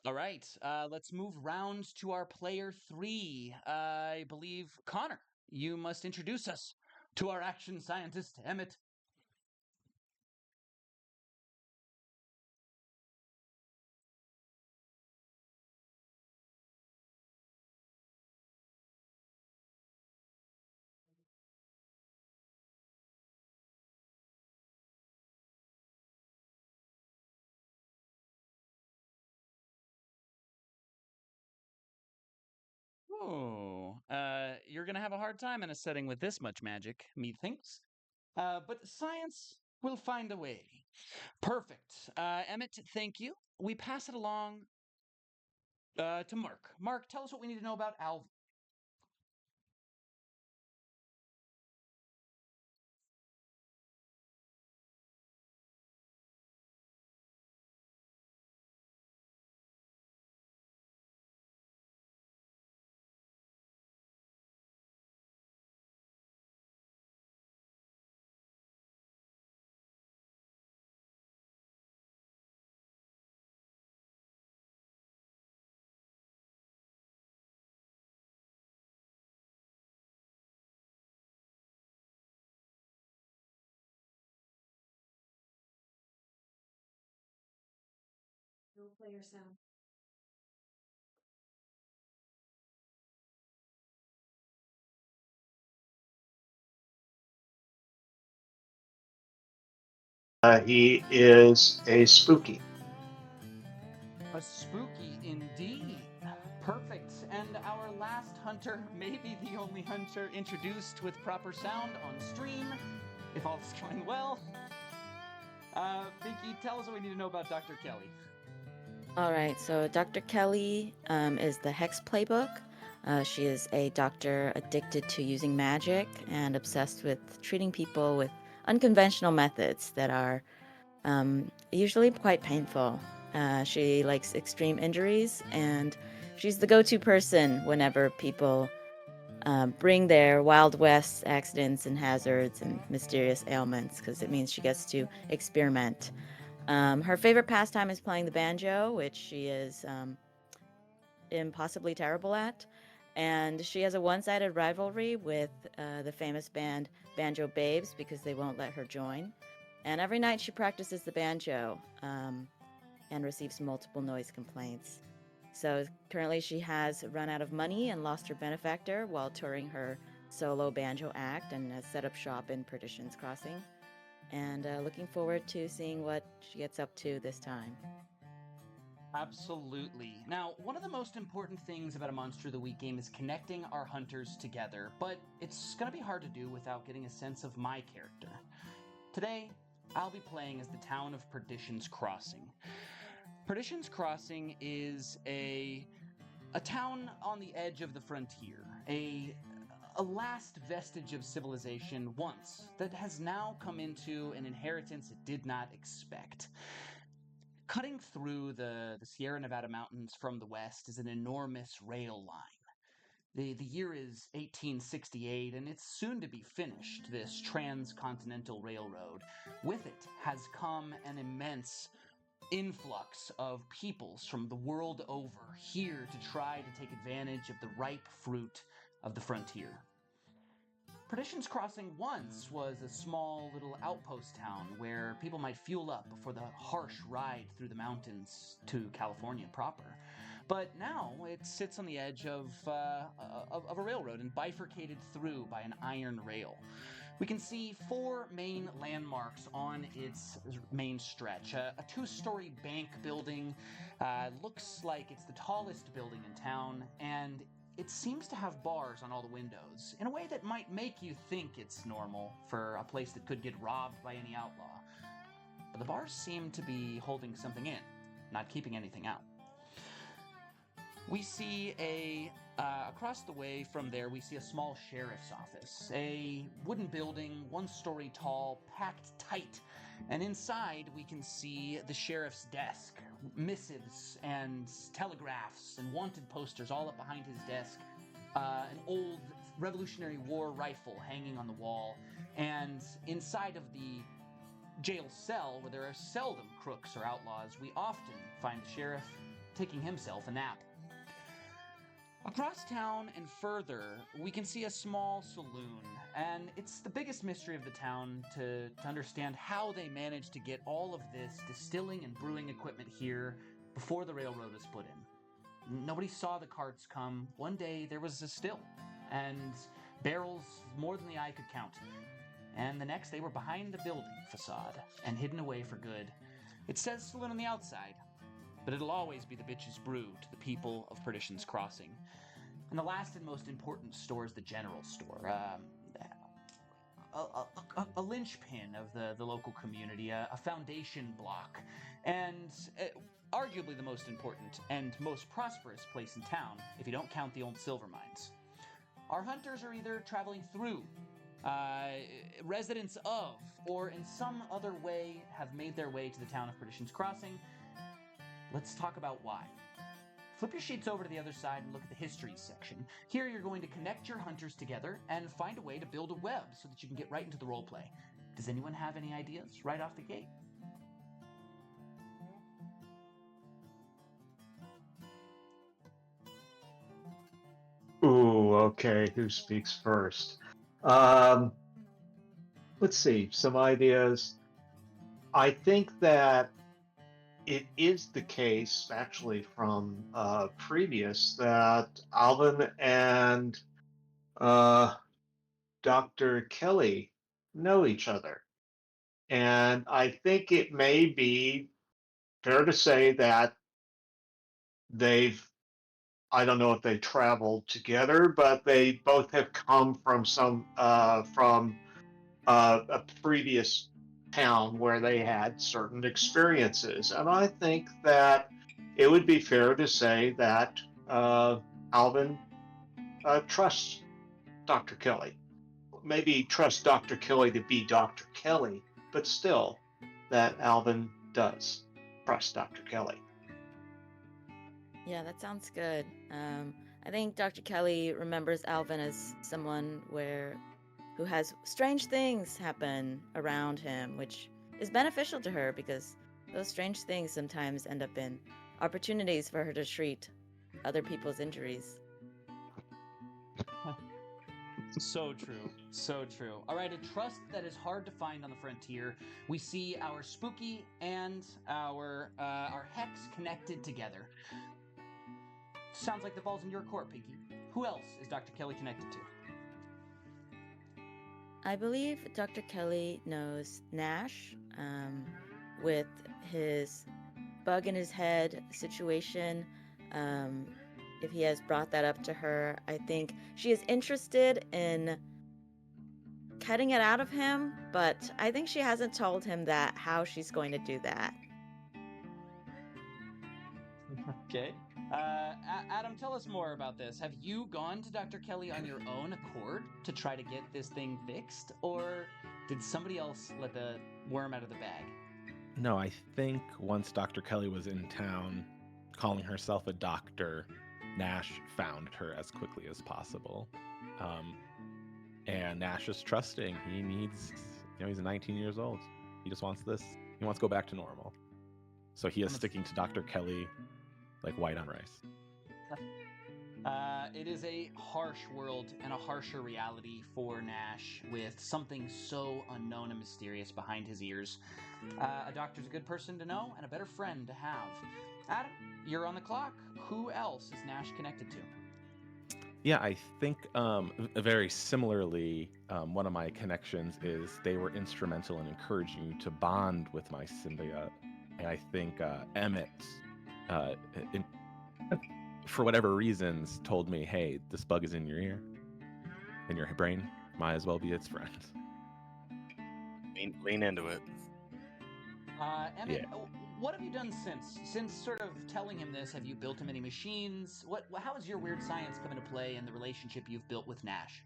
All right, let's move round to our player 3. I believe, Connor, you must introduce us to our action scientist, Emmett. Oh, you're going to have a hard time in a setting with this much magic, methinks. But science will find a way. Perfect. Emmett, thank you. We pass it along to Mark. Mark, tell us what we need to know about Alvin. No player sound. He is a spooky. A spooky indeed. Perfect. And our last hunter, maybe the only hunter introduced with proper sound on stream, if all is going well. Binky, tell us what we need to know about Dr. Kelly. All right, so Dr. Kelly is the Hex Playbook. She is a doctor addicted to using magic and obsessed with treating people with unconventional methods that are usually quite painful. She likes extreme injuries, and she's the go-to person whenever people bring their Wild West accidents and hazards and mysterious ailments, because it means she gets to experiment. Her favorite pastime is playing the banjo, which she is impossibly terrible at. And she has a one-sided rivalry with the famous band Banjo Babes because they won't let her join. And every night she practices the banjo and receives multiple noise complaints. So currently she has run out of money and lost her benefactor while touring her solo banjo act and has set up shop in Perdition's Crossing. And looking forward to seeing what she gets up to this time. Absolutely. Now, one of the most important things about a Monster of the Week game is connecting our hunters together, but it's going to be hard to do without getting a sense of my character. Today, I'll be playing as the town of Perdition's Crossing. Perdition's Crossing is a town on the edge of the frontier, a last vestige of civilization once that has now come into an inheritance it did not expect. Cutting through the Sierra Nevada mountains from the west is an enormous rail line. The year is 1868, and it's soon to be finished, this transcontinental railroad. With it has come an immense influx of peoples from the world over here to try to take advantage of the ripe fruit of the frontier. Perdition's Crossing once was a small little outpost town where people might fuel up before the harsh ride through the mountains to California proper. But now it sits on the edge of a railroad and bifurcated through by an iron rail. We can see four main landmarks on its main stretch. A two-story bank building looks like it's the tallest building in town, and it seems to have bars on all the windows in a way that might make you think it's normal for a place that could get robbed by any outlaw. But the bars seem to be holding something in, not keeping anything out. We see across the way from there, we see a small sheriff's office. A wooden building, 1 story tall, packed tight. And inside, we can see the sheriff's desk, missives and telegraphs and wanted posters all up behind his desk. An old Revolutionary War rifle hanging on the wall. And inside of the jail cell, where there are seldom crooks or outlaws, we often find the sheriff taking himself a nap. Across town and further, we can see a small saloon, and it's the biggest mystery of the town to understand how they managed to get all of this distilling and brewing equipment here before the railroad was put in. Nobody saw the carts come. One day there was a still, and barrels more than the eye could count. And the next they were behind a building facade and hidden away for good. It says saloon on the outside, but it'll always be the bitch's brew to the people of Perdition's Crossing. And the last and most important store is the general store, a linchpin of the local community, a foundation block, and arguably the most important and most prosperous place in town, if you don't count the old silver mines. Our hunters are either traveling through, residents of, or in some other way have made their way to the town of Perdition's Crossing. Let's talk about why. Flip your sheets over to the other side and look at the history section. Here you're going to connect your hunters together and find a way to build a web so that you can get right into the roleplay. Does anyone have any ideas right off the gate? Ooh, okay. Who speaks first? Let's see. Some ideas. I think that it is the case, actually, from previous, that Alvin and Dr. Kelly know each other. And I think it may be fair to say that I don't know if they traveled together, but they both have come from a previous town where they had certain experiences. And I think that it would be fair to say that Alvin trusts Dr. Kelly. Maybe trusts Dr. Kelly to be Dr. Kelly, but still that Alvin does trust Dr. Kelly. Yeah, that sounds good. I think Dr. Kelly remembers Alvin as someone who has strange things happen around him, which is beneficial to her because those strange things sometimes end up in opportunities for her to treat other people's injuries. So true. So true. All right, a trust that is hard to find on the frontier. We see our spooky and our hex connected together. Sounds like the ball's in your court, Pinky. Who else is Dr. Kelly connected to? I believe Dr. Kelly knows Nash with his bug in his head situation. If he has brought that up to her, I think she is interested in cutting it out of him, but I think she hasn't told him how she's going to do that. Okay. Adam, tell us more about this. Have you gone to Dr. Kelly on your own accord to try to get this thing fixed, or did somebody else let the worm out of the bag? No, I think once Dr. Kelly was in town, calling herself a doctor, Nash found her as quickly as possible. And Nash is trusting. He needs, he's 19 years old. He just wants this. He wants to go back to normal. So he is sticking to Dr. Kelly like white on rice. It is a harsh world and a harsher reality for Nash with something so unknown and mysterious behind his ears. A doctor's a good person to know and a better friend to have. Adam, you're on the clock. Who else is Nash connected to? Yeah, I think very similarly, one of my connections is they were instrumental in encouraging you to bond with my symbiote. And I think Emmett, for whatever reasons, told me, hey, this bug is in your ear, in your brain, might as well be its friend. Lean into it. Emmett, Yeah. what have you done since sort of telling him this? Have you built him any machines? How has your weird science come into play in the relationship you've built with Nash?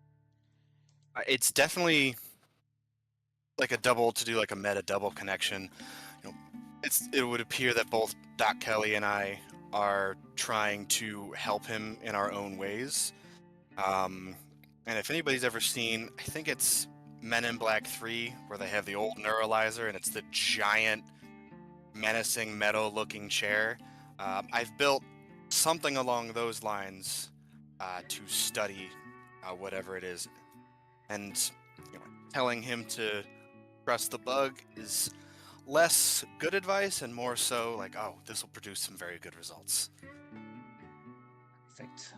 It's definitely like a meta double connection. It would appear that both Doc Kelly and I are trying to help him in our own ways. And if anybody's ever seen, I think it's Men in Black 3, where they have the old neuralizer and it's the giant menacing metal looking chair. I've built something along those lines to study whatever it is, and telling him to trust the bug is less good advice and more so like, oh, this will produce some very good results. Perfect.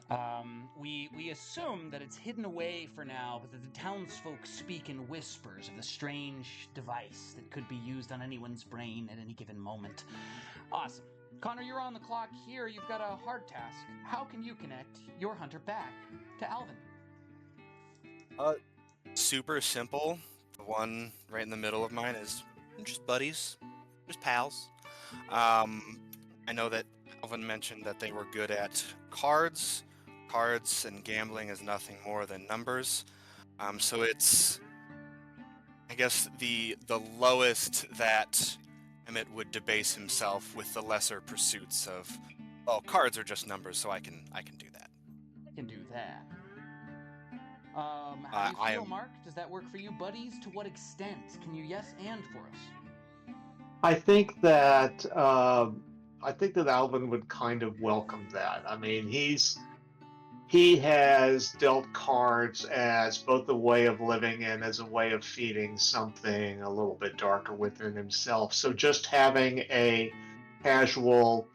We assume that it's hidden away for now, but that the townsfolk speak in whispers of the strange device that could be used on anyone's brain at any given moment. Awesome. Connor, you're on the clock here. You've got a hard task. How can you connect your hunter back to Alvin? Super simple. The one right in the middle of mine is just buddies, just pals. I know that Alvin mentioned that they were good at cards. Cards and gambling is nothing more than numbers. So it's, I guess, the lowest that Emmett would debase himself with the lesser pursuits of, well, cards are just numbers, so I can do that. I can do that. How do you feel, Mark? Does that work for you, buddies? To what extent? Can you yes and for us? I think that Alvin would kind of welcome that. I mean, he has dealt cards as both a way of living and as a way of feeding something a little bit darker within himself. So just having a casual,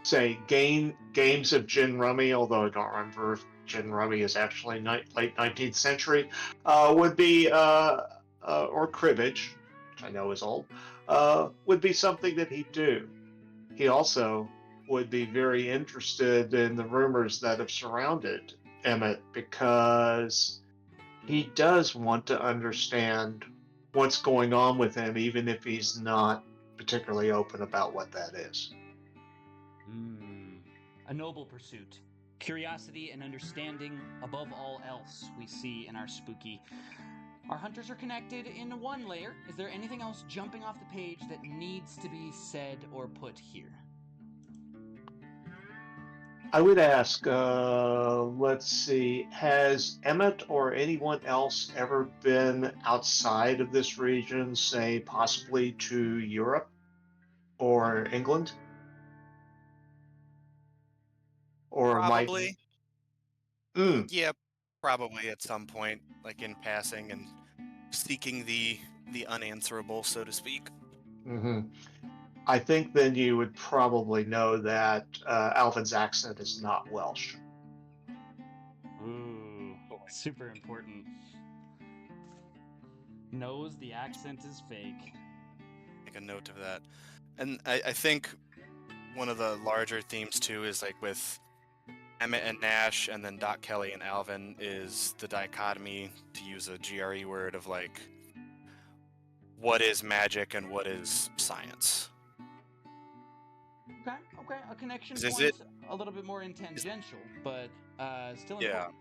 say, games of gin rummy, although I don't remember if gin rummy is actually late 19th century, would be or cribbage, which I know is old, would be something that he'd do. He also would be very interested in the rumors that have surrounded Emmett because he does want to understand what's going on with him, even if he's not particularly open about what that is. A noble pursuit. Curiosity and understanding above all else we see in our spooky. Our hunters are connected in one layer. Is there anything else jumping off the page that needs to be said or put here? I would ask, let's see, has Emmett or anyone else ever been outside of this region, say possibly to Europe or England? Or Probably. Yeah, Probably at some point, like in passing and seeking the unanswerable, so to speak. Mm-hmm. I think then you would probably know that Alvin's accent is not Welsh. Ooh, super important. Knows the accent is fake. Make a note of that. And I think one of the larger themes too is like with Emmett and Nash and then Doc Kelly and Alvin is the dichotomy, to use a GRE word, of like what is magic and what is science. Okay. A connection Is point it- a little bit more tangential, but still Yeah. important.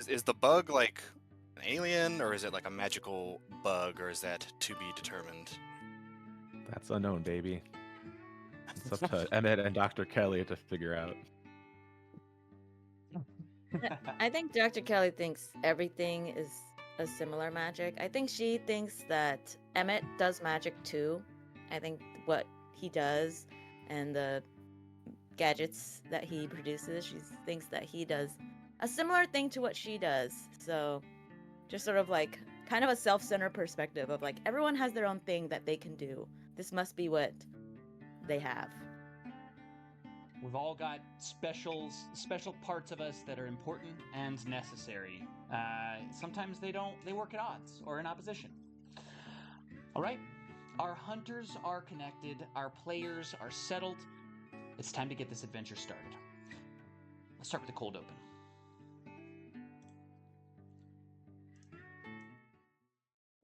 Is the bug like an alien, or is it like a magical bug, or is that to be determined? That's unknown, baby. It's up to Emmett and Dr. Kelly to figure out. I think Dr. Kelly thinks everything is a similar magic. I think she thinks that Emmett does magic too. I think what he does and the gadgets that he produces, she thinks that he does a similar thing to what she does. So just sort of like kind of a self-centered perspective of like everyone has their own thing that they can do. This must be what they have. We've all got special parts of us that are important and necessary. Sometimes they work at odds or in opposition. All right, our hunters are connected, our players are settled. It's time to get this adventure started. Let's start with the cold open.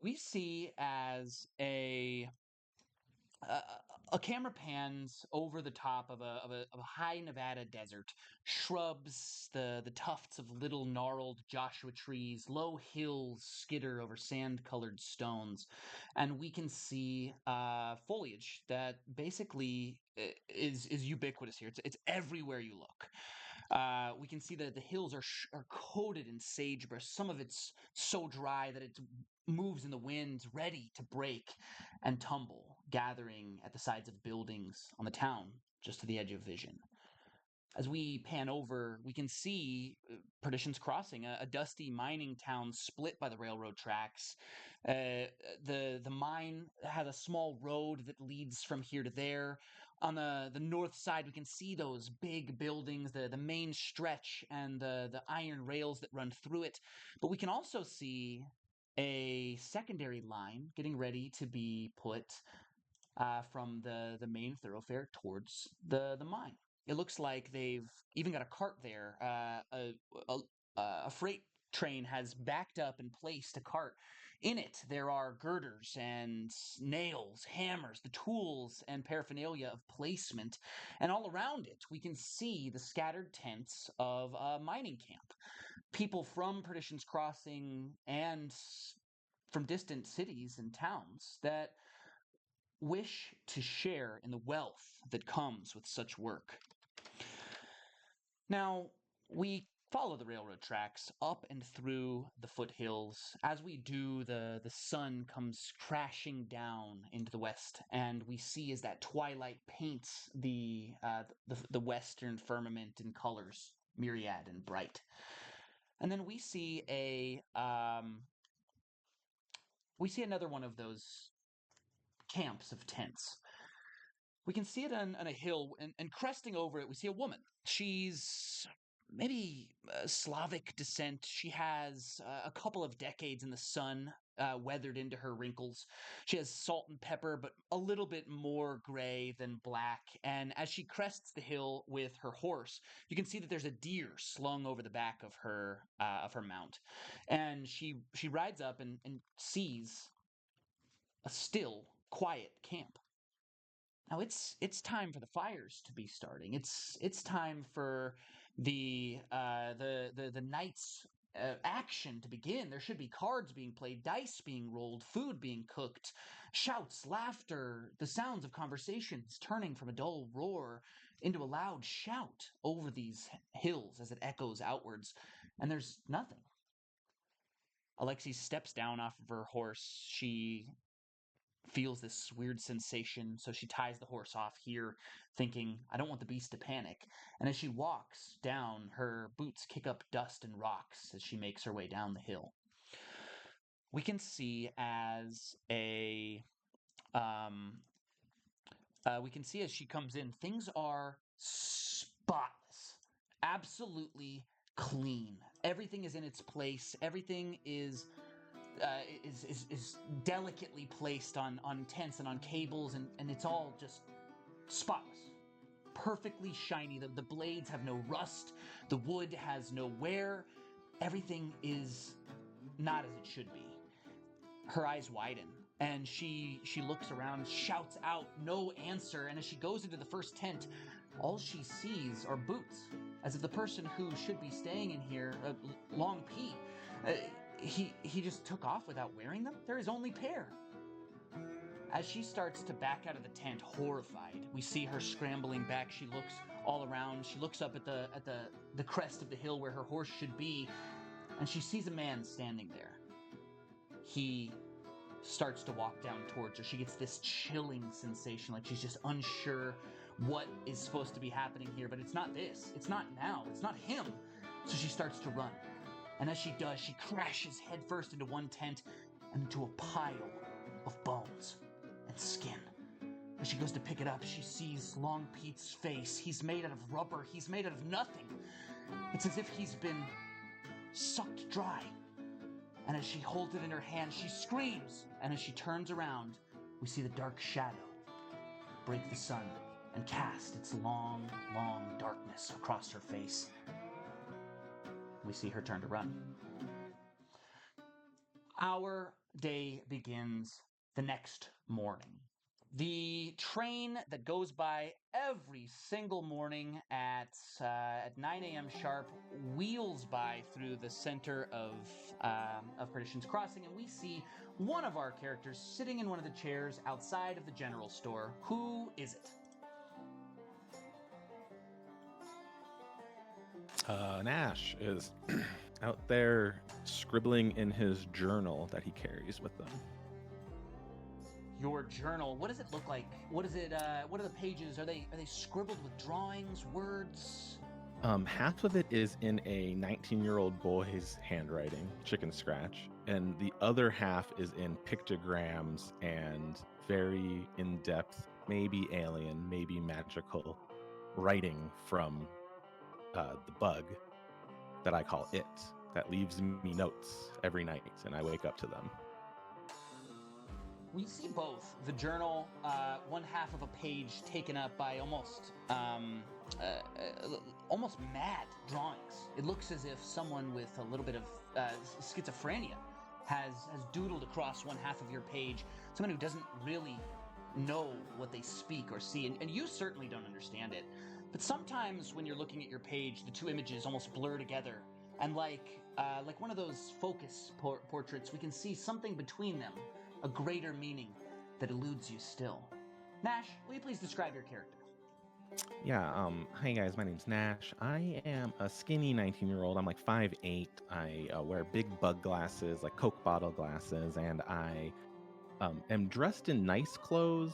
We see as a camera pans over the top of a high Nevada desert, shrubs, the tufts of little gnarled Joshua trees, low hills skitter over sand-colored stones, and we can see foliage that basically is ubiquitous here. It's everywhere you look. We can see that the hills are coated in sagebrush. Some of it's so dry that it moves in the wind, ready to break and tumble. gathering at the sides of buildings on the town, just to the edge of vision. As we pan over, we can see Perdition's Crossing, a dusty mining town split by the railroad tracks. The mine has a small road that leads from here to there. On the north side, we can see those big buildings, the main stretch, and the iron rails that run through it. But we can also see a secondary line getting ready to be put from the main thoroughfare towards the mine. It looks like they've even got a cart there. A freight train has backed up and placed a cart. In it, there are girders and nails, hammers, the tools and paraphernalia of placement. And all around it, we can see the scattered tents of a mining camp. People from Perdition's Crossing and from distant cities and towns that wish to share in the wealth that comes with such work. Now, we follow the railroad tracks up and through the foothills. As we do, the sun comes crashing down into the west, and we see as that twilight paints the western firmament in colors, myriad and bright. And then we see another one of those camps of tents. We can see it on a hill, and cresting over it, we see a woman. She's maybe Slavic descent. She has a couple of decades in the sun weathered into her wrinkles. She has salt and pepper, but a little bit more gray than black. And as she crests the hill with her horse, you can see that there's a deer slung over the back of her mount. And she rides up and sees a still, quiet camp. Now it's time for the fires to be starting. It's time for the night's action to begin. There should be cards being played, dice being rolled, food being cooked, shouts, laughter, the sounds of conversations turning from a dull roar into a loud shout over these hills as it echoes outwards. And there's nothing. Alexi steps down off of her horse. She feels this weird sensation, so she ties the horse off here, thinking, I don't want the beast to panic. And as she walks down, her boots kick up dust and rocks as she makes her way down the hill. We can see as she comes in, things are spotless, absolutely clean. Everything is in its place. Everything is delicately placed on tents and on cables, and it's all just spotless, perfectly shiny. The blades have no rust, the wood has no wear. Everything is not as it should be. Her eyes widen, and she looks around, shouts out, no answer, and as she goes into the first tent, all she sees are boots, as if the person who should be staying in here, Long Pete, he just took off without wearing them? They're his only pair. As she starts to back out of the tent, horrified, we see her scrambling back. She looks all around. She looks up at the crest of the hill where her horse should be, and she sees a man standing there. He starts to walk down towards her. She gets this chilling sensation, like she's just unsure what is supposed to be happening here, but it's not this. It's not now. It's not him. So she starts to run. And as she does, she crashes headfirst into one tent and into a pile of bones and skin. As she goes to pick it up, she sees Long Pete's face. He's made out of rubber. He's made out of nothing. It's as if he's been sucked dry. And as she holds it in her hand, she screams. And as she turns around, we see the dark shadow break the sun and cast its long, long darkness across her face. We see her turn to run. Our day begins the next morning. The train that goes by every single morning at 9 a.m. sharp wheels by through the center of Perdition's Crossing, and we see one of our characters sitting in one of the chairs outside of the general store. Who is it? Nash is out there scribbling in his journal that he carries with him. your journal. What does it look like? What is it? What are the pages? Are they scribbled with drawings, words? Half of it is in a 19-year-old boy's handwriting, chicken scratch, and the other half is in pictograms and very in-depth, maybe alien, maybe magical writing from the bug that I call it, that leaves me notes every night, and I wake up to them. We see both. The journal, one half of a page taken up by almost mad drawings. It looks as if someone with a little bit of schizophrenia has doodled across one half of your page. Someone who doesn't really know what they speak or see, and you certainly don't understand it. But sometimes when you're looking at your page, the two images almost blur together, and like one of those focus portraits, we can see something between them, a greater meaning that eludes you still. Nash, will you please describe your character? Yeah, hi guys, my name's Nash. I am a skinny 19-year-old. I'm like 5'8". I wear big bug glasses, like Coke bottle glasses, and I am dressed in nice clothes,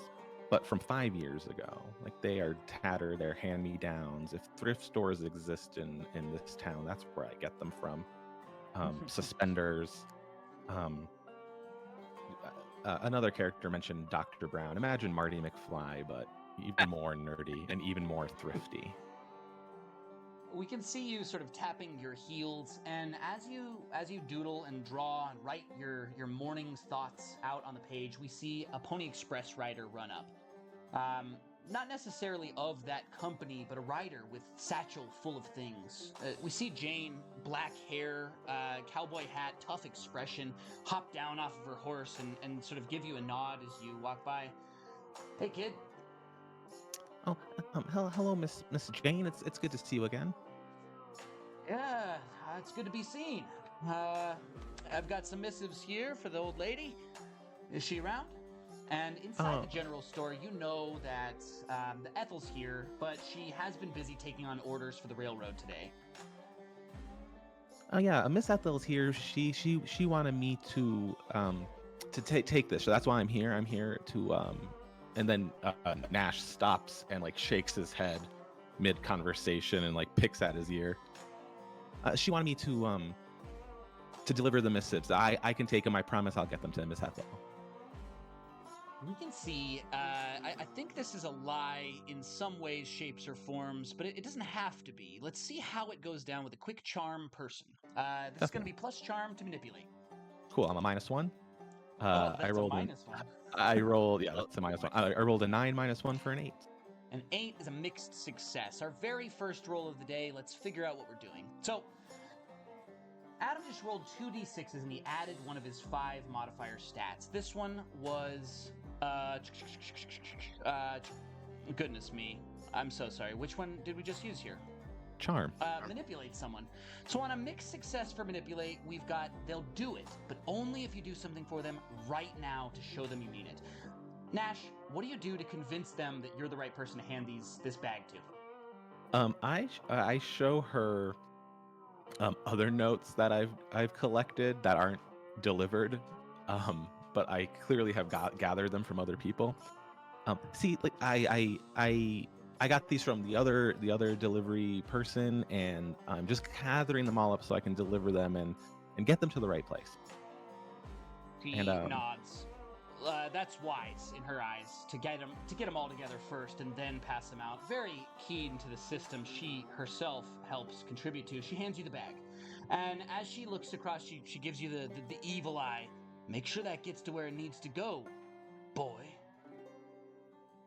but from 5 years ago. Like, they are tattered, they're hand-me-downs. If thrift stores exist in this town, that's where I get them from. Suspenders. Another character mentioned Dr. Brown. Imagine Marty McFly, but even more nerdy and even more thrifty. We can see you sort of tapping your heels, and as you doodle and draw and write your morning's thoughts out on the page, we see a Pony Express rider run up. Not necessarily of that company, but a rider with satchel full of things. We see Jane, black hair, cowboy hat, tough expression, hop down off of her horse and sort of give you a nod as you walk by. Hey, kid. Oh, hello, Miss Jane. It's good to see you again. Yeah, it's good to be seen. I've got some missives here for the old lady. Is she around? And inside the general store, you know that the Ethel's here, but she has been busy taking on orders for the railroad today. Oh yeah, Miss Ethel's here. She wanted me to take this, so that's why I'm here. I'm here to and then Nash stops and like shakes his head mid conversation and like picks at his ear. She wanted me to deliver the missives. I can take them. I promise I'll get them to Miss Ethel. We can see, I think this is a lie in some ways, shapes, or forms, but it doesn't have to be. Let's see how it goes down with a quick charm person. This is going to be plus charm to manipulate. Cool, I'm a -1. That's I rolled a -1. I rolled, yeah, that's a -1. I rolled a 9 -1 for an 8. An 8 is a mixed success. Our very first roll of the day. Let's figure out what we're doing. So, Adam just rolled 2d6s and he added one of his 5 modifier stats. This one was... goodness me. I'm so sorry. Which one did we just use here? Charm. Manipulate someone. So on a mixed success for manipulate, we've got they'll do it, but only if you do something for them right now to show them you mean it. Nash, what do you do to convince them that you're the right person to hand this bag to? I show her other notes that I've collected that aren't delivered, but I clearly have gathered them from other people. See, like I got these from the other delivery person, and I'm just gathering them all up so I can deliver them and get them to the right place. He nods. That's wise in her eyes to get them all together first and then pass them out. Very keen to the system she herself helps contribute to. She hands you the bag, and as she looks across, she gives you the evil eye. Make sure that gets to where it needs to go, boy.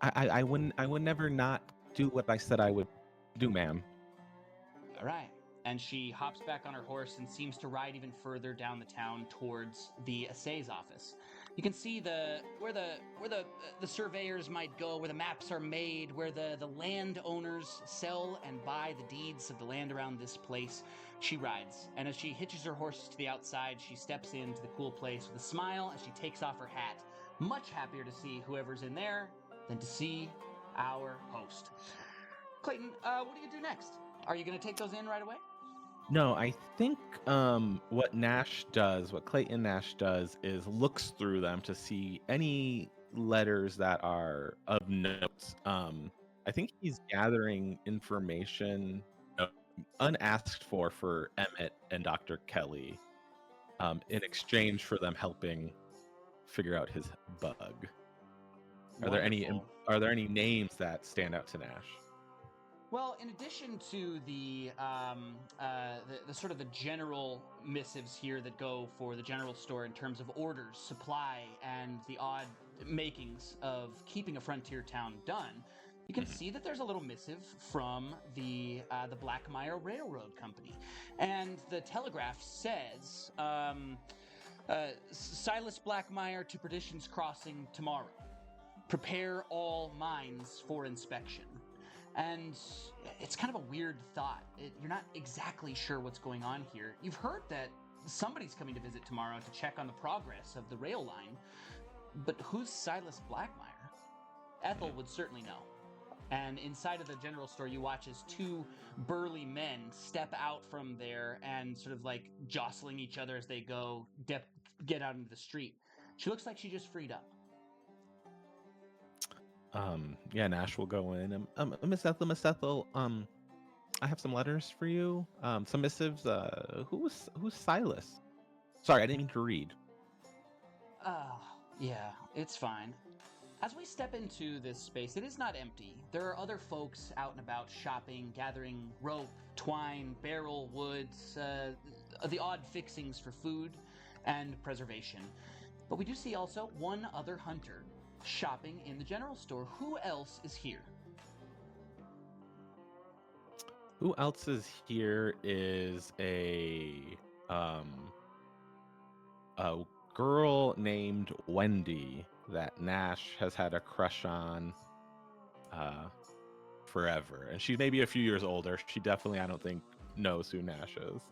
I would never not do what I said I would do, ma'am. All right. And she hops back on her horse and seems to ride even further down the town towards the assay's office. You can see where the surveyors might go, where the maps are made, where the landowners sell and buy the deeds of the land around this place. She rides, and as she hitches her horse to the outside, she steps into the cool place with a smile as she takes off her hat. Much happier to see whoever's in there than to see our host. Clayton, what do you do next? Are you going to take those in right away? No, I think what Clayton Nash does is looks through them to see any letters that are of note. I think he's gathering information unasked for Emmett and Dr. Kelly, in exchange for them helping figure out his bug. Are there any names that stand out to Nash? Well, in addition to the sort of the general missives here that go for the general store in terms of orders, supply, and the odd makings of keeping a frontier town done, you can see that there's a little missive from the Blackmire Railroad Company, and the telegraph says, Silas Blackmire to Perdition's Crossing tomorrow. Prepare all mines for inspection. And it's kind of a weird thought. You're not exactly sure what's going on here. You've heard that somebody's coming to visit tomorrow to check on the progress of the rail line, but who's Silas Blackmire? Ethel would certainly know. And inside of the general store, you watch as two burly men step out from there and sort of like jostling each other as they go get out into the street. She looks like she just freed up. Yeah, Nash will go in. Miss Ethel, I have some letters for you. Some missives. Who's Silas? Sorry, I didn't mean to read. Yeah, it's fine. As we step into this space, it is not empty. There are other folks out and about shopping, gathering rope, twine, barrel, woods, the odd fixings for food and preservation. But we do see also one other hunter shopping in the general store. Who else is here? Who else is here is a girl named Wendy that Nash has had a crush on forever. And she may be a few years older. She definitely, I don't think, knows who Nash is.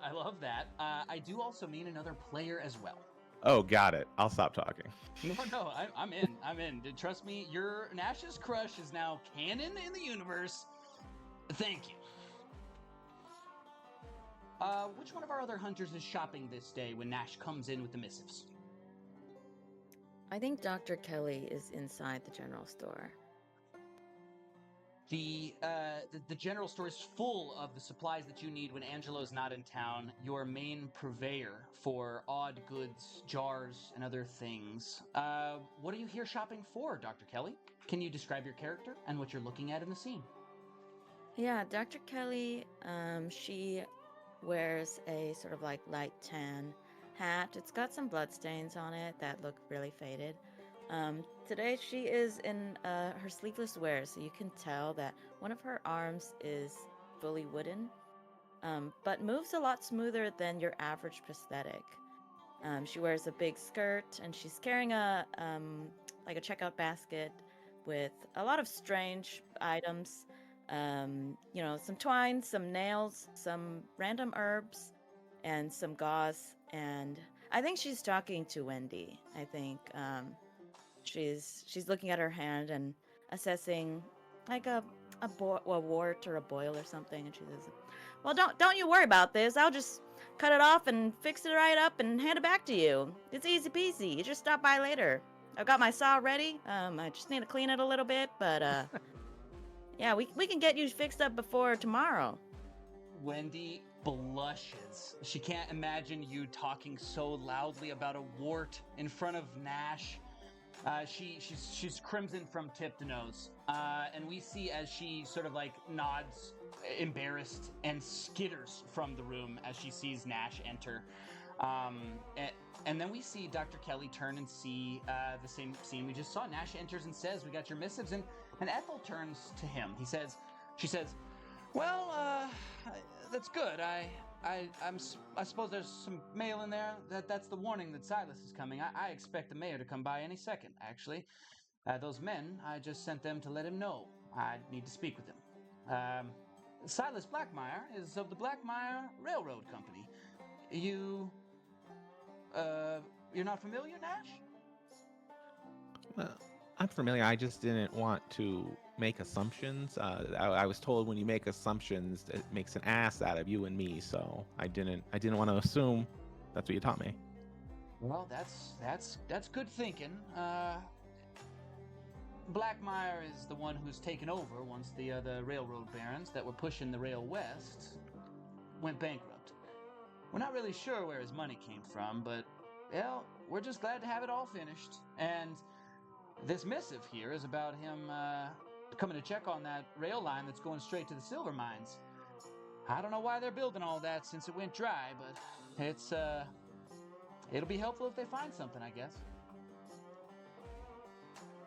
I love that. I do also mean another player as well. Oh, got it. I'll stop talking. No, I'm in. I'm in. Trust me, your Nash's crush is now canon in the universe. Thank you. Which one of our other hunters is shopping this day when Nash comes in with the missives? I think Dr. Kelly is inside the general store. The general store is full of the supplies that you need when Angelo's not in town. Your main purveyor for odd goods, jars, and other things. What are you here shopping for, Dr. Kelly? Can you describe your character and what you're looking at in the scene? Yeah, Dr. Kelly, she wears a sort of like light tan hat. It's got some bloodstains on it that look really faded. Today she is in her sleeveless wear, so you can tell that one of her arms is fully wooden, but moves a lot smoother than your average prosthetic. She wears a big skirt, and she's carrying a like a checkout basket with a lot of strange items. Some twine, some nails, some random herbs, and some gauze. And I think she's talking to Wendy. I think she's looking at her hand and assessing like a wart or a boil or something. And she says, "Well, don't you worry about this. I'll just cut it off and fix it right up and hand it back to you. It's easy peasy. You just stop by later. I've got my saw ready. I just need to clean it a little bit, but yeah, we can get you fixed up before tomorrow." Wendy blushes. She can't imagine you talking so loudly about a wart in front of Nash. She's crimson from tip to nose. And we see as she sort of like nods, embarrassed, and skitters from the room as she sees Nash enter. And then we see Dr. Kelly turn and see the same scene we just saw. Nash enters and says, "We got your missives." And Ethel turns to him. She says, "Well, that's good. I suppose there's some mail in there. That's the warning that Silas is coming. I expect the mayor to come by any second, actually. Those men, I just sent them to let him know I need to speak with him. Silas Blackmire is of the Blackmire Railroad Company. You're not familiar, Nash?" Well, I'm familiar. I just didn't want to make assumptions. I was told when you make assumptions, it makes an ass out of you and me. So I didn't want to assume. That's what you taught me. Well, that's good thinking. Blackmire is the one who's taken over once the railroad barons that were pushing the rail west went bankrupt. We're not really sure where his money came from, but, well, we're just glad to have it all finished. And this missive here is about him coming to check on that rail line that's going straight to the silver mines. I don't know why they're building all that since it went dry, but it'll be helpful if they find something, I guess.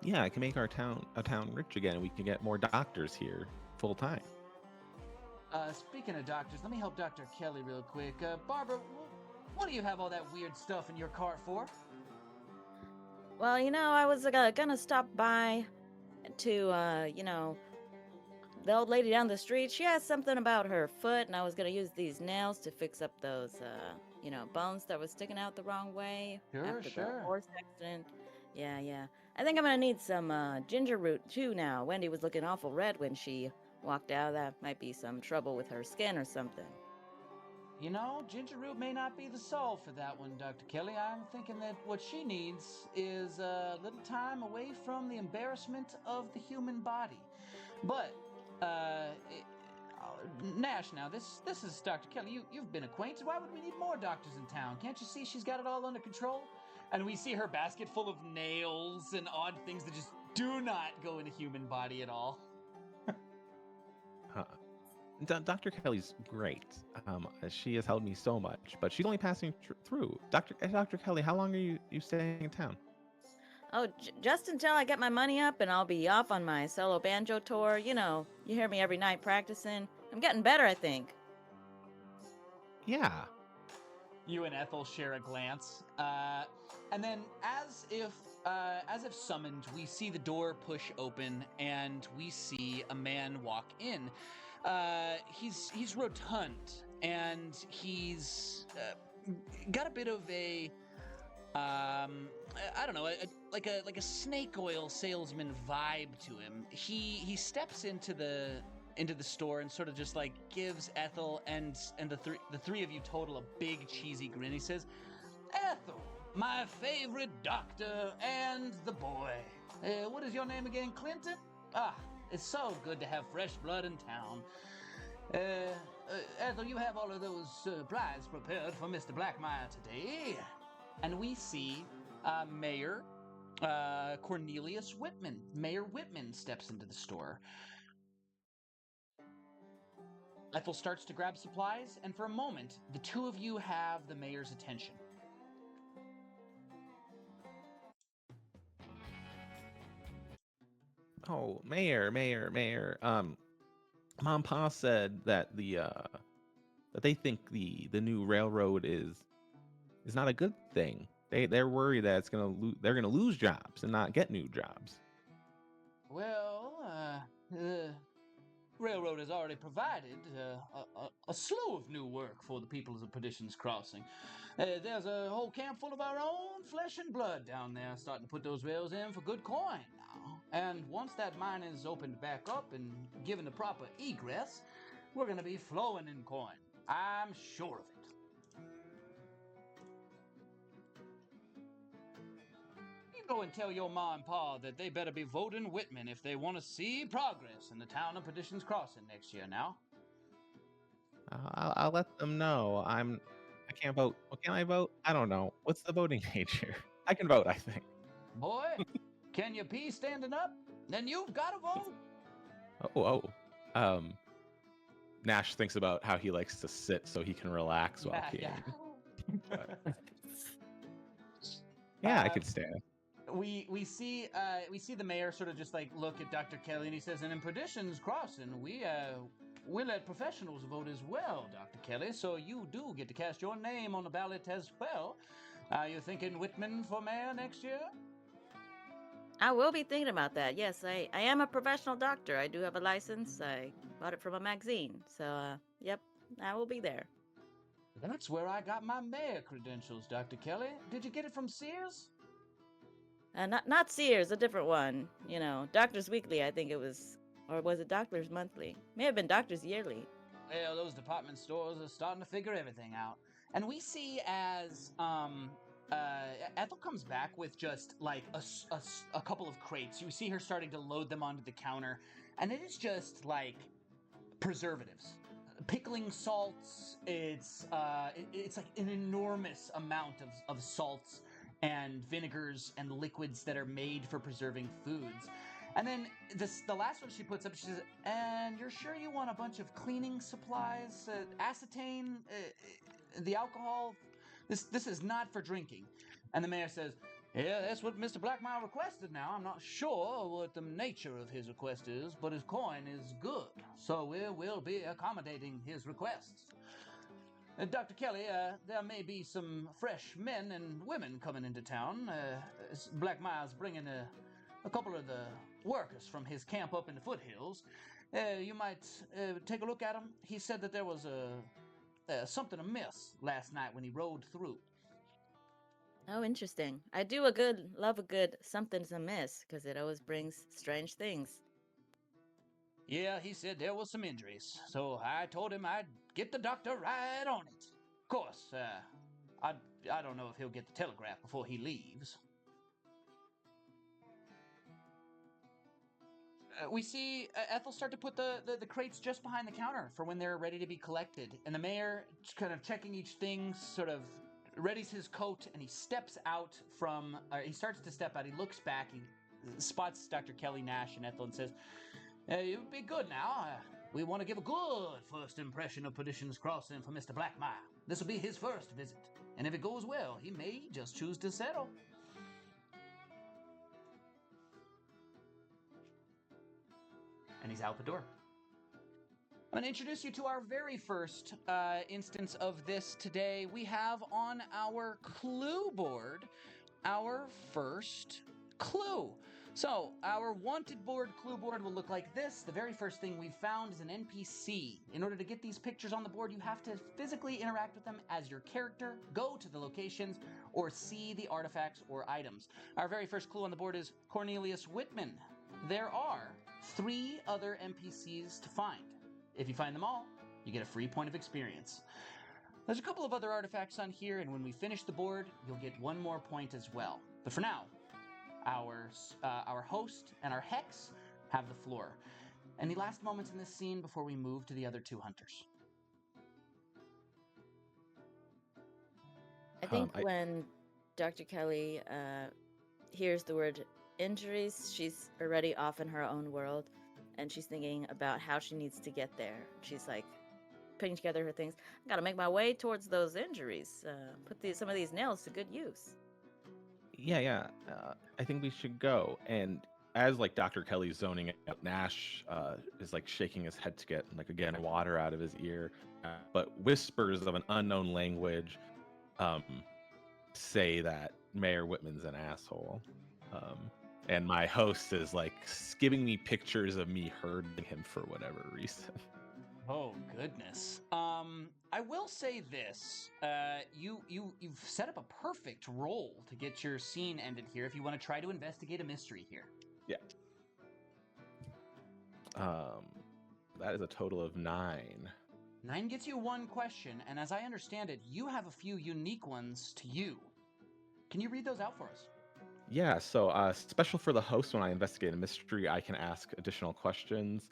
Yeah, it can make our town rich again, and we can get more doctors here full time. Speaking of doctors, let me help Dr. Kelly real quick. Barbara, what do you have all that weird stuff in your cart for? Well, I was gonna stop by to, the old lady down the street. She has something about her foot, and I was gonna use these nails to fix up those, bones that was sticking out the wrong way after the horse accident. Yeah. I think I'm gonna need some ginger root too now. Wendy was looking awful red when she walked out. That might be some trouble with her skin or something. Ginger root may not be the solve for that one, Dr. Kelly. I'm thinking that what she needs is a little time away from the embarrassment of the human body. But, Nash, now, this is Dr. Kelly. You've been acquainted. Why would we need more doctors in town? Can't you see she's got it all under control? And we see her basket full of nails and odd things that just do not go in a human body at all. Dr. Kelly's great. She has helped me so much, but she's only passing through. Dr. Kelly, how long are you staying in town? Oh, just until I get my money up and I'll be off on my solo banjo tour. You hear me every night practicing. I'm getting better, I think. Yeah. You and Ethel share a glance. And then, as if summoned, we see the door push open, and we see a man walk in. He's rotund, and he's got a bit of a I don't know, like a snake oil salesman vibe to him. He steps into the store and sort of just like gives Ethel and the three of you total a big cheesy grin. He says, "Ethel, my favorite doctor and the boy. What is your name again, Clinton? Ah, it's so good to have fresh blood in town. Ethel, you have all of those supplies prepared for Mr. Blackmire today." And we see Mayor Cornelius Whitman. Mayor Whitman steps into the store. Ethel starts to grab supplies, and for a moment, the two of you have the mayor's attention. Oh, Mayor. Mom and Pa said that that they think the new railroad is not a good thing. They're worried that they're gonna lose jobs and not get new jobs. Well, the railroad has already provided a slew of new work for the people of Perdition's Crossing. There's a whole camp full of our own flesh and blood down there starting to put those rails in for good coin now. And once that mine is opened back up and given the proper egress, we're going to be flowing in coin. I'm sure of it. Go and tell your ma and pa that they better be voting Whitman if they want to see progress in the town of Perdition's Crossing next year now. I'll let them know. I can't vote. Well, can I vote? I don't know. What's the voting age here? I can vote, I think. Boy, can you pee standing up? Then you've got to vote. Nash thinks about how he likes to sit so he can relax while peeing. Yeah, I could stand. We see the mayor sort of just like look at Dr. Kelly, and he says, "And in Perdition's Crossing, we let professionals vote as well, Dr. Kelly. So you do get to cast your name on the ballot as well. Are you thinking Whitman for mayor next year?" I will be thinking about that. Yes, I am a professional doctor. I do have a license. I bought it from a magazine. So, yep, I will be there. That's where I got my mayor credentials, Dr. Kelly. Did you get it from Sears? Not Sears, a different one. Doctors Weekly, I think it was. Or was it Doctors Monthly? May have been Doctors Yearly. Well, those department stores are starting to figure everything out. And we see as Ethel comes back with just like a couple of crates. You see her starting to load them onto the counter, and it is just like preservatives, pickling salts. It's like an enormous amount of salts and vinegars and liquids that are made for preserving foods. And then the last one she puts up, she says, "And you're sure you want a bunch of cleaning supplies, acetane, the alcohol? This is not for drinking." And the mayor says, "Yeah, that's what Mr. Blackmire requested now. I'm not sure what the nature of his request is, but his coin is good, so we will be accommodating his requests. Dr. Kelly, there may be some fresh men and women coming into town. Blackmire's bringing a couple of the workers from his camp up in the foothills. You might take a look at them. He said that there was something amiss last night when he rode through." Oh, interesting. I love a good something's amiss because it always brings strange things. "Yeah, he said there was some injuries, so I told him I'd get the doctor right on it. Of course, I don't know if he'll get the telegraph before he leaves." We see Ethel start to put the crates just behind the counter for when they're ready to be collected. And the mayor, kind of checking each thing, sort of readies his coat, and he steps out he starts to step out. He looks back, he spots Dr. Kelly, Nash, and Ethel and says, "You'd be good now. We want to give a good first impression of Perdition's Crossing for Mr. Blackmire. This will be his first visit, and if it goes well, he may just choose to settle." And he's out the door. I'm going to introduce you to our very first instance of this today. We have on our clue board our first clue. So, our wanted board, clue board, will look like this. The very first thing we found is an NPC. In order to get these pictures on the board, you have to physically interact with them as your character, go to the locations, or see the artifacts or items. Our very first clue on the board is Cornelius Whitman. There are 3 other NPCs to find. If you find them all, you get a free point of experience. There's a couple of other artifacts on here, and when we finish the board, you'll get 1 more point as well. But for now, our host and our hex have the floor. Any last moments in this scene before we move to the other 2 hunters? I think when Dr. Kelly hears the word injuries, she's already off in her own world, and she's thinking about how she needs to get there. She's like putting together her things. I gotta make my way towards those injuries. Put some of these nails to good use. Yeah. I think we should go. And as like Dr. Kelly's zoning out, Nash is like shaking his head to get like again water out of his ear, but whispers of an unknown language say that Mayor Whitman's an asshole. And my host is like giving me pictures of me hurting him for whatever reason. Oh, goodness. I will say this. You've set up a perfect role to get your scene ended here if you want to try to investigate a mystery here. Yeah. That is a total of 9. 9 gets you 1 question, and as I understand it, you have a few unique ones to you. Can you read those out for us? Yeah, so special for the host, when I investigate a mystery, I can ask additional questions.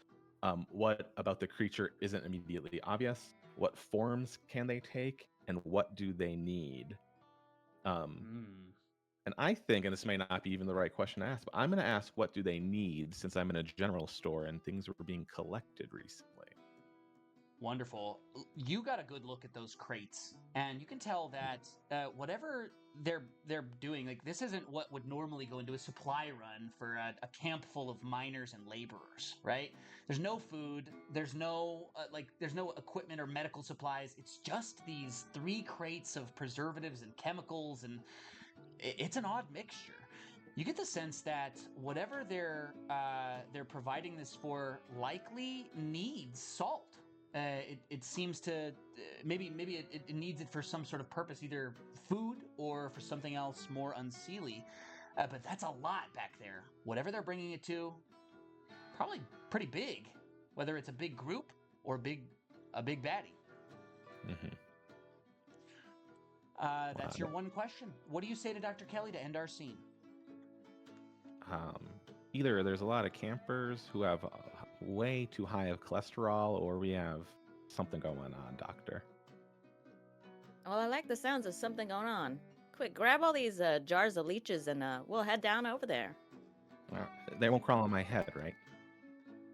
What about the creature isn't immediately obvious? What forms can they take? And what do they need? And I think, and this may not be even the right question to ask, but I'm going to ask, what do they need, since I'm in a general store and things were being collected recently. Wonderful. You got a good look at those crates, and you can tell that whatever they're doing, like this isn't what would normally go into a supply run for a camp full of miners and laborers, right? There's no food, there's no equipment or medical supplies. It's just these 3 crates of preservatives and chemicals, and it's an odd mixture. You get the sense that whatever they're providing this for likely needs salt. It seems to maybe it needs it for some sort of purpose, either food or for something else more unseelie. But that's a lot back there. Whatever they're bringing it to, probably pretty big. Whether it's a big group or a big baddie. Mm-hmm. That's your one question. What do you say to Dr. Kelly to end our scene? Either there's a lot of campers who have way too high of cholesterol, or we have something going on, Doctor. Well, I like the sounds of something going on. Quick, grab all these jars of leeches and we'll head down over there. They won't crawl on my head, right?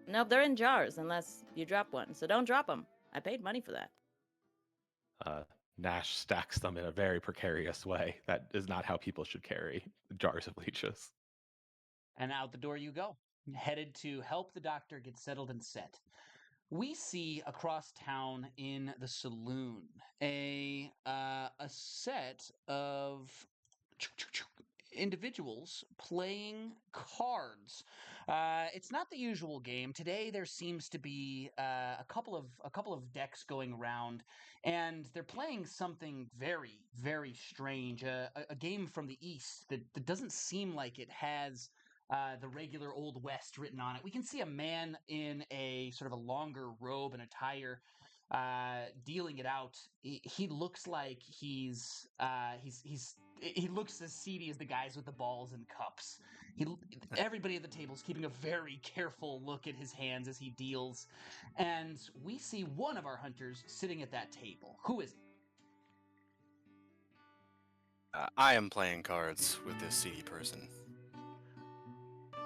Nope, they're in jars unless you drop one, so don't drop them. I paid money for that. Nash stacks them in a very precarious way. That is not how people should carry jars of leeches. And out the door you go, headed to help the doctor get settled and set. We see across town in the saloon a set of individuals playing cards. It's not the usual game. Today there seems to be a couple of decks going around, and they're playing something very, very strange. A game from the East that doesn't seem like it has the regular Old West written on it. We can see a man in a sort of a longer robe and attire dealing it out. He looks like he looks as seedy as the guys with the balls and cups. Everybody at the table is keeping a very careful look at his hands as he deals, and we see one of our hunters sitting at that table. Who is it? I am playing cards with this seedy person.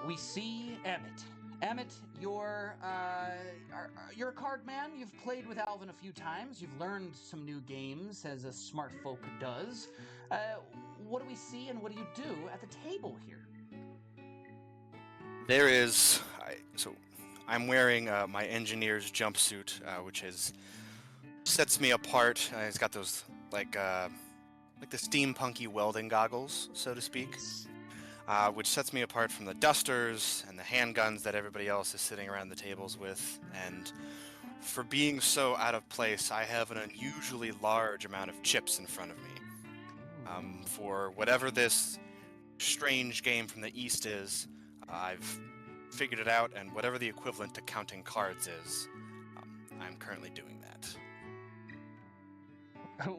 We see Emmett. Emmett, you're a card man. You've played with Alvin a few times. You've learned some new games, as a smart folk does. What do we see, and what do you do at the table here? There is... I'm wearing my engineer's jumpsuit, which sets me apart. It's got those, like the steampunky welding goggles, so to speak. Which sets me apart from the dusters and the handguns that everybody else is sitting around the tables with. And for being so out of place, I have an unusually large amount of chips in front of me. For whatever this strange game from the East is, I've figured it out, and whatever the equivalent to counting cards is, I'm currently doing that.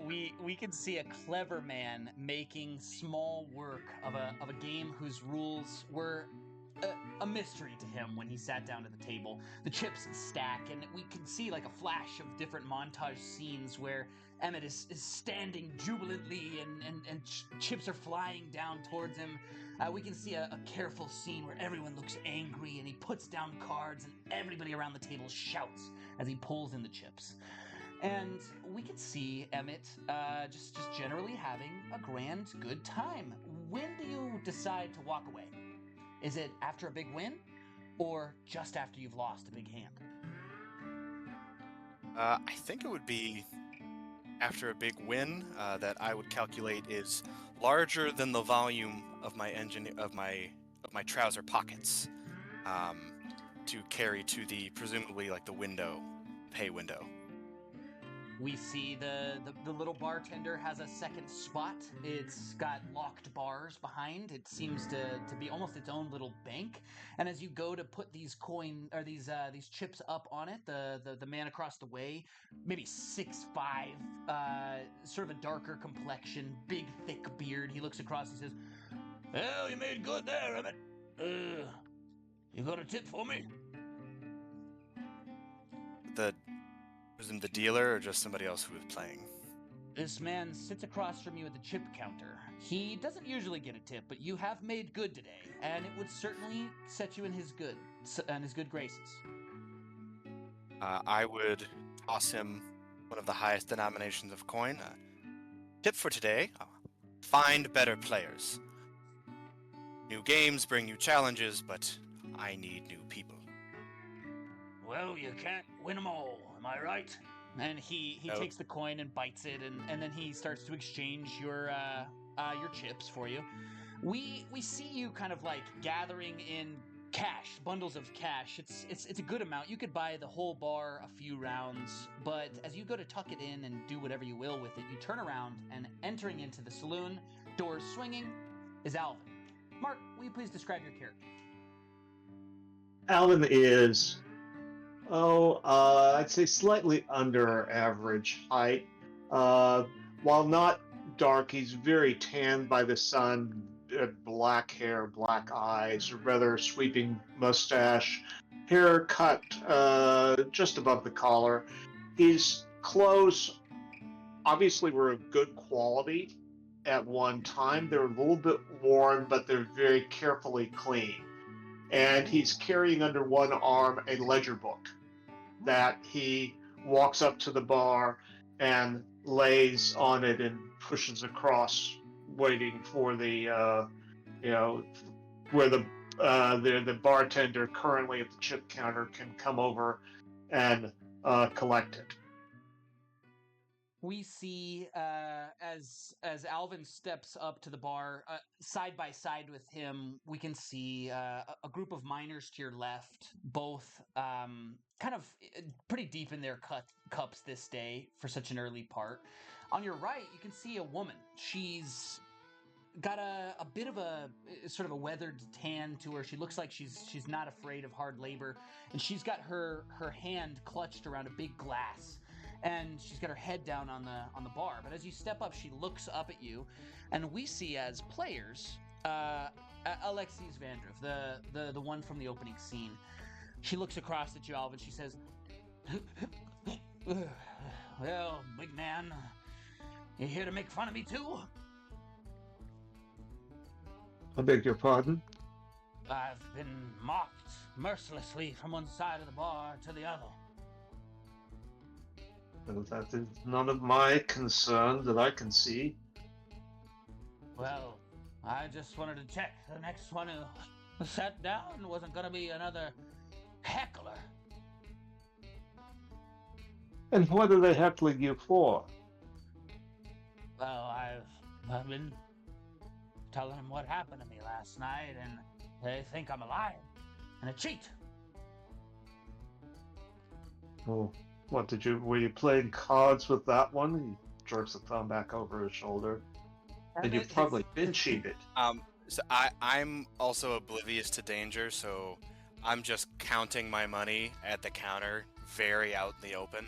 We can see a clever man making small work of a game whose rules were a mystery to him when he sat down at the table. The chips stack, and we can see like a flash of different montage scenes where Emmett is standing jubilantly and chips are flying down towards him. We can see a careful scene where everyone looks angry and he puts down cards and everybody around the table shouts as he pulls in the chips. And we can see Emmett just generally having a grand good time. When do you decide to walk away? Is it after a big win, or just after you've lost a big hand? I think it would be after a big win that I would calculate is larger than the volume of my my trouser pockets to carry to the presumably like the pay window. We see the little bartender has a second spot. It's got locked bars behind. It seems to be almost its own little bank. And as you go to put these these chips up on it, the man across the way, maybe 6'5", sort of a darker complexion, big thick beard. He looks across and says, "Well, you made good there, Emmett. You got a tip for me?" Was it the dealer or just somebody else who was playing? This man sits across from you at the chip counter. He doesn't usually get a tip, but you have made good today, and it would certainly set you in his good graces. I would toss him one of the highest denominations of coin. Tip for today: find better players. New games bring you challenges, but I need new people. Well, you can't win them all, am I right? And he takes the coin and bites it, and then he starts to exchange your chips for you. We see you kind of like gathering in cash, bundles of cash. It's a good amount. You could buy the whole bar a few rounds, but as you go to tuck it in and do whatever you will with it, you turn around, and entering into the saloon, doors swinging, is Alvin. Mark, will you please describe your character? Alvin is, I'd say slightly under average height. While not dark. He's very tanned by the sun, black hair, black eyes, rather sweeping mustache, hair cut just above the collar. His clothes obviously were of good quality at one time. They're a little bit worn, but they're very carefully clean. And he's carrying under one arm a ledger book that he walks up to the bar and lays on it and pushes across, waiting for the where the bartender currently at the chip counter can come over and collect it. We see as Alvin steps up to the bar, side by side with him, we can see a group of miners to your left, both kind of pretty deep in their cups this day for such an early part. On your right, you can see a woman. She's got a bit of a sort of a weathered tan to her. She looks like she's not afraid of hard labor, and she's got her hand clutched around a big glass. And she's got her head down on the bar. But as you step up, she looks up at you, and we see as players Alexis Vandriff, the one from the opening scene. She looks across at you, Alvin. She says, "Well, big man, you here to make fun of me too?" I beg your pardon? "I've been mocked mercilessly from one side of the bar to the other." Well, that is none of my concern that I can see. "Well, I just wanted to check the next one who sat down wasn't going to be another heckler." And what are they heckling you for? "Well, I've been telling them what happened to me last night, and they think I'm a liar and a cheat." Oh, were you playing cards with that one? He jerks a thumb back over his shoulder. And you've probably been cheated. So I'm also oblivious to danger, so I'm just counting my money at the counter, very out in the open.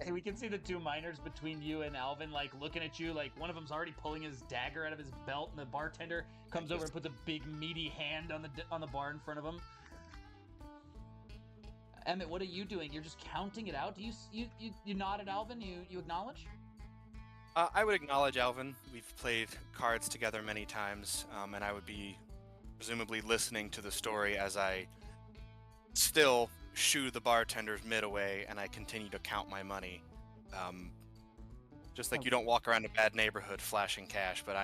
Hey, we can see the two miners between you and Alvin, like, looking at you, like, one of them's already pulling his dagger out of his belt, and the bartender comes over and puts a big, meaty hand on the bar in front of him. Emmett, what are you doing? You're just counting it out? Do you nod at Alvin? You acknowledge? I would acknowledge Alvin. We've played cards together many times, and I would be presumably listening to the story as I still shoo the bartender's mid away, and I continue to count my money. Just like you don't walk around a bad neighborhood flashing cash, but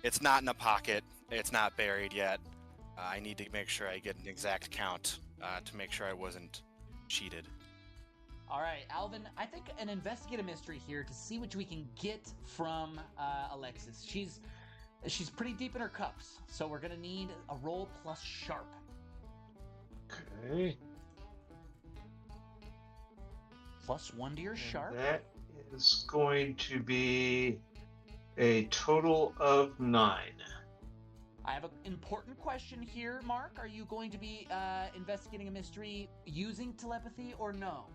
it's not in a pocket, it's not buried yet. I need to make sure I get an exact count to make sure I wasn't cheated. All right, Alvin, I think an investigate a mystery here to see what we can get from Alexis. She's pretty deep in her cups, so we're going to need a roll plus sharp. Okay. +1 to your sharp. That is going to be a total of 9. I have an important question here, Mark. Are you going to be investigating a mystery using telepathy or no?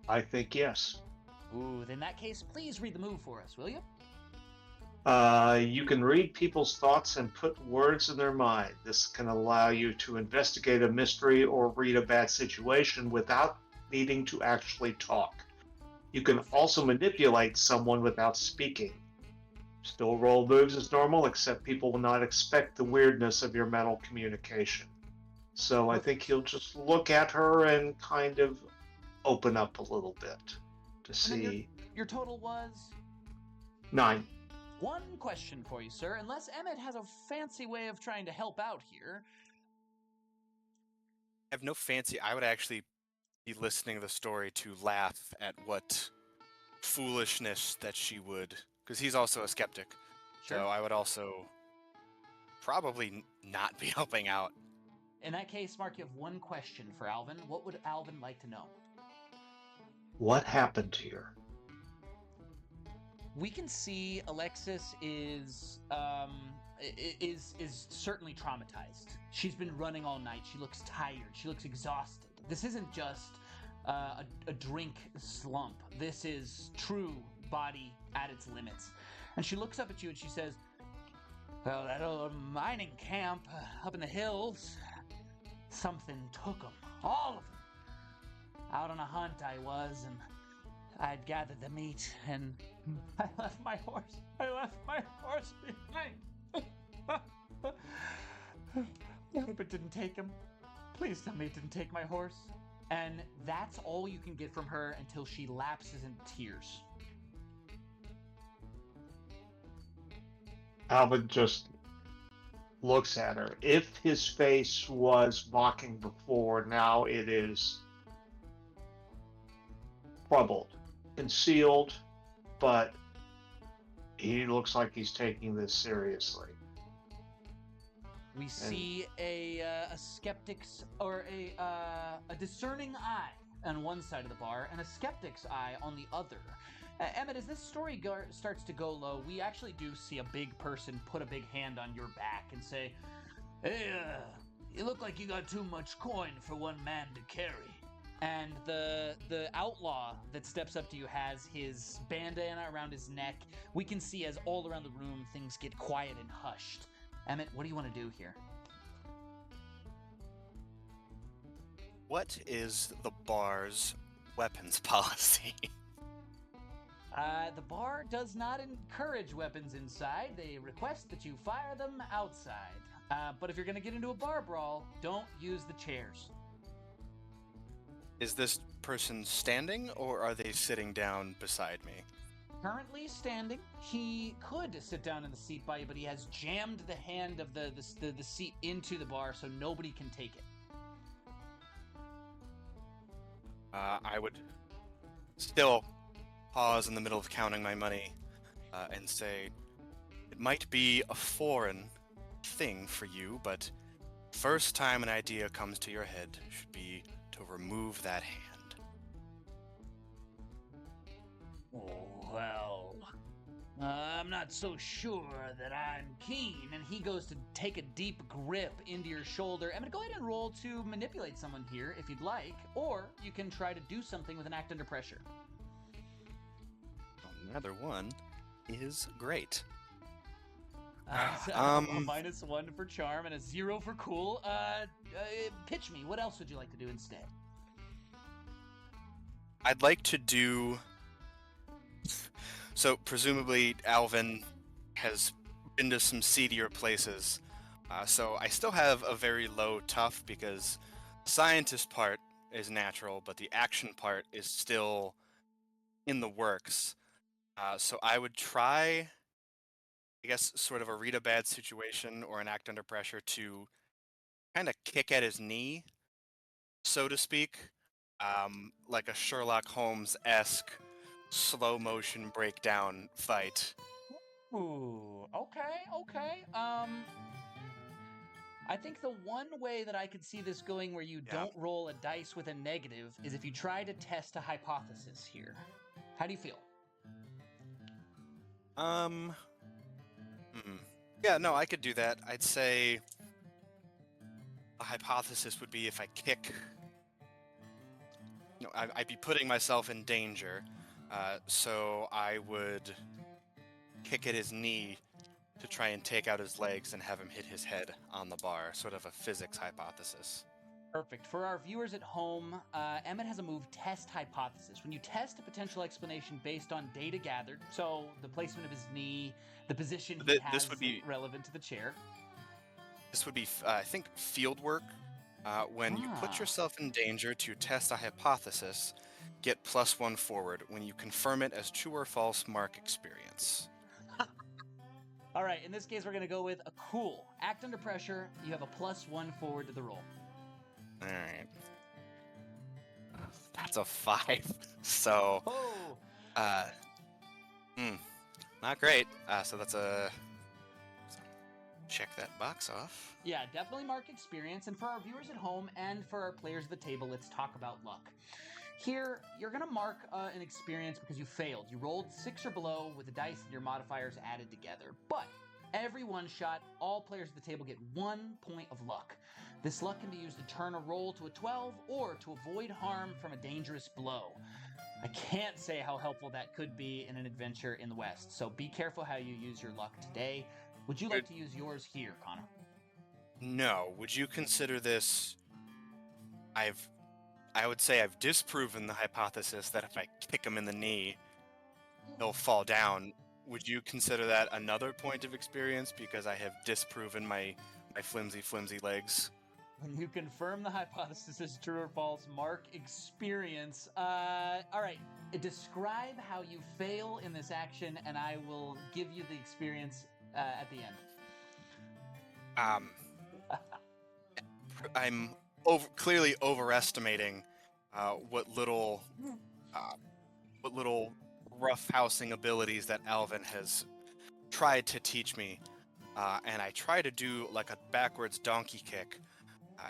I think yes. Ooh, in that case, please read the move for us, will you? You can read people's thoughts and put words in their mind. This can allow you to investigate a mystery or read a bad situation without needing to actually talk. You can also manipulate someone without speaking. Still roll moves as normal, except people will not expect the weirdness of your mental communication. So I think he'll just look at her and kind of open up a little bit to see. Your total was? 9. One question for you, sir. Unless Emmett has a fancy way of trying to help out here. I have no fancy. I would actually be listening to the story to laugh at what foolishness that she would, because he's also a skeptic. Sure. So I would also probably not be helping out. In that case, Mark, you have one question for Alvin. What would Alvin like to know? What happened here? We can see Alexis is certainly traumatized. She's been running all night. She looks tired. She looks exhausted. This isn't just a drink slump. This is true body at its limits. And she looks up at you and she says, well, that old mining camp up in the hills, something took them, all of them. Out on a hunt I was, and I'd gathered the meat, and I left my horse behind. I hope it didn't take him. Please tell me it didn't take my horse. And that's all you can get from her until she lapses into tears. Alvin just looks at her. If his face was mocking before, now it is troubled, concealed, but he looks like he's taking this seriously. We see a skeptic's or a discerning eye on one side of the bar and a skeptic's eye on the other. Emmett, as this story starts to go low, we actually do see a big person put a big hand on your back and say, hey, you look like you got too much coin for one man to carry. And the outlaw that steps up to you has his bandana around his neck. We can see as all around the room things get quiet and hushed. Emmett, what do you want to do here? What is the bar's weapons policy? The bar does not encourage weapons inside. They request that you fire them outside. But if you're going to get into a bar brawl, don't use the chairs. Is this person standing, or are they sitting down beside me? Currently standing. He could sit down in the seat by you, but he has jammed the hand of the seat into the bar so nobody can take it. I would still pause in the middle of counting my money and say, it might be a foreign thing for you, but first time an idea comes to your head should be to remove that hand. Oh, well, I'm not so sure that I'm keen. And he goes to take a deep grip into your shoulder. I'm going to go ahead and roll to manipulate someone here if you'd like, or you can try to do something with an act under pressure. Another one is great. So a -1 for charm and a 0 for cool. Pitch me. What else would you like to do instead? I'd like to do... So, presumably, Alvin has been to some seedier places. So I still have a very low tough because the scientist part is natural, but the action part is still in the works. So I would try, I guess, sort of a read a bad situation or an act under pressure to kind of kick at his knee, so to speak, like a Sherlock Holmes-esque slow motion breakdown fight. Ooh, okay. I think the one way that I could see this going where you don't roll a dice with a negative is if you try to test a hypothesis here. How do you feel? Yeah, no, I could do that. I'd say a hypothesis would be if I kick... No, I'd be putting myself in danger, so I would kick at his knee to try and take out his legs and have him hit his head on the bar, sort of a physics hypothesis. Perfect. For our viewers at home, Emmett has a move, Test Hypothesis. When you test a potential explanation based on data gathered, so the placement of his knee, the position he has would be relevant to the chair. This would be, I think, field work. When you put yourself in danger to test a hypothesis, get +1 forward. When you confirm it as true or false, mark experience. All right, in this case, we're going to go with a cool. Act under pressure. You have a +1 forward to the roll. All right. That's a 5. So, not great. So that's a... Check that box off. Yeah, definitely mark experience. And for our viewers at home and for our players at the table, let's talk about luck. Here, you're going to mark an experience because you failed. You rolled 6 or below with the dice and your modifiers added together. But Every one shot, all players at the table get 1 point of luck. This luck can be used to turn a roll to a 12 or to avoid harm from a dangerous blow. I can't say how helpful that could be in an adventure in the West, so be careful how you use your luck today. Would you like to use yours here, Connor? No. Would you consider this... I would say I've disproven the hypothesis that if I kick him in the knee, he'll fall down. Would you consider that another point of experience because I have disproven my flimsy legs? When you confirm the hypothesis is true or false, mark experience. All right. Describe how you fail in this action, and I will give you the experience at the end. I'm clearly overestimating what little roughhousing abilities that Alvin has tried to teach me, and I try to do like a backwards donkey kick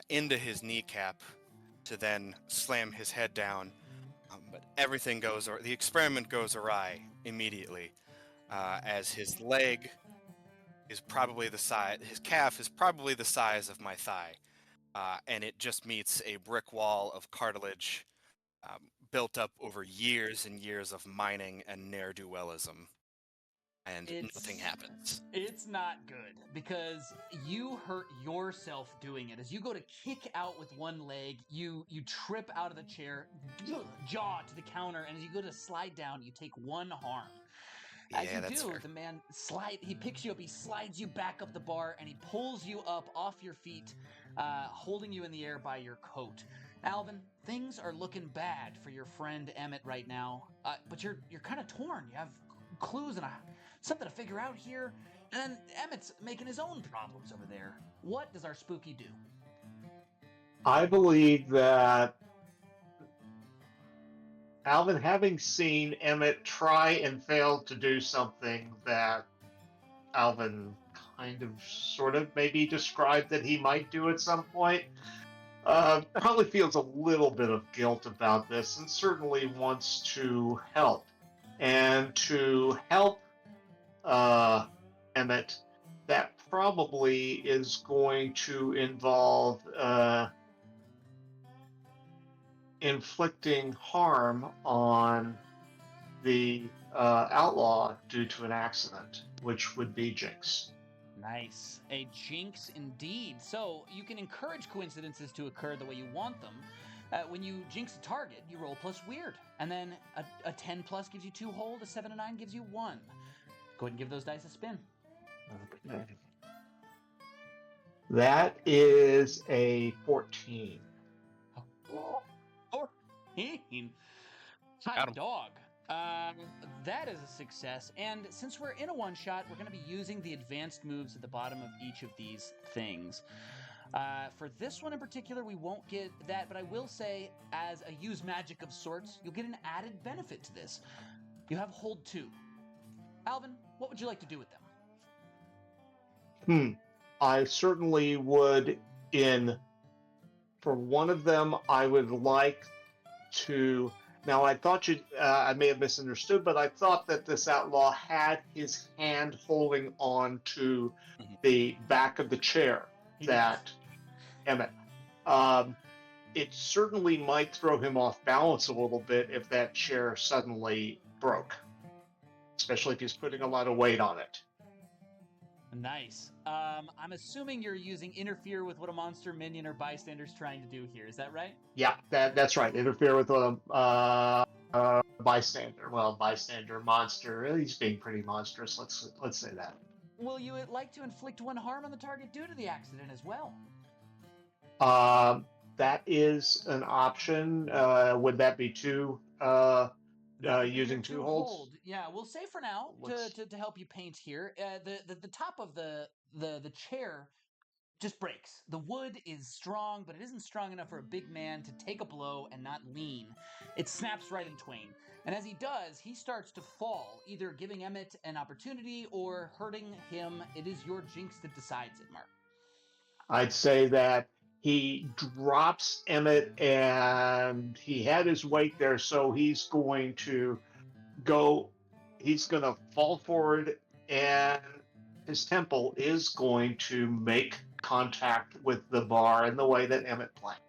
into his kneecap to then slam his head down, but everything goes, or the experiment goes awry immediately, as his leg is probably the size, his calf is probably the size of my thigh. And it just meets a brick wall of cartilage built up over years and years of mining and ne'er-do-wellism. And nothing happens. It's not good, because you hurt yourself doing it. As you go to kick out with one leg, you trip out of the chair, jaw to the counter, and as you go to slide down, you take 1 harm. As Yeah, you that's do, fair. the man he picks you up, he slides you back up the bar, and he pulls you up off your feet, holding you in the air by your coat. Alvin, things are looking bad for your friend Emmett right now, but you're kind of torn. You have clues and something to figure out here, and then Emmett's making his own problems over there. What does our spooky do? I believe that Alvin, having seen Emmett try and fail to do something that Alvin kind of sort of maybe described that he might do at some point, probably feels a little bit of guilt about this and certainly wants to help. And to help Emmett, that probably is going to involve inflicting harm on the outlaw due to an accident, which would be jinx. Nice. A jinx indeed. So you can encourage coincidences to occur the way you want them. When you jinx a target, you roll plus weird. And then a 10 plus gives you 2 hold, a 7 and 9 gives you 1. Go ahead and give those dice a spin. Okay. That is a 14. 14. Got Hot 'em. dog. That is a success. And since we're in a one-shot, we're going to be using the advanced moves at the bottom of each of these things. For this one in particular, we won't get that, but I will say, as a use magic of sorts, you'll get an added benefit to this. You have hold 2. Alvin, what would you like to do with them? I certainly would. For one of them, I would like to. Now, I thought I may have misunderstood, but I thought that this outlaw had his hand holding on to the back of the chair that Emmett. It certainly might throw him off balance a little bit if that chair suddenly broke, especially if he's putting a lot of weight on it. Nice. I'm assuming you're using interfere with what a monster, minion, or bystander's trying to do here. Is that right? Yeah, that's right. Interfere with a bystander. Well, bystander, monster. He's being pretty monstrous. Let's say that. Will you like to inflict 1 harm on the target due to the accident as well? That is an option. Would that be 2? Using 2 holds? Yeah, we'll say for now to help you paint here. The top of the chair just breaks. The wood is strong, but it isn't strong enough for a big man to take a blow and not lean. It snaps right in twain. And as he does, he starts to fall, either giving Emmett an opportunity or hurting him. It is your jinx that decides it, Mark. I'd say that he drops Emmett and he had his weight there, so he's going to fall forward and his temple is going to make contact with the bar in the way that Emmett planned.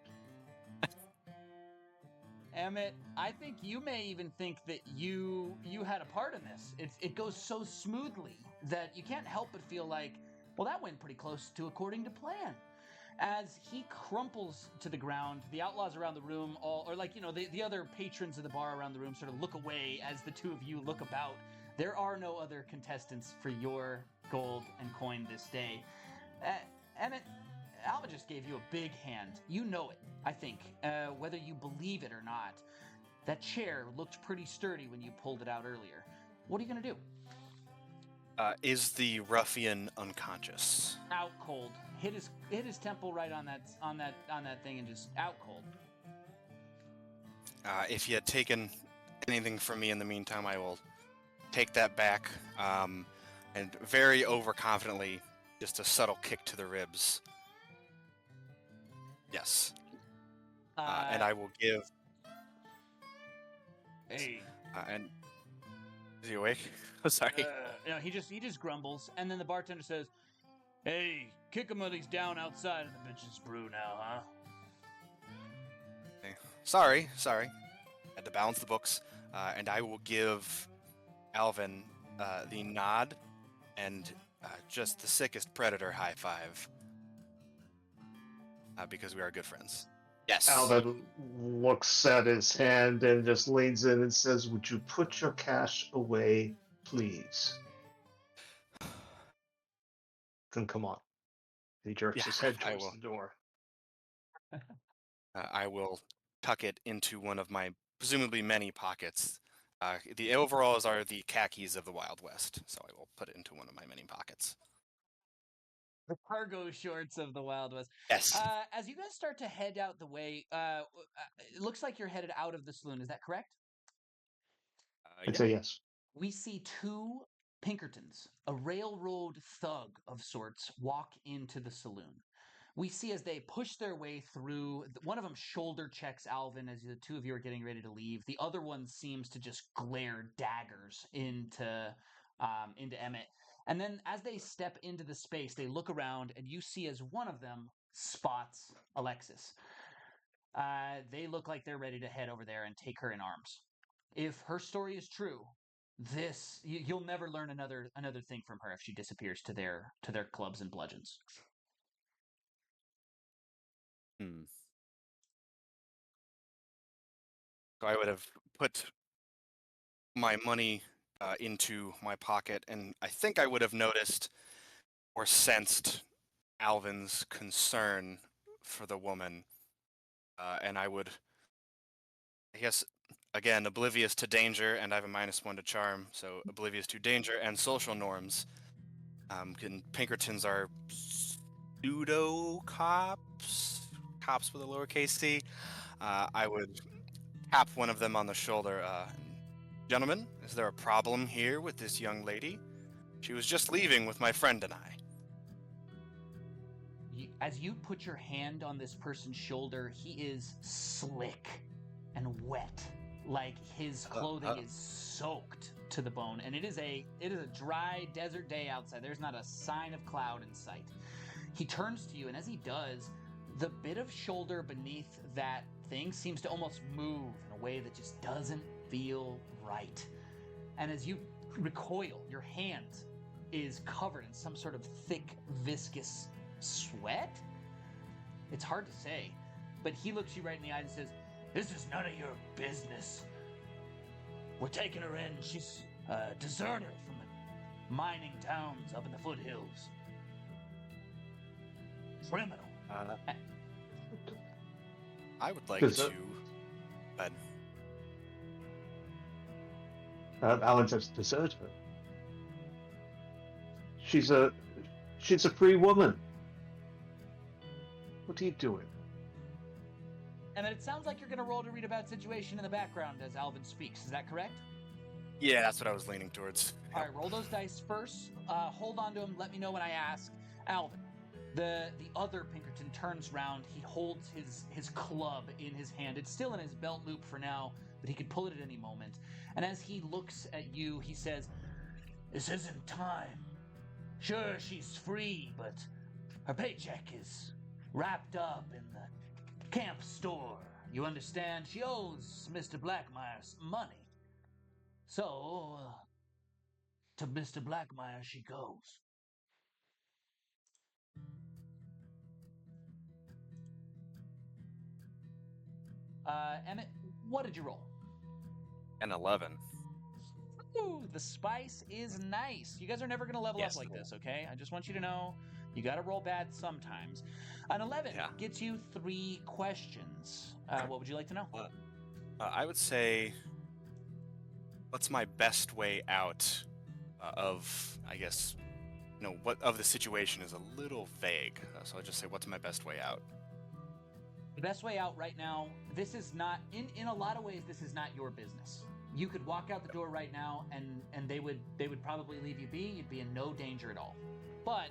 Emmett, I think you may even think that you had a part in this. It goes so smoothly that you can't help but feel like, well, that went pretty close to according to plan. As he crumples to the ground, the outlaws around the room, the other patrons of the bar around the room sort of look away as the two of you look about. There are no other contestants for your gold and coin this day. Emmett, Alva just gave you a big hand. You know it, I think, whether you believe it or not. That chair looked pretty sturdy when you pulled it out earlier. What are you going to do? Is the ruffian unconscious? Out cold. Hit his temple right on that thing and just out cold. If he had taken anything from me in the meantime, I will take that back, and very overconfidently, just a subtle kick to the ribs. Yes. And I will give... Hey. And is he awake? Oh, sorry. He just grumbles, and then the bartender says, "Hey, kick him while he's down outside in the bitch's brew now, huh?" Okay. Sorry. Had to balance the books, and I will give Alvin the nod and just the sickest predator high five, because we are good friends. Yes. Alvin looks at his hand and just leans in and says, "Would you put your cash away, please?" Then come on. He jerks his head towards the door. I will tuck it into one of my presumably many pockets. The overalls are the khakis of the Wild West, so I will put it into one of my many pockets. The cargo shorts of the Wild West. Yes. As you guys start to head out the way, it looks like you're headed out of the saloon. Is that correct? I'd say yes. We see two Pinkertons, a railroad thug of sorts, walk into the saloon. We see as they push their way through, one of them shoulder checks Alvin as the two of you are getting ready to leave. The other one seems to just glare daggers into Emmett. And then as they step into the space, they look around, and you see as one of them spots Alexis. They look like they're ready to head over there and take her in arms. If her story is true, you'll never learn another thing from her if she disappears to their clubs and bludgeons. So I would have put my money into my pocket, and I think I would have noticed or sensed Alvin's concern for the woman, and I would, I guess, again, oblivious to danger, and I have a -1 to charm, so oblivious to danger and social norms. Pinkertons are pseudo-cops, cops with a lowercase c. I would tap one of them on the shoulder. Gentlemen, is there a problem here with this young lady? She was just leaving with my friend and I. As you put your hand on this person's shoulder, he is slick and wet. Like his clothing is soaked to the bone, and it is a dry desert day outside. There's not a sign of cloud in sight. He turns to you, and as he does, the bit of shoulder beneath that thing seems to almost move in a way that just doesn't feel right. And as you recoil, your hand is covered in some sort of thick, viscous sweat? It's hard to say, but he looks you right in the eye and says, "This is none of your business. We're taking her in. She's a deserter from the mining towns up in the foothills. Criminal." I would like to... Alan says, "Deserter? She's a free woman. What are you doing?" And then it sounds like you're going to roll to read a bad situation in the background as Alvin speaks. Is that correct? Yeah, that's what I was leaning towards. All right, roll those dice first. Hold on to them. Let me know when I ask. Alvin, the other Pinkerton turns around. He holds his club in his hand. It's still in his belt loop for now, but he could pull it at any moment. And as he looks at you, he says, "This isn't time. Sure, she's free, but her paycheck is wrapped up in the camp store. You understand? She owes Mr. Blackmire some money. So, to Mr. Blackmire she goes. Emmett, what did you roll? An 11. Ooh, the spice is nice. You guys are never going to level Yes, up like cool. this, okay? I just want you to know you got to roll bad sometimes. An 11 Yeah. gets you 3 questions. What would you like to know? I would say, what's my best way out of, I guess, what of the situation is a little vague. So I'll just say, what's my best way out? The best way out right now, this is not, in a lot of ways, this is not your business. You could walk out the door right now and they would probably leave you be. You'd be in no danger at all. But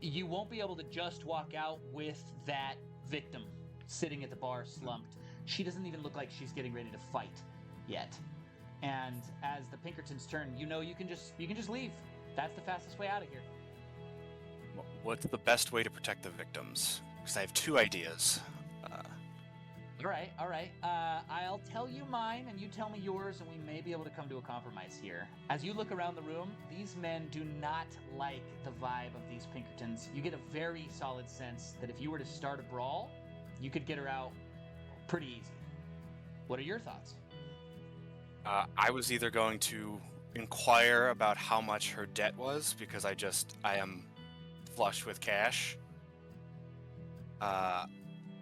you won't be able to just walk out with that victim sitting at the bar slumped. She doesn't even look like she's getting ready to fight yet. And as the Pinkertons turn, you can just leave. That's the fastest way out of here. What's the best way to protect the victims? Because I have 2 ideas. All right. I'll tell you mine, and you tell me yours, and we may be able to come to a compromise here. As you look around the room, these men do not like the vibe of these Pinkertons. You get a very solid sense that if you were to start a brawl, you could get her out pretty easy. What are your thoughts? I was either going to inquire about how much her debt was, because I am flush with cash,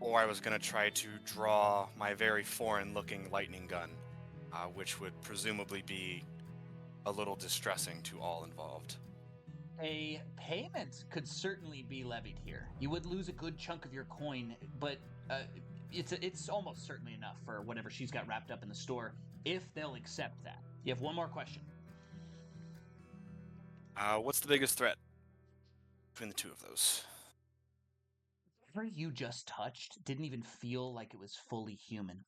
or I was going to try to draw my very foreign-looking lightning gun, which would presumably be a little distressing to all involved. A payment could certainly be levied here. You would lose a good chunk of your coin, but it's almost certainly enough for whatever she's got wrapped up in the store, if they'll accept that. You have one more question. What's the biggest threat between the 2 of those? Whatever you just touched didn't even feel like it was fully human.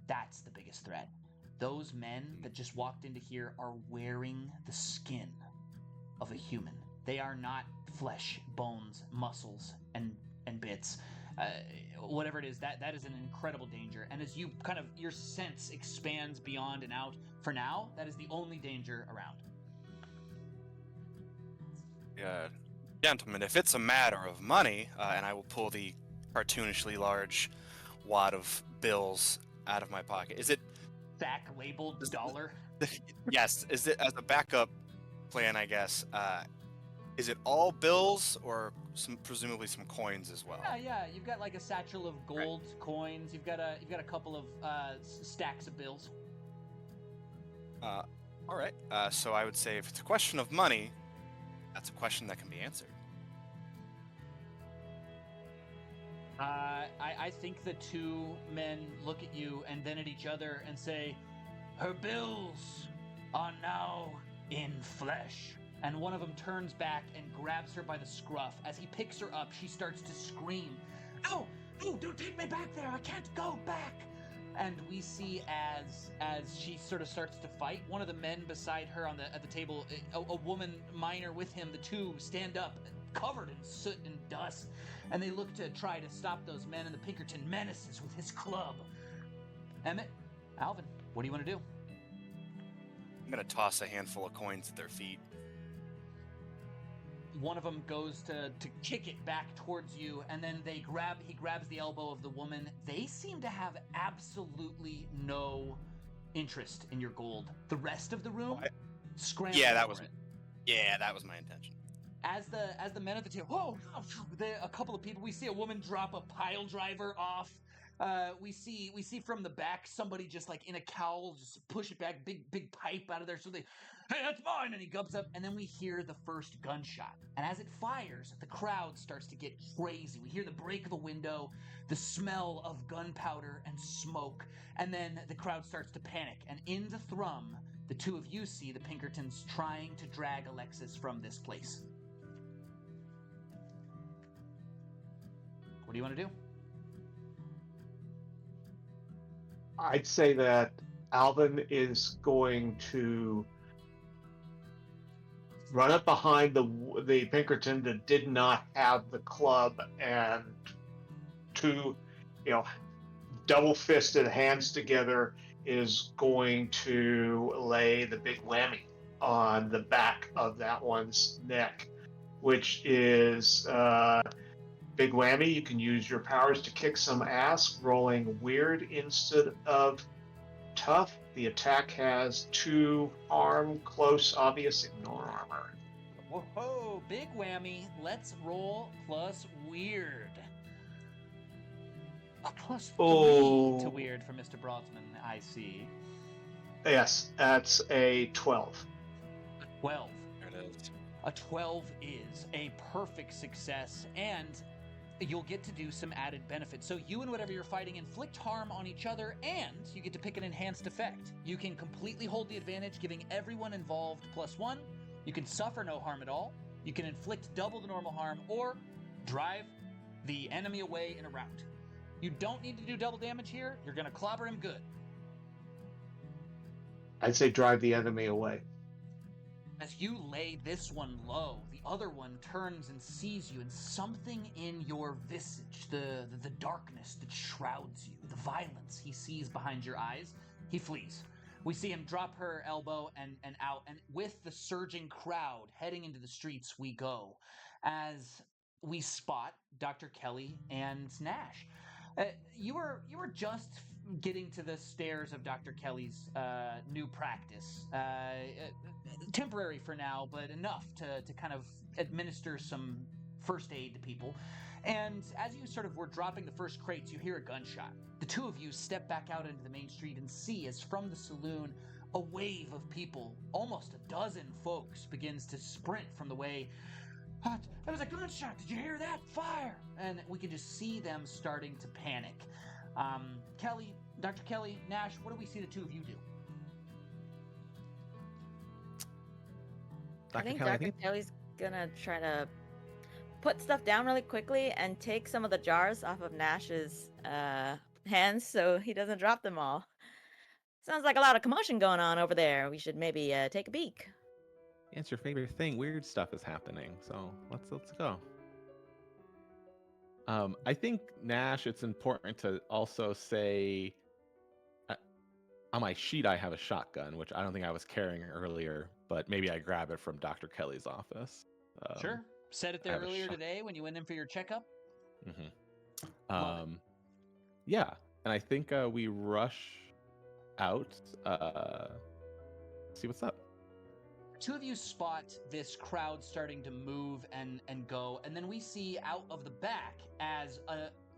That's the biggest threat. Those men that just walked into here are wearing the skin of a human. They are not flesh, bones, muscles, and bits. Whatever it is, that is an incredible danger. And as your sense expands beyond and out, for now, that is the only danger around. Gentlemen, if it's a matter of money, and I will pull the cartoonishly large wad of bills out of my pocket. Is it Sack labeled dollar? Yes. Is it as a backup plan? I guess. Is it all bills or presumably some coins as well? Yeah. You've got like a satchel of gold coins. You've got a couple of stacks of bills. All right. So I would say if it's a question of money, that's a question that can be answered. I think the 2 men look at you and then at each other and say, "Her bills are now in flesh." And one of them turns back and grabs her by the scruff. As he picks her up, she starts to scream, "Oh, don't take me back there! I can't go back!" And we see as she sort of starts to fight, one of the men beside her at the table, a woman miner with him, the 2 stand up, covered in soot and dust, and they look to try to stop those men, and the Pinkerton menaces with his club. Emmett, Alvin, what do you want to do? I'm gonna toss a handful of coins at their feet. One of them goes to kick it back towards you, and then he grabs the elbow of the woman. They seem to have absolutely no interest in your gold. The rest of the room scrambles. Yeah, that was my intention. As the men at the table, a couple of people. We see a woman drop a pile driver off. We see from the back somebody just like in a cowl just push it back, big pipe out of there. So they, "Hey, that's mine!" And he gubs up, and then we hear the first gunshot. And as it fires, the crowd starts to get crazy. We hear the break of a window, the smell of gunpowder and smoke, and then the crowd starts to panic. And in the thrum, the 2 of you see the Pinkertons trying to drag Alexis from this place. What do you want to do? I'd say that Alvin is going to run up behind the Pinkerton that did not have the club, and two, double-fisted hands together is going to lay the big whammy on the back of that one's neck, which is big whammy. You can use your powers to kick some ass, rolling weird instead of tough. The attack has 2 harm, close, obvious, ignore armor. Whoa, big whammy. Let's roll plus weird. A +3 to weird for Mr. Brodsman, I see. Yes, that's a 12. 12. There it is. A 12 is a perfect success, and you'll get to do some added benefits. So you and whatever you're fighting inflict harm on each other, and you get to pick an enhanced effect. You can completely hold the advantage, giving everyone involved +1. You can suffer no harm at all. You can inflict double the normal harm, or drive the enemy away in a rout. You don't need to do double damage here. You're going to clobber him good. I'd say drive the enemy away. As you lay this one low, the other one turns and sees you, and something in your visage, the darkness that shrouds you, the violence he sees behind your eyes, he flees. We see him drop her elbow and out, and with the surging crowd heading into the streets we go, as we spot Dr. Kelly and Nash. You were just getting to the stairs of Dr. Kelly's new practice. Temporary for now, but enough to kind of administer some first aid to people. And as you sort of were dropping the first crates, you hear a gunshot. The two of you step back out into the main street and see, as from the saloon, a wave of people, almost a dozen folks, begins to sprint from the way. There was a gunshot. Did you hear that? Fire! And we can just see them starting to panic. Kelly, Dr. Kelly, Nash, what do we see the two of you do? I think Dr. Kelly's gonna try to put stuff down really quickly and take some of the jars off of Nash's hands so he doesn't drop them all. Sounds like a lot of commotion going on over there. We should maybe take a peek. It's your favorite thing. Weird stuff is happening, so let's go. I think, Nash, it's important to also say, on my sheet I have a shotgun, which I don't think I was carrying earlier, but maybe I grab it from Dr. Kelly's office. Sure. Set it there earlier today when you went in for your checkup. Mm-hmm. Yeah, and I think we rush out, see what's up. Two of you spot this crowd starting to move and go, and then we see out of the back as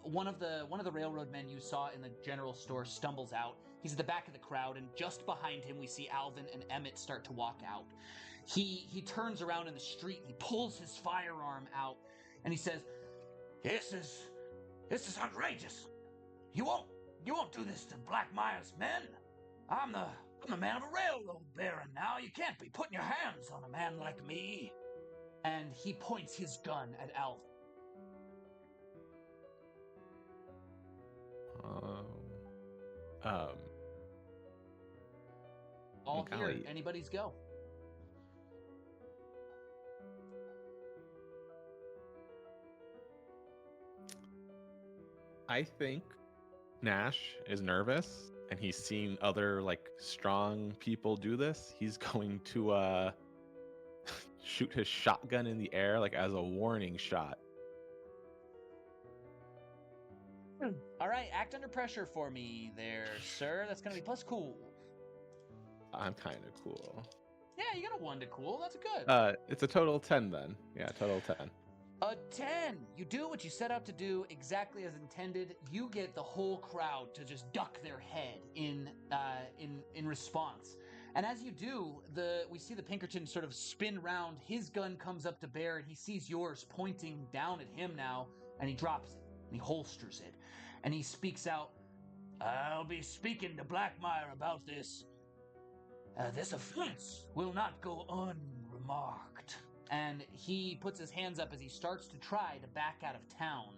one of the railroad men you saw in the general store stumbles out. He's at the back of the crowd, and just behind him we see Alvin and Emmett start to walk out. He turns around in the street, he pulls his firearm out, and he says, This is outrageous. You won't do this to Blackmire's men. I'm the man of a railroad baron now. You can't be putting your hands on a man like me. And he points his gun at Alvin. All here. Anybody's go. I think Nash is nervous, and he's seen other strong people do this. He's going to shoot his shotgun in the air as a warning shot. All right, act under pressure for me there, sir. That's going to be plus cool. I'm kind of cool. Yeah, you got a 1 to cool. That's good. It's a total 10 then. Yeah, total 10. A 10. You do what you set out to do exactly as intended. You get the whole crowd to just duck their head in response. And as you do, we see the Pinkerton sort of spin round. His gun comes up to bear, and he sees yours pointing down at him now, and he drops it, and he holsters it. And he speaks out, I'll be speaking to Blackmire about this. This offense will not go unremarked. And he puts his hands up as he starts to try to back out of town.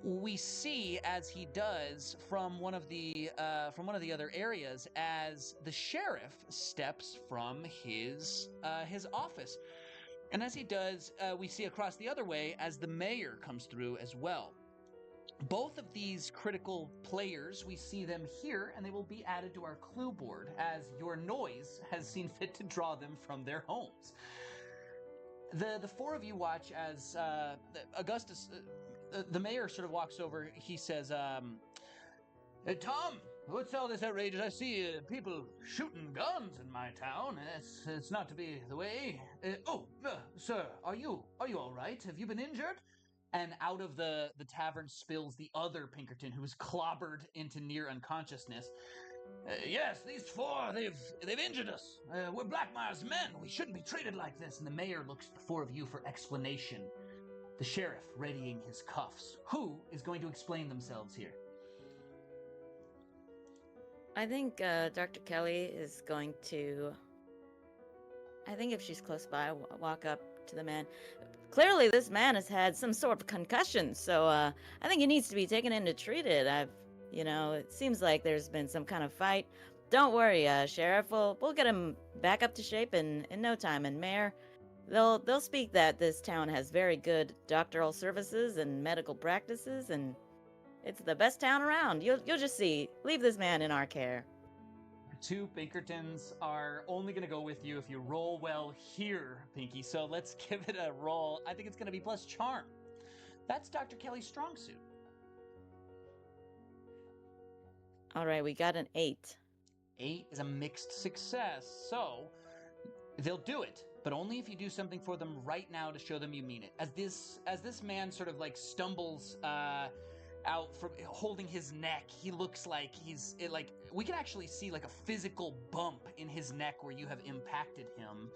we see as he does from one of the other areas as the sheriff steps from his office, and as he does, we see across the other way as the mayor comes through as well. Both of these critical players, we see them here, and they will be added to our clue board as your noise has seen fit to draw them from their homes. The four of you watch as Augustus, the mayor, sort of walks over. He says, Tom, what's all this outrage? I see people shooting guns in my town. It's not to be the way. Sir, are you all right? Have you been injured?" And out of the tavern spills the other Pinkerton, who was clobbered into near unconsciousness. "Yes, these four, they've injured us. We're Blackmire's men. We shouldn't be treated like this." And the mayor looks at the four of you for explanation. The sheriff readying his cuffs. Who is going to explain themselves here? I think Dr. Kelly is going to. I think if she's close by, walk up to the man. Clearly, this man has had some sort of concussion, so I think he needs to be taken in to treat it. It seems like there's been some kind of fight. Don't worry, Sheriff. We'll get him back up to shape in no time. And Mayor, they'll speak that this town has very good doctoral services and medical practices, and it's the best town around. You'll just see. Leave this man in our care. Two Pinkertons are only going to go with you if you roll well here, Pinky. So let's give it a roll. I think it's going to be plus charm. That's Dr. Kelly's strong suit. All right, we got an 8. 8 is a mixed success. So they'll do it, but only if you do something for them right now to show them you mean it. As this man sort of like stumbles out from holding his neck, he looks like we can actually see like a physical bump in his neck where you have impacted him.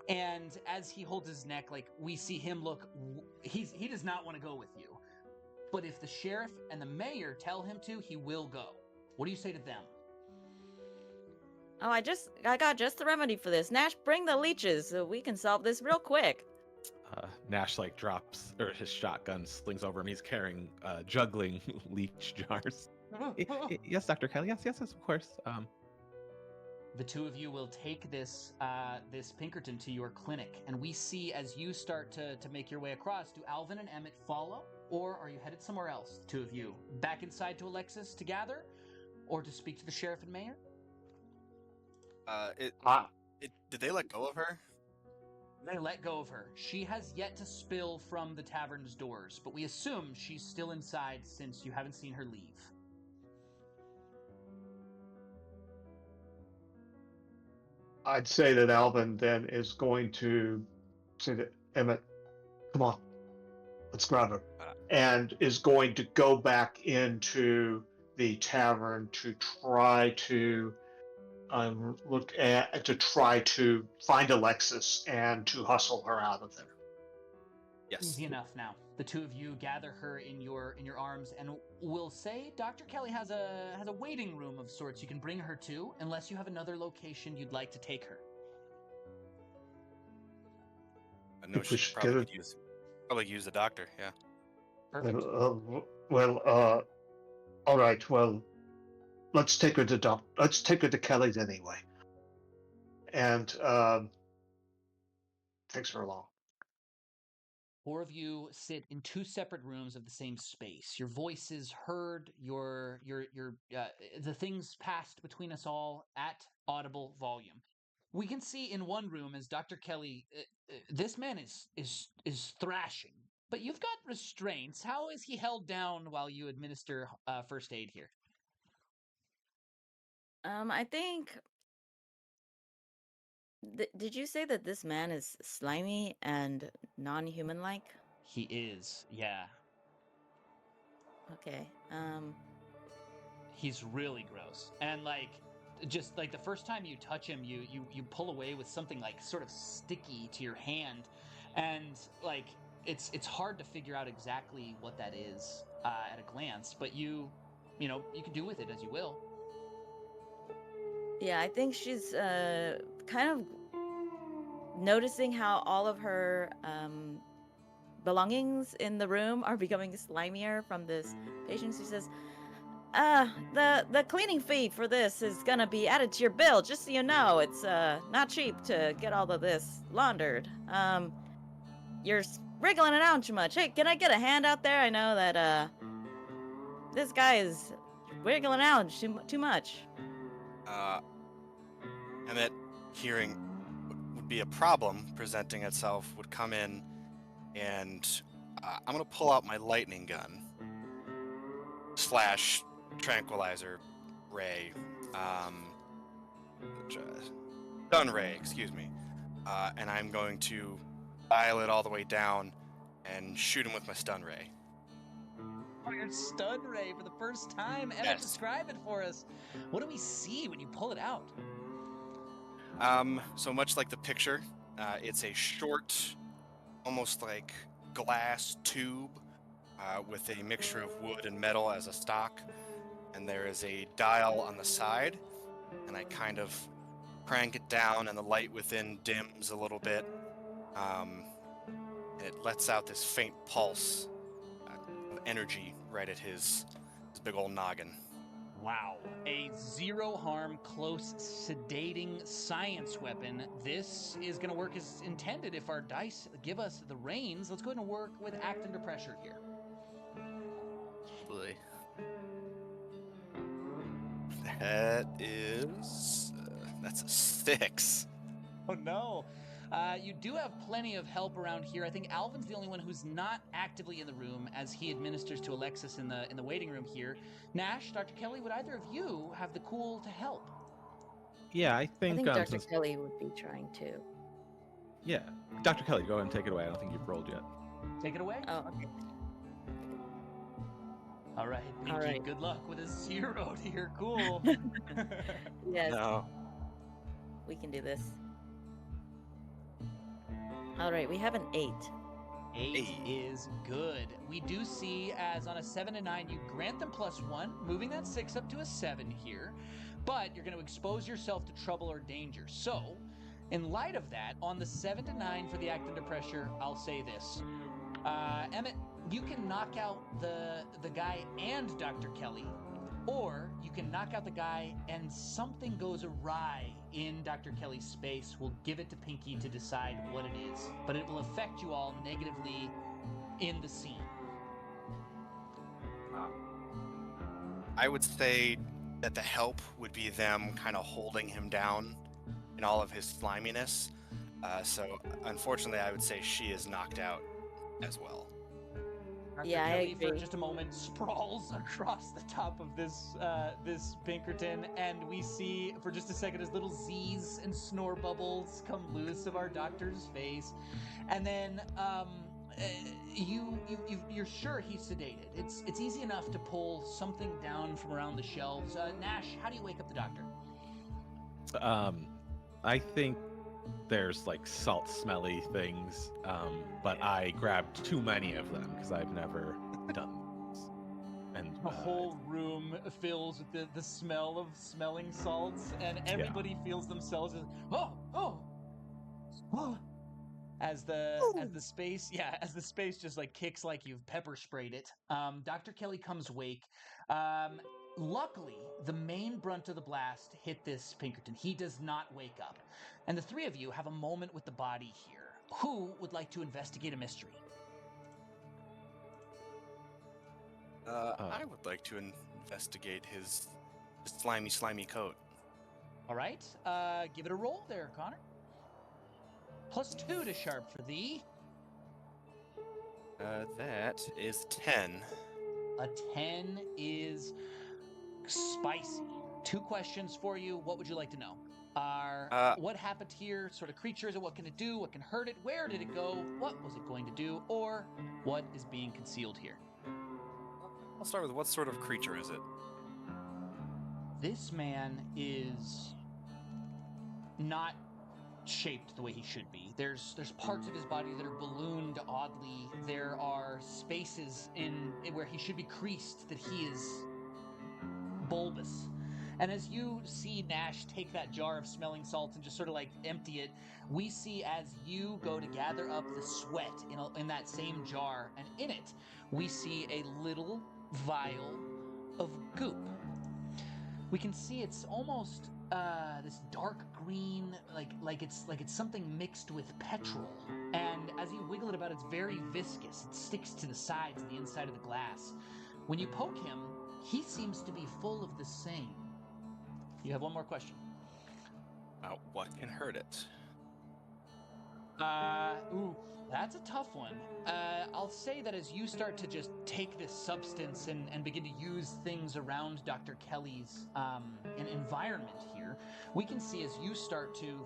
And as he holds his neck, like we see him look, he does not want to go with you. But if the sheriff and the mayor tell him to, he will go. What do you say to them? Oh, I got just the remedy for this. Nash, bring the leeches so we can solve this real quick. Nash drops, or his shotgun slings over him. He's carrying juggling leech jars. Yes, Dr. Kelly. Yes, of course. The two of you will take this Pinkerton to your clinic, and we see as you start to make your way across. Do Alvin and Emmett follow, or are you headed somewhere else? The two of you back inside to Alexis to gather, or to speak to the sheriff and mayor? Did they let go of her? They let go of her. She has yet to spill from the tavern's doors, but we assume she's still inside since you haven't seen her leave. I'd say that Alvin then is going to say to Emmett, "Come on, let's grab her," and is going to go back into the tavern to try to try to find Alexis and to hustle her out of there. Yes. Easy enough now. The two of you gather her in your arms, and we'll say Dr. Kelly has a waiting room of sorts you can bring her to, unless you have another location you'd like to take her. I know she should probably use the doctor. Yeah. Perfect. All right. Well, let's take her to Kelly's anyway, and takes her along. Four of you sit in two separate rooms of the same space. Your voices heard, the things passed between us all at audible volume. We can see in one room as Dr. Kelly, this man is thrashing, but you've got restraints. How is he held down while you administer first aid here? I think. Did you say that this man is slimy and non-human-like? He is, yeah. Okay. He's really gross, and just the first time you touch him, you pull away with something sort of sticky to your hand, and it's hard to figure out exactly what that is at a glance, but you can do with it as you will. Yeah, I think she's kind of noticing how all of her belongings in the room are becoming slimier from this patient. She says, the cleaning fee for this is gonna be added to your bill, just so you know. It's not cheap to get all of this laundered. You're wriggling around too much. Hey, can I get a hand out there? I know that this guy is wiggling around too much. Emmett, hearing would be a problem presenting itself, would come in, and I'm gonna pull out my lightning gun / tranquilizer ray, stun ray, excuse me, and I'm going to dial it all the way down and shoot him with my stun ray. Oh, your stun ray for the first time. Emma, Yes. describe it for us. What do we see when you pull it out? So much like the picture, it's a short, almost like glass tube with a mixture of wood and metal as a stock, and there is a dial on the side, and I kind of crank it down, and the light within dims a little bit, and it lets out this faint pulse of energy right at his big old noggin. Wow. A zero harm, close, sedating science weapon. This is going to work as intended if our dice give us the reins. Let's go ahead and work with act under pressure here. Boy. That is... that's a 6. Oh no. You do have plenty of help around here. I think Alvin's the only one who's not actively in the room as he administers to Alexis in the waiting room here. Nash, Dr. Kelly, would either of you have the cool to help? Yeah, I I think, think Dr. since- Kelly would be trying to. yeah, Dr. Kelly, go ahead and take it away. I don't think you've rolled yet. Take it away. Oh, okay. All right, Pinky, All right. good luck with a 0 here. Cool. Yes, No. we can do this. All right, we have an 8. 8 is good. We do see, as on a 7 to 9, you grant them +1, moving that 6 up to a 7 here, but you're going to expose yourself to trouble or danger. So, in light of that, on the 7 to 9 for the act under pressure, I'll say this. Emmett, you can knock out the guy and Dr. Kelly, or you can knock out the guy and something goes awry in Dr. Kelly's space. We'll give it to Pinky to decide what it is, but it will affect you all negatively in the scene. I would say that the help would be them kind of holding him down in all of his sliminess. So unfortunately, I would say she is knocked out as well. Dr. Yeah, I Kelly, for agree. just a moment, sprawls across the top of this Pinkerton, and we see for just a second as little Z's and snore bubbles come loose of our doctor's face, and then you're sure he's sedated. It's easy enough to pull something down from around the shelves. Nash, how do you wake up the doctor? I think there's like salt smelly things, but I grabbed too many of them because I've never done this. And The whole room fills with the smell of smelling salts, and everybody feels themselves as as the space just like kicks like you've pepper sprayed it. Dr. Kelly comes wake. Luckily, the main brunt of the blast hit this Pinkerton. He does not wake up. And the three of you have a moment with the body here. Who would like to investigate a mystery? I would like to investigate his slimy coat. All right, give it a roll there, Connor. +2 to sharp for thee. That is 10. A 10 is spicy. 2 questions for you. What would you like to know? What happened here? Sort of creature is it? What can it do? What can hurt it? Where did it go? What was it going to do? Or what is being concealed here? I'll start with what sort of creature is it? This man is not shaped the way he should be. There's parts of his body that are ballooned oddly. There are spaces in where he should be creased that he is bulbous. And as you see Nash take that jar of smelling salts and just sort of like empty it, we see as you go to gather up the sweat in that same jar, and in it, we see a little vial of goop. We can see it's almost this dark green, like it's something mixed with petrol. And as you wiggle it about, it's very viscous. It sticks to the sides and the inside of the glass. When you poke him, he seems to be full of the same. You have one more question. What can hurt it? That's a tough one. I'll say that as you start to just take this substance and begin to use things around Dr. Kelly's environment here, we can see as you start to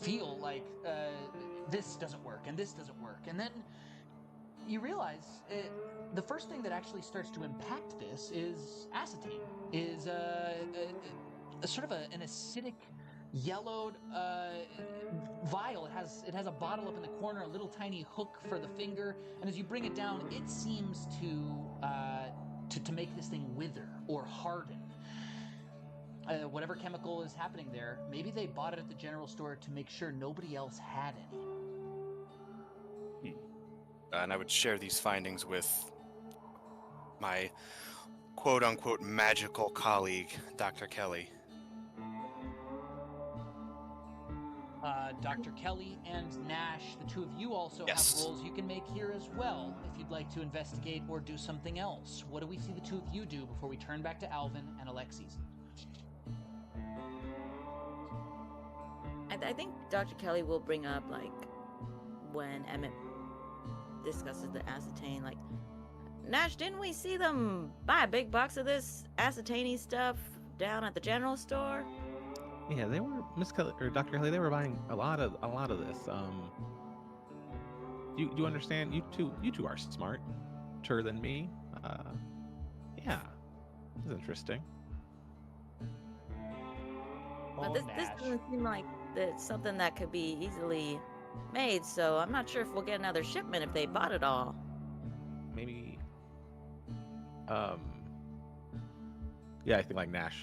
feel like this doesn't work and this doesn't work. And then you realize the first thing that actually starts to impact this is acetane, is a sort of an acidic yellowed vial. It has a bottle up in the corner, a little tiny hook for the finger, and as you bring it down, it seems to make this thing wither or harden. Whatever chemical is happening there, maybe they bought it at the general store to make sure nobody else had any. And I would share these findings with my quote-unquote magical colleague, Dr. Kelly. Dr. Kelly and Nash, the two of you also have roles you can make here as well, if you'd like to investigate or do something else. What do we see the two of you do before we turn back to Alvin and Alexis? I think Dr. Kelly will bring up, like, when Emmett discusses the acetane, like, Nash, didn't we see them buy a big box of this acetane stuff down at the general store? Yeah, they were Miss Kelly or Dr. Kelly. They were buying a lot of this. You understand? You two are smarter than me. Yeah, it's interesting. But this doesn't seem like it's something that could be easily made. So I'm not sure if we'll get another shipment if they bought it all. Maybe. Yeah, I think like Nash.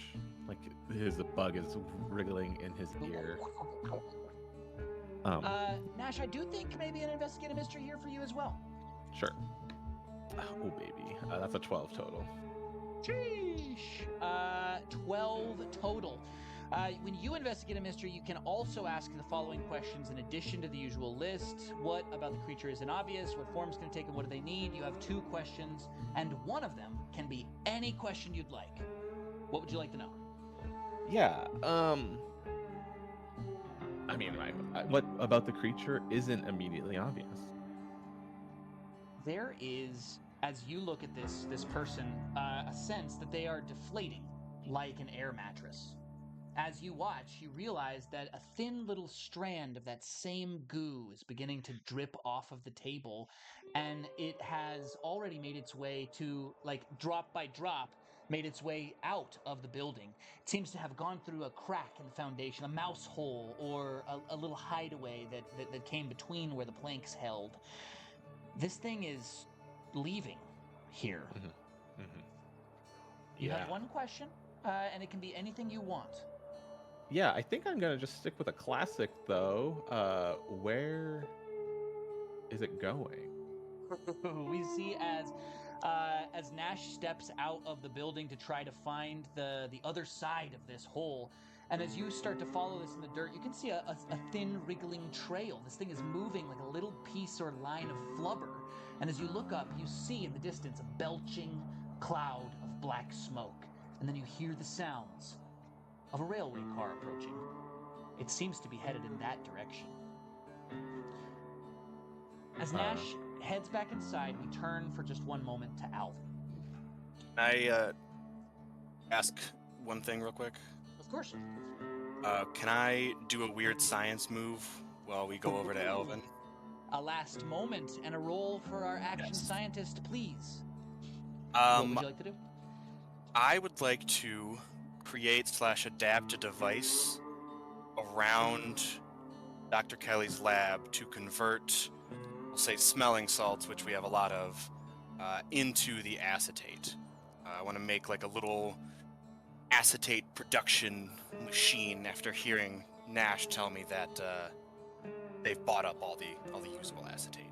Like his bug is wriggling in his ear. Nash, I do think maybe an investigative mystery here for you as well. Sure. Oh baby, that's a 12 total. Sheesh. 12 total. When you investigate a mystery, you can also ask the following questions in addition to the usual list. What about the creature isn't obvious? What form's going to take and what do they need? You have 2 questions, and one of them can be any question you'd like. What would you like to know? Yeah, I mean, what about the creature isn't immediately obvious? There is, as you look at this person, a sense that they are deflating like an air mattress. As you watch, you realize that a thin little strand of that same goo is beginning to drip off of the table, and it has already made its way to, like, drop by drop, made its way out of the building. It seems to have gone through a crack in the foundation, a mouse hole, or a little hideaway that came between where the planks held. This thing is leaving here. Mm-hmm. Mm-hmm. You have one question, and it can be anything you want. Yeah, I think I'm gonna just stick with a classic though. Where is it going? We see as Nash steps out of the building to try to find the other side of this hole, and as you start to follow this in the dirt, you can see a thin wriggling trail. This thing is moving like a little piece or line of flubber, and as you look up, you see in the distance a belching cloud of black smoke, and then you hear the sounds of a railway car approaching. It seems to be headed in that direction. As Nash heads back inside, we turn for just one moment to Alvin. I ask one thing real quick? Of course. Can I do a weird science move while we go over to Alvin? A last moment and a roll for our action scientist, please. What would you like to do? I would like to create/adapt a device around Dr. Kelly's lab to convert, we'll say, smelling salts, which we have a lot of, into the acetate. I want to make like a little acetate production machine after hearing Nash tell me that they've bought up all the usable acetate.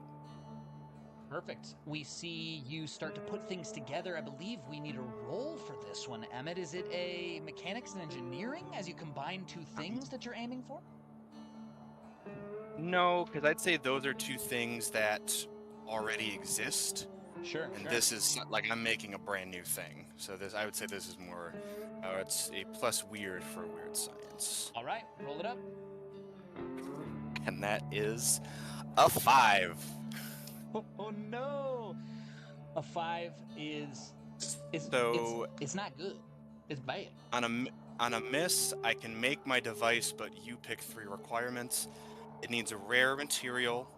Perfect. We see you start to put things together. I believe we need a roll for this one, Emmett. Is it a mechanics and engineering as you combine two things that you're aiming for? No, because I'd say those are two things that already exist. Sure. And sure. this is like I'm making a brand new thing. So I would say this is more, it's a plus weird for weird science. All right, roll it up. And that is a 5. Oh no! A 5 is So it's not good. It's bad. on a miss, I can make my device, but you pick 3 requirements. It needs a rare material.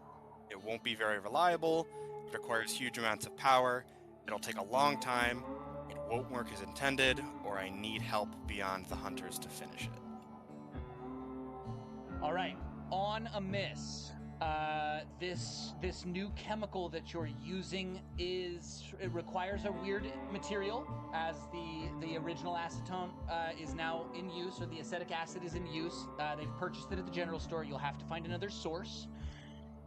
It won't be very reliable. It requires huge amounts of power. It'll take a long time. It won't work as intended, or I need help beyond the hunters to finish it. All right, on a miss. This new chemical that you're using it requires a weird material, as the original acetone is now in use, or the acetic acid is in use. They've purchased it at the general store. You'll have to find another source.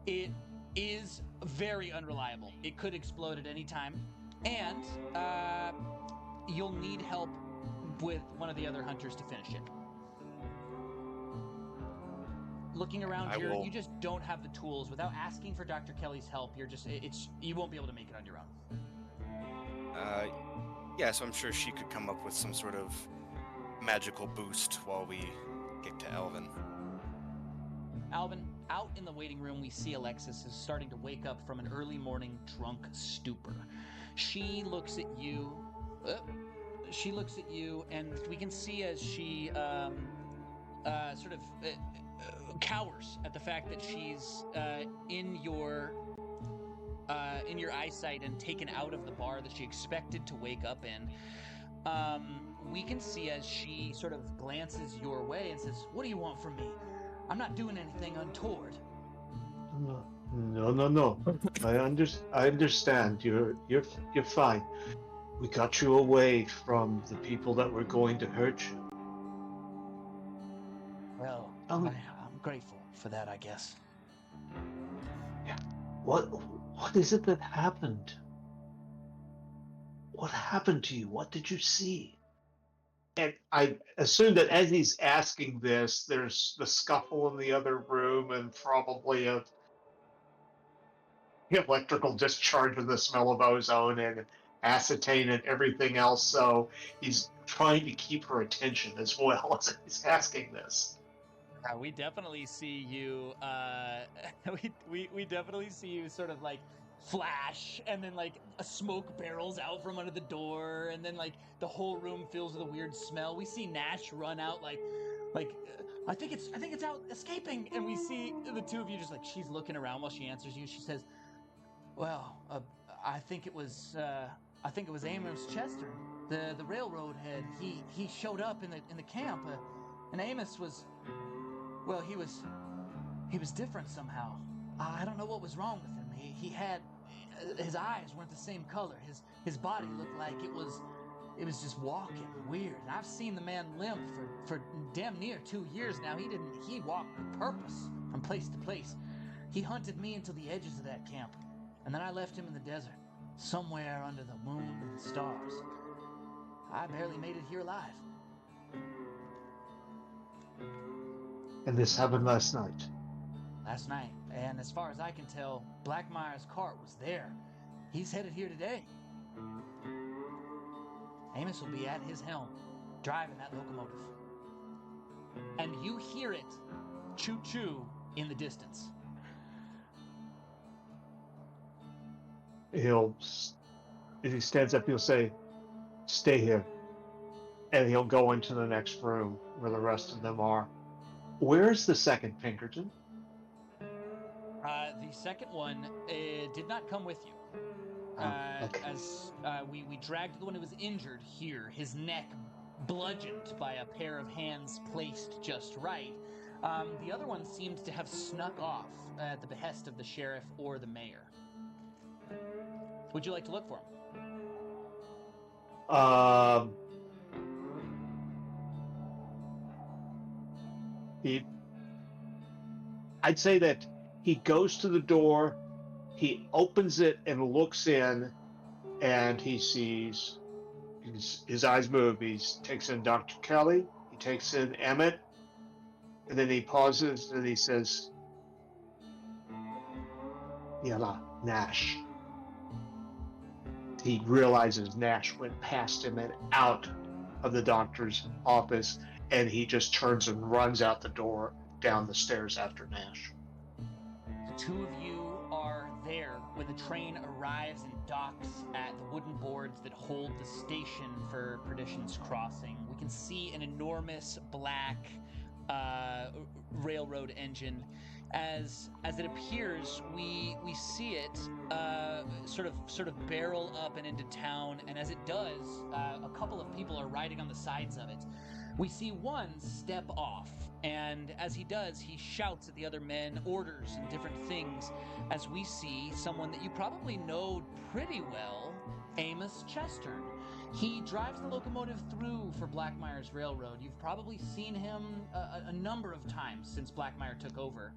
It is very unreliable. It could explode at any time, and you'll need help with one of the other hunters to finish it. Looking around here, you just don't have the tools. Without asking for Dr. Kelly's help, you won't be able to make it on your own. Yeah, so I'm sure she could come up with some sort of magical boost while we get to Alvin. Alvin, out in the waiting room, we see Alexis is starting to wake up from an early morning drunk stupor. She looks at you. And we can see as she cowers at the fact that she's in your eyesight and taken out of the bar that she expected to wake up in. We can see as she sort of glances your way and says, "What do you want from me? I'm not doing anything untoward." No. I understand. You're fine. We got you away from the people that were going to hurt you. Well, I'm grateful for that, I guess. Yeah. What is it that happened? What happened to you? What did you see? And I assume that as he's asking this, there's the scuffle in the other room and probably a electrical discharge with the smell of ozone and acetane and everything else. So he's trying to keep her attention as well as he's asking this. We definitely see you. We definitely see you sort of like flash, and then like a smoke barrels out from under the door, and then like the whole room fills with a weird smell. We see Nash run out like I think it's out escaping, and we see the two of you just like, she's looking around while she answers you. She says, "Well, I think it was Amos Chester, the railroad head. He showed up in the camp, and Amos was." Well, he was different somehow. I don't know what was wrong with him. He had his eyes weren't the same color. His body looked like it was just walking weird. And I've seen the man limp for damn near 2 years now. He walked with purpose from place to place. He hunted me into the edges of that camp, and then I left him in the desert, somewhere under the moon and the stars. I barely made it here alive. And this happened last night. Last night, and as far as I can tell, Blackmire's cart was there. He's headed here today. Amos will be at his helm, driving that locomotive. And you hear it choo-choo in the distance. As he stands up, he'll say, "Stay here." And he'll go into the next room where the rest of them are. Where's the second Pinkerton? The second one did not come with you. Okay. As we dragged the one who was injured here, his neck bludgeoned by a pair of hands placed just right. The other one seemed to have snuck off at the behest of the sheriff or the mayor. Would you like to look for him? I'd say that he goes to the door, he opens it and looks in, and he sees his eyes move. He takes in Dr. Kelly, he takes in Emmett, and then he pauses and he says, Yalla, Nash. He realizes Nash went past him and out of the doctor's office, and he just turns and runs out the door down the stairs after Nash. The two of you are there when the train arrives and docks at the wooden boards that hold the station for Perdition's crossing. We can see an enormous black railroad engine. As it appears, we see it sort of barrel up and into town, and as it does, a couple of people are riding on the sides of it. We see one step off, and as he does, he shouts at the other men orders and different things, as we see someone that you probably know pretty well, Amos Chestern. He drives the locomotive through for Blackmire's railroad. You've probably seen him a number of times since Blackmire took over.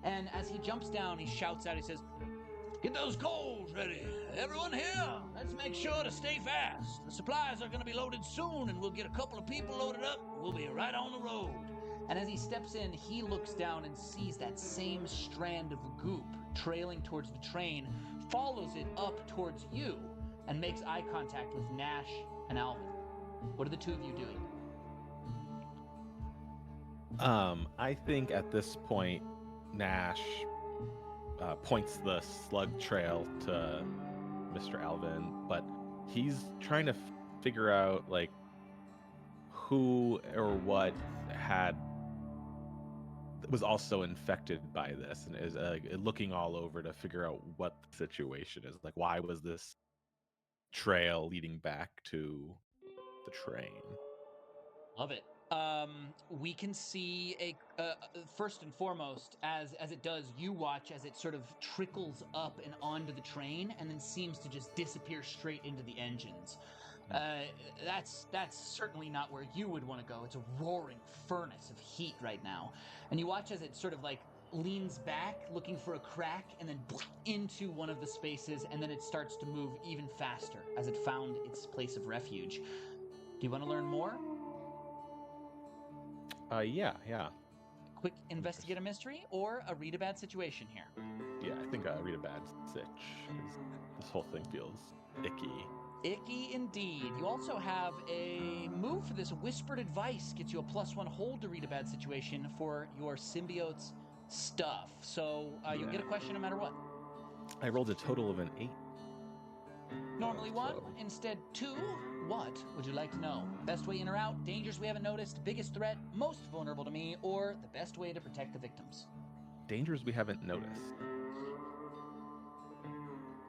And as he jumps down, he shouts out, he says, "Get those coals ready. Everyone here, let's make sure to stay fast. The supplies are going to be loaded soon, and we'll get a couple of people loaded up. We'll be right on the road." And as he steps in, he looks down and sees that same strand of goop trailing towards the train, follows it up towards you, and makes eye contact with Nash and Alvin. What are the two of you doing? I think at this point, Nash points the slug trail to Mr. Alvin, but he's trying to figure out like who or what was also infected by this, and is looking all over to figure out what the situation is. Like, why was this trail leading back to the train? Love it. We can see first and foremost, as it does, you watch as it sort of trickles up and onto the train, and then seems to just disappear straight into the engines. That's certainly not where you would want to go. It's a roaring furnace of heat right now, and you watch as it sort of like leans back, looking for a crack, and then into one of the spaces, and then it starts to move even faster as it found its place of refuge. Do you want to learn more? Yeah. Quick investigate a mystery or a read a bad situation here? Yeah, I think read a bad sitch. This whole thing feels icky. Icky indeed. You also have a move for this. Whispered advice gets you a +1 hold to read a bad situation for your symbiote's stuff. So you'll get a question no matter what. I rolled a total of an 8. Normally 1, instead 2. What would you like to know? Best way in or out, dangers we haven't noticed, biggest threat, most vulnerable to me, or the best way to protect the victims? Dangers we haven't noticed.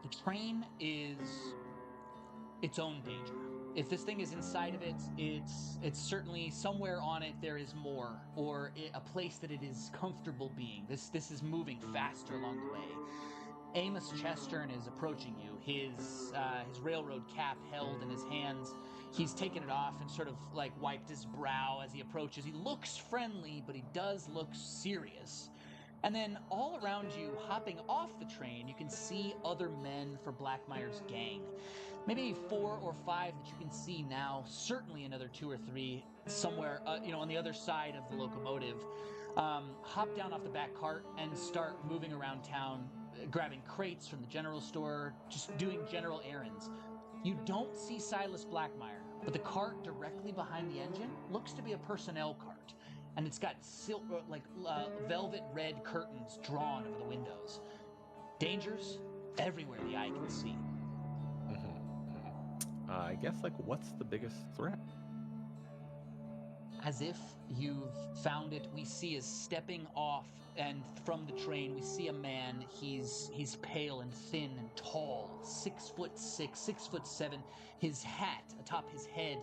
The train is its own danger. If this thing is inside of it, it's certainly somewhere on it there is more, or a place that it is comfortable being. This is moving faster along the way. Amos Chestern is approaching you, his railroad cap held in his hands. He's taken it off and sort of like wiped his brow as he approaches. He looks friendly, but he does look serious. And then all around you, hopping off the train, you can see other men for Blackmire's gang. Maybe 4 or 5 that you can see now, certainly another 2 or 3 somewhere, on the other side of the locomotive. Hop down off the back cart and start moving around town, grabbing crates from the general store, just doing general errands. You don't see Silas Blackmire, but the cart directly behind the engine looks to be a personnel cart, and it's got velvet red curtains drawn over the windows. Dangers everywhere the eye can see. I guess, what's the biggest threat? As if you've found it, we see is stepping off, and from the train we see a man. He's pale and thin and tall, 6'6", 6'7". His hat atop his head,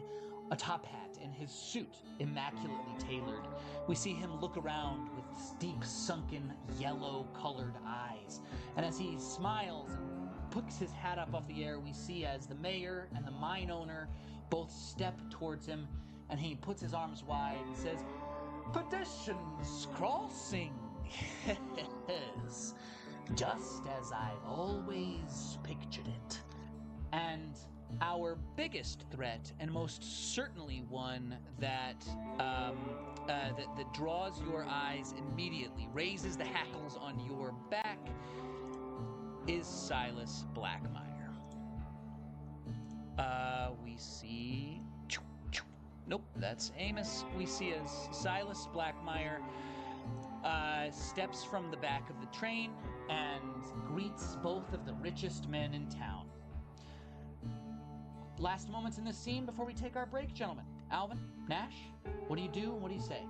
a top hat, and his suit immaculately tailored. We see him look around with deep sunken yellow-colored eyes, and as he smiles and puts his hat up off the air, we see as the mayor and the mine owner both step towards him, and he puts his arms wide and says, Perdition's crossing. Yes. Just as I've always pictured it. And our biggest threat, and most certainly one that that draws your eyes immediately, raises the hackles on your back, is Silas Blackmire. We see. Nope, that's Amos. We see as Silas Blackmire steps from the back of the train and greets both of the richest men in town. Last moments in this scene before we take our break, gentlemen. Alvin, Nash, what do you do and what do you say?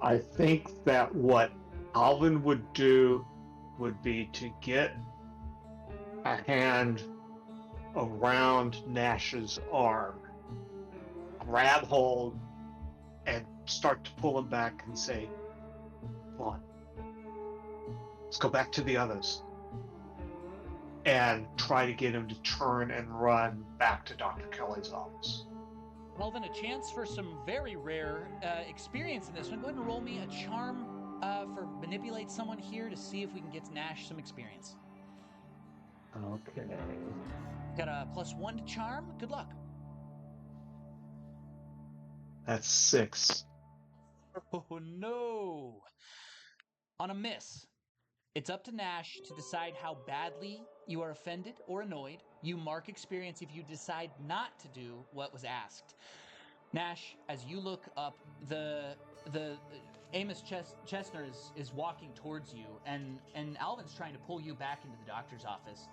I think that what Alvin would do would be to get a hand around Nash's arm, grab hold, and start to pull him back and say, "Come on, let's go back to the others." And try to get him to turn and run back to Dr. Kelly's office. Alvin, a chance for some very rare experience in this one. Go ahead and roll me a charm for manipulate someone here to see if we can get Nash some experience. Okay. Got a +1 to charm. Good luck. That's 6. Oh no! On a miss, it's up to Nash to decide how badly you are offended or annoyed. You mark experience if you decide not to do what was asked. Nash, as you look up, the Amos Chestnut is walking towards you, and Alvin's trying to pull you back into the doctor's office.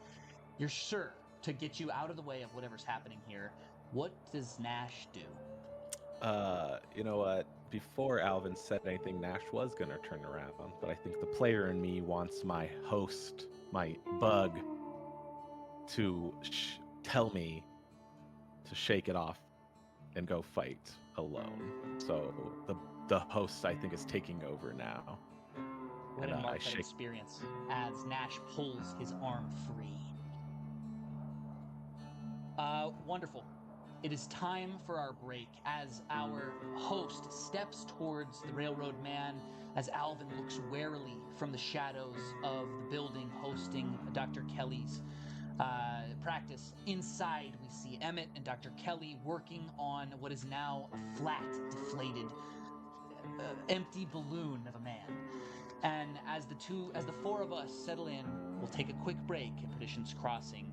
You're sure to get you out of the way of whatever's happening here. What does Nash do? You know what? Before Alvin said anything, Nash was going to turn around, but I think the player in me wants my host, my bug, to tell me to shake it off and go fight alone. So the host, I think, is taking over now. Go ahead and mark that experience as Nash pulls his arm free. Wonderful. It is time for our break as our host steps towards the railroad man as Alvin looks warily from the shadows of the building hosting Dr. Kelly's practice. Inside, we see Emmett and Dr. Kelly working on what is now a flat, deflated, empty balloon of a man. And as the four of us settle in, we'll take a quick break at Perdition's Crossing.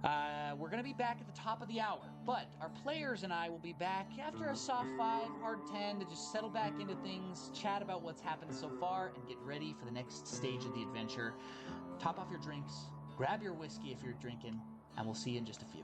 We're going to be back at the top of the hour, but our players and I will be back after a soft 5, hard 10 to just settle back into things, chat about what's happened so far, and get ready for the next stage of the adventure. Top off your drinks, grab your whiskey if you're drinking, and we'll see you in just a few.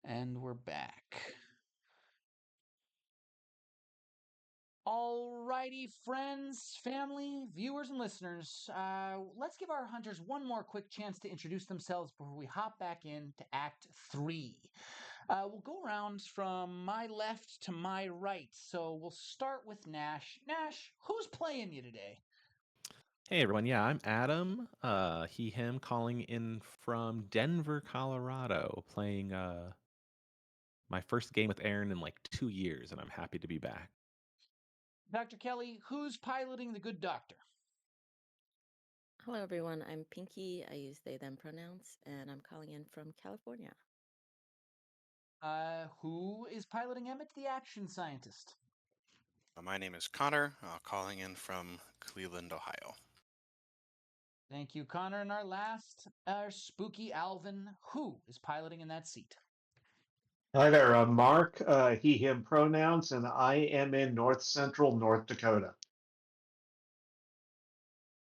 And we're back. Alrighty, friends, family, viewers, and listeners, let's give our hunters one more quick chance to introduce themselves before we hop back into Act 3. We'll go around from my left to my right, so we'll start with Nash. Nash, who's playing you today? Hey everyone, yeah, I'm Adam, he, him, calling in from Denver, Colorado, playing my first game with Aaron in like 2 years, and I'm happy to be back. Dr. Kelly, who's piloting the good doctor? Hello, everyone. I'm Pinky. I use they, them pronouns, and I'm calling in from California. Who is piloting Emmett, the action scientist? My name is Connor, calling in from Cleveland, Ohio. Thank you, Connor. And our last, spooky Alvin, who is piloting in that seat? Hi there, I'm Mark, he, him pronouns, and I am in North Central North Dakota.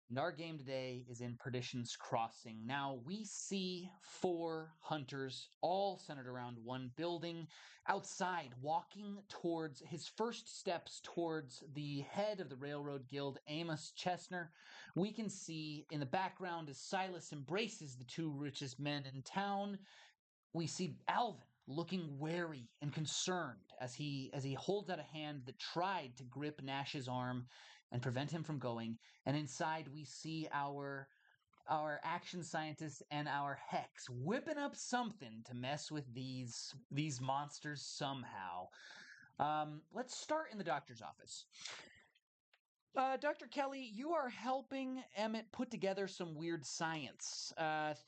And our game today is in Perdition's Crossing. Now, we see 4 hunters, all centered around one building, outside, walking towards his first steps towards the head of the Railroad Guild, Amos Chestner. We can see in the background as Silas embraces the 2 richest men in town. We see Alvin looking wary and concerned as he holds out a hand that tried to grip Nash's arm and prevent him from going. And inside we see our action scientist and our Hex whipping up something to mess with these monsters somehow. Let's start in the doctor's office. Dr. Kelly, you are helping Emmett put together some weird science.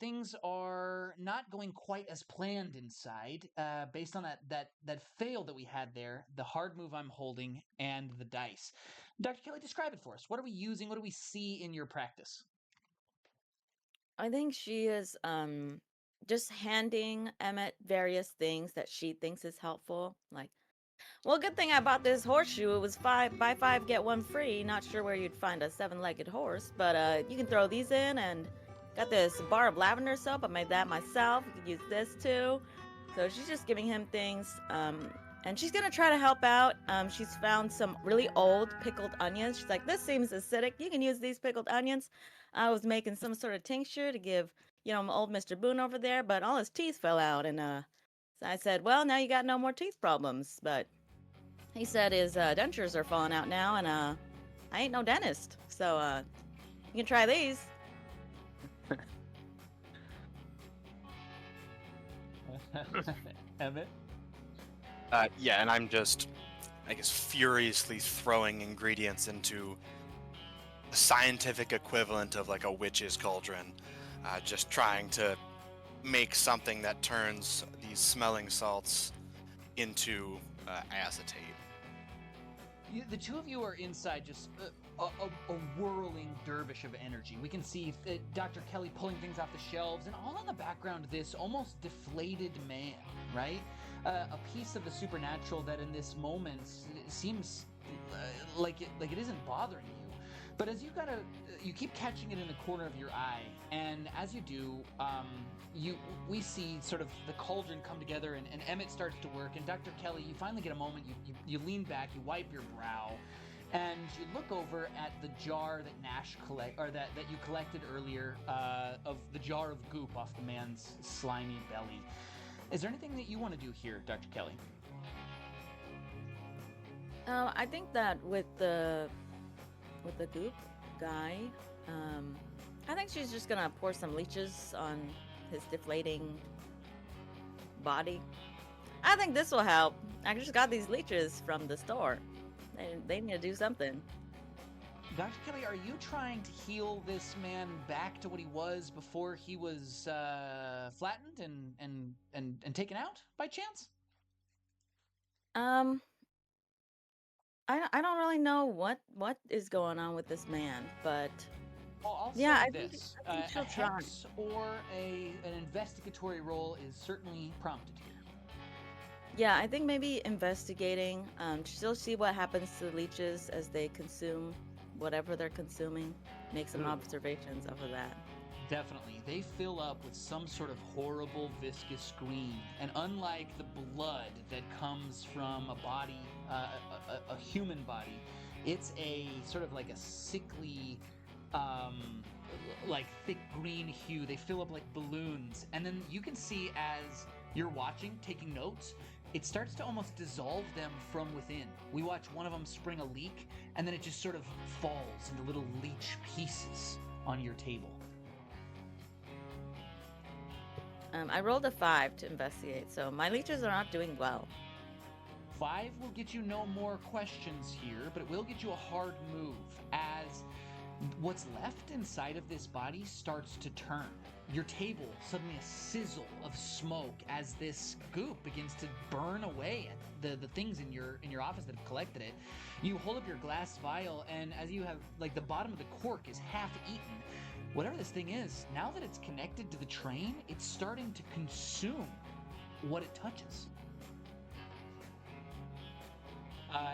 Things are not going quite as planned inside, based on that fail that we had there, the hard move I'm holding, and the dice. Dr. Kelly, describe it for us. What are we using? What do we see in your practice? I think she is just handing Emmett various things that she thinks is helpful. Like, well, good thing I bought this horseshoe. It was 5 buy 5 get 1 free. Not sure where you'd find a 7-legged horse, but you can throw these in. And got this bar of lavender soap. I made that myself. You could use this too. So she's just giving him things. And she's gonna try to help out. She's found some really old pickled onions. She's like, this seems acidic. You can use these pickled onions. I was making some sort of tincture to give, old Mr. Boone over there, but all his teeth fell out. And so I said, well, now you got no more teeth problems. But he said his dentures are falling out now, and I ain't no dentist. So you can try these. Emmett? Yeah, and I'm just, I guess, furiously throwing ingredients into the scientific equivalent of like a witch's cauldron, just trying to make something that turns these smelling salts into acetate. The two of you are inside, just a whirling dervish of energy. We can see Dr. Kelly pulling things off the shelves, and all in the background, this almost deflated man, right? A piece of the supernatural that in this moment seems like it isn't bothering you. But as you keep catching it in the corner of your eye, and as you do, we see sort of the cauldron come together, and Emmett starts to work. And Dr. Kelly, you finally get a moment. You lean back, you wipe your brow, and you look over at the jar that that you collected earlier, of the jar of goop off the man's slimy belly. Is there anything that you want to do here, Dr. Kelly? I think that with the goop guy, I think she's just gonna pour some leeches on his deflating body. I think this will help. I just got these leeches from the store. They need to do something. Dr. Kelly, are you trying to heal this man back to what he was before he was flattened and taken out by chance? I don't really know what is going on with this man, but Well, I'll yeah, say I think this: she'll a try. hex or an investigatory role is certainly prompted here. Yeah, I think maybe investigating. She'll see what happens to the leeches as they consume whatever they're consuming. Make some observations of that. Definitely. They fill up with some sort of horrible viscous green. And unlike the blood that comes from a body, a human body, it's a sort of like a sickly, like thick green hue. They fill up like balloons. And then you can see as you're watching, taking notes, it starts to almost dissolve them from within. We watch one of them spring a leak, and then it just sort of falls into little leech pieces on your table. I rolled a 5 to investigate, so my leeches are not doing well. 5 will get you no more questions here, but it will get you a hard move as what's left inside of this body starts to turn. Your table, suddenly a sizzle of smoke as this goop begins to burn away at the things in your office that have collected it. You hold up your glass vial, and as you have, like, the bottom of the cork is half eaten. Whatever this thing is, now that it's connected to the train, it's starting to consume what it touches.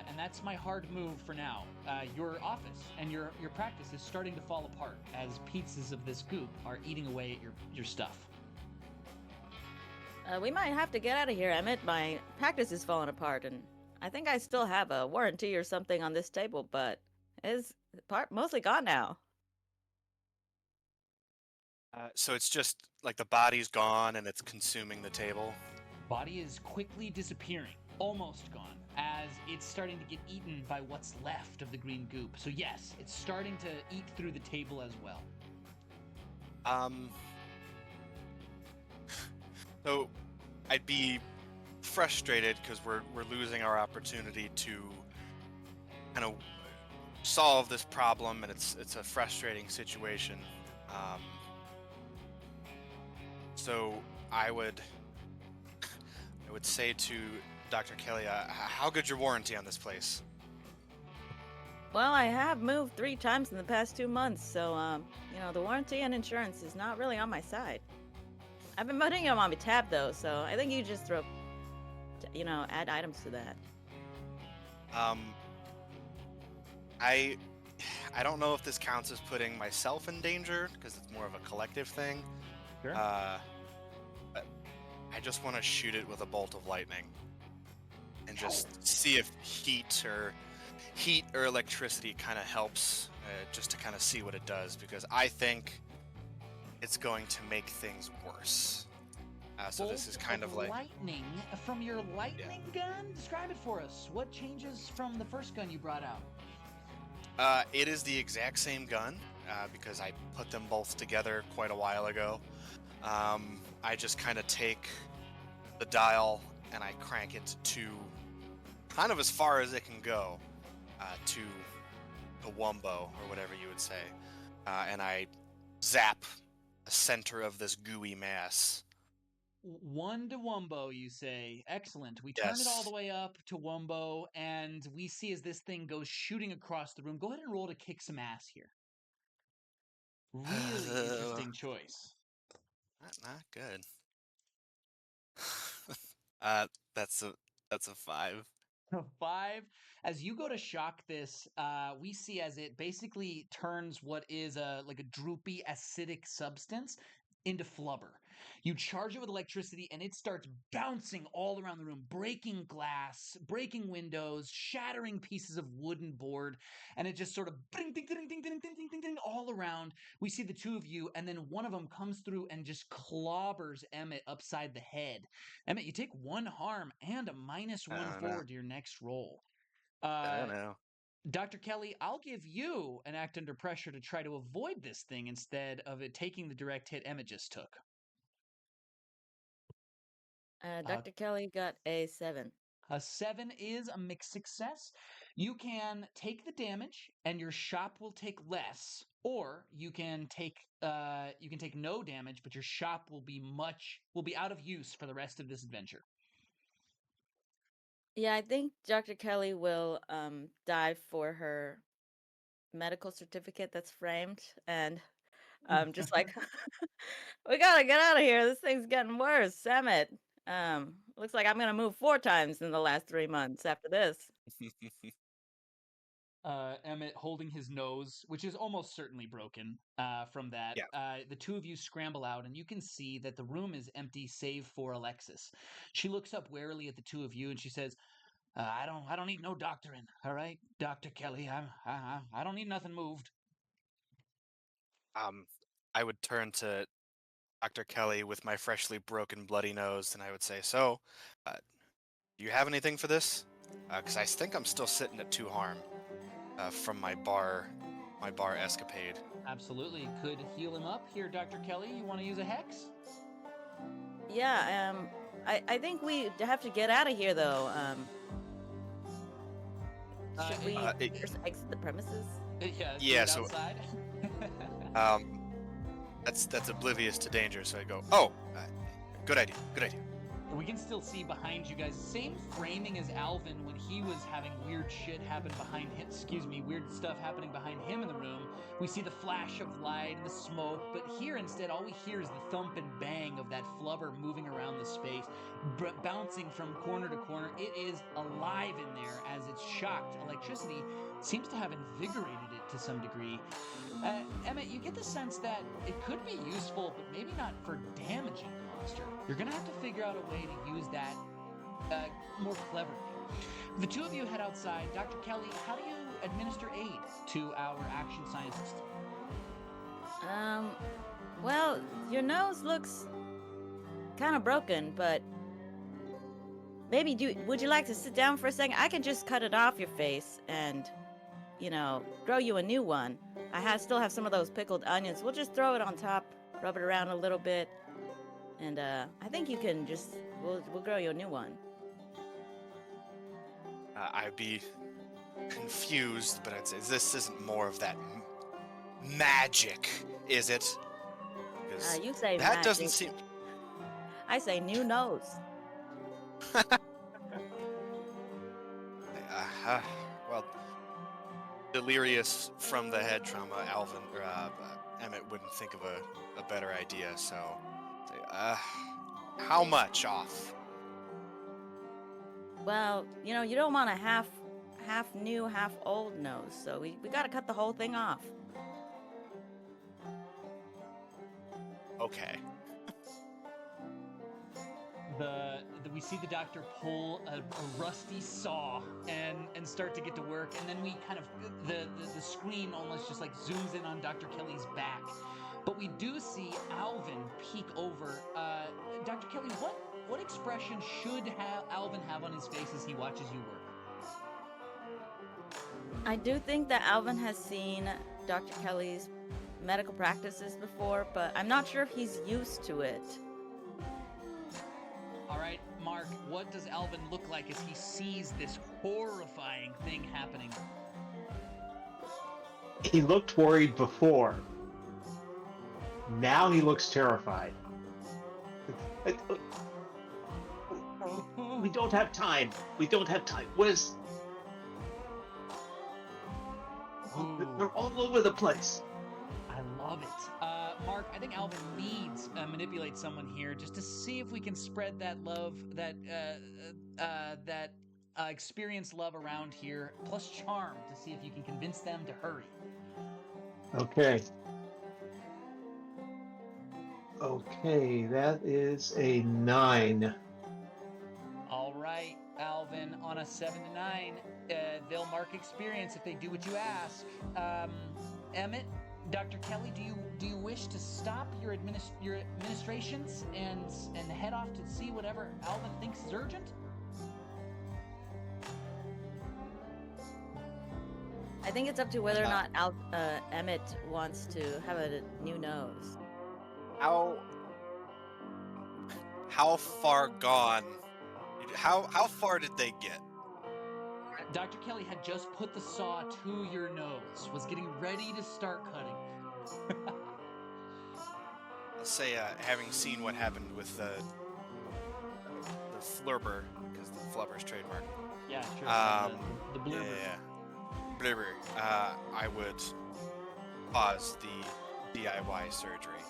And that's my hard move for now. Your office and your practice is starting to fall apart as pieces of this goop are eating away at your stuff. We might have to get out of here, Emmett. My practice is falling apart, and I think I still have a warranty or something on this table, but it's mostly gone now. So it's just like the body's gone and it's consuming the table. Body is quickly disappearing, almost gone, as it's starting to get eaten by what's left of the green goop. So yes, it's starting to eat through the table as well. So I'd be frustrated because we're losing our opportunity to kind of solve this problem, and it's a frustrating situation. Um, so I would say to Dr. Kelly, how good's your warranty on this place? Well, I have moved 3 times in the past 2 months, so the warranty and insurance is not really on my side. I've been putting them on my tab though, so I think you just throw, add items to that. I don't know if this counts as putting myself in danger because it's more of a collective thing. Sure. But I just want to shoot it with a bolt of lightning and just see if heat or electricity kind of helps, just to kind of see what it does, because I think it's going to make things worse. So this is kind of like lightning from your lightning gun. Describe it for us. What changes from the first gun you brought out? It is the exact same gun, because I put them both together quite a while ago. I just kind of take the dial and I crank it to kind of as far as it can go, to a wumbo, or whatever you would say, and I zap the center of this gooey mass. 1 to Wumbo, you say. Excellent. We turn it all the way up to Wumbo, and we see as this thing goes shooting across the room. Go ahead and roll to kick some ass here. Really interesting choice. Not good. That's a 5. 5. As you go to shock this, we see as it basically turns what is like a droopy acidic substance into flubber. You charge it with electricity and it starts bouncing all around the room, breaking glass, breaking windows, shattering pieces of wooden board, and it just sort of ding, ding, ding, ding, ding, ding, ding, ding, ding, all around. We see the two of you, and then one of them comes through and just clobbers Emmett upside the head. Emmett, you take 1 harm and a -1 forward to your next roll. No. Dr. Kelly, I'll give you an act under pressure to try to avoid this thing instead of it taking the direct hit Emmett just took. Dr. Kelly got a 7. A 7 is a mixed success. You can take the damage, and your shop will take less, or you can take no damage, but your shop will be out of use for the rest of this adventure. Yeah, I think Dr. Kelly will dive for her medical certificate that's framed, and just like, we gotta get out of here. This thing's getting worse. Emmett. Looks like I'm gonna move 4 times in the last 3 months after this. Emmett holding his nose, which is almost certainly broken from that. Yeah. The two of you scramble out, and you can see that the room is empty save for Alexis. She looks up warily at the two of you, and she says, I don't need no doctoring, all right, Dr. Kelly. I don't need nothing moved. I would turn to Dr. Kelly with my freshly broken, bloody nose, and I would say, "So, do you have anything for this? Because I think I'm still sitting at 2 harm from my bar escapade." Absolutely. Could heal him up here, Dr. Kelly. You want to use a hex? Yeah, I think we have to get out of here though. Should we first exit the premises? Yeah. So outside. that's oblivious to danger. So I go, "Oh, good idea. We can still see behind you guys. Same framing as Alvin when he was having weird shit happen behind him. Weird stuff happening behind him in the room. We see the flash of light and the smoke, but here instead, all we hear is the thump and bang of that flubber moving around the space, bouncing from corner to corner. It is alive in there as it's shocked. Electricity seems to have invigorated it to some degree. Emmett, you get the sense that it could be useful, but maybe not for damaging the monster. You're going to have to figure out a way to use that more cleverly. The two of you head outside. Dr. Kelly, how do you administer aid to our action scientist? Well, your nose looks kind of broken, but maybe would you like to sit down for a second? I can just cut it off your face and, grow you a new one. I still have some of those pickled onions. We'll just throw it on top, rub it around a little bit, and I think you can we'll grow you a new one. I'd be confused, but I'd say this isn't more of that magic, is it? 'Cause You say that magic. doesn't seem. I say new nose. Well, delirious from the head trauma, Alvin or Emmett wouldn't think of a better idea. So, how much off? Well, you know, you don't want a half new, half old nose, so we gotta cut the whole thing off. Okay. We see the doctor pull a rusty saw and start to get to work, and then we kind of the screen almost just like zooms in on Dr. Kelly's back, but we do see Alvin peek over. Dr. Kelly, what expression should Alvin have on his face as he watches you work? I do think that Alvin has seen Dr. Kelly's medical practices before, but I'm not sure if he's used to it. All right, Mark, what does Alvin look like as he sees this horrifying thing happening? He looked worried before. Now he looks terrified. We don't have time. What is... They're all over the place. I love it. Mark, I think Alvin needs manipulate someone here just to see if we can spread that love, that experience love around here, plus charm to see if you can convince them to hurry. Okay. Okay, that is a 9. All right, Alvin, on a 7 to 9, they'll mark experience if they do what you ask. Emmett, Dr. Kelly, do you wish to stop your administrations and head off to see whatever Alvin thinks is urgent? I think it's up to whether or not Emmett wants to have a new nose. How far gone? How far did they get? Dr. Kelly had just put the saw to your nose, was getting ready to start cutting. I'll say, having seen what happened with the flurber, because the flubber's trademark. Yeah, sure. The blurber. Yeah. Blurber. I would pause the DIY surgery.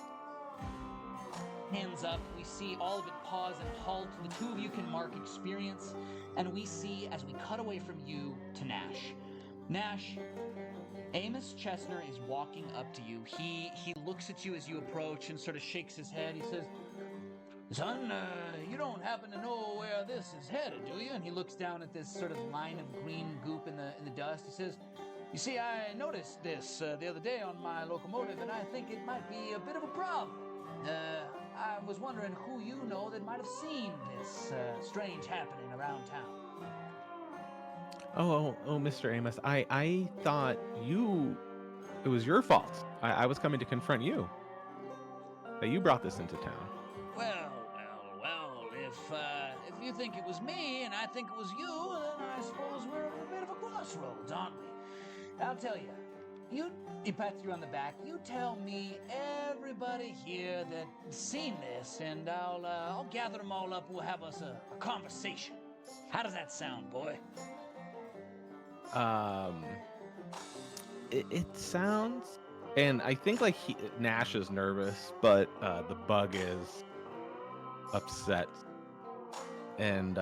Hands up, we see all of it pause and halt. The two of you can mark experience, and we see as we cut away from you to Nash. Nash, Amos Chestner is walking up to you. He looks at you as you approach and sort of shakes his head. He says, "Son, you don't happen to know where this is headed, do you?" And he looks down at this sort of line of green goop in the dust. He says, "You see, I noticed this the other day on my locomotive, and I think it might be a bit of a problem. I was wondering who you know that might have seen this strange happening around town." Oh, Mr. Amos, I thought it was your fault. I was coming to confront you. That you brought this into town. Well, if you think it was me and I think it was you, then I suppose we're at a bit of a crossroads, aren't we? I'll tell you. He pats you on the back. You tell me everybody here that's seen this, and I'll gather them all up. We'll have us a conversation. How does that sound, boy? It sounds, and I think like Nash is nervous, but the bug is upset, and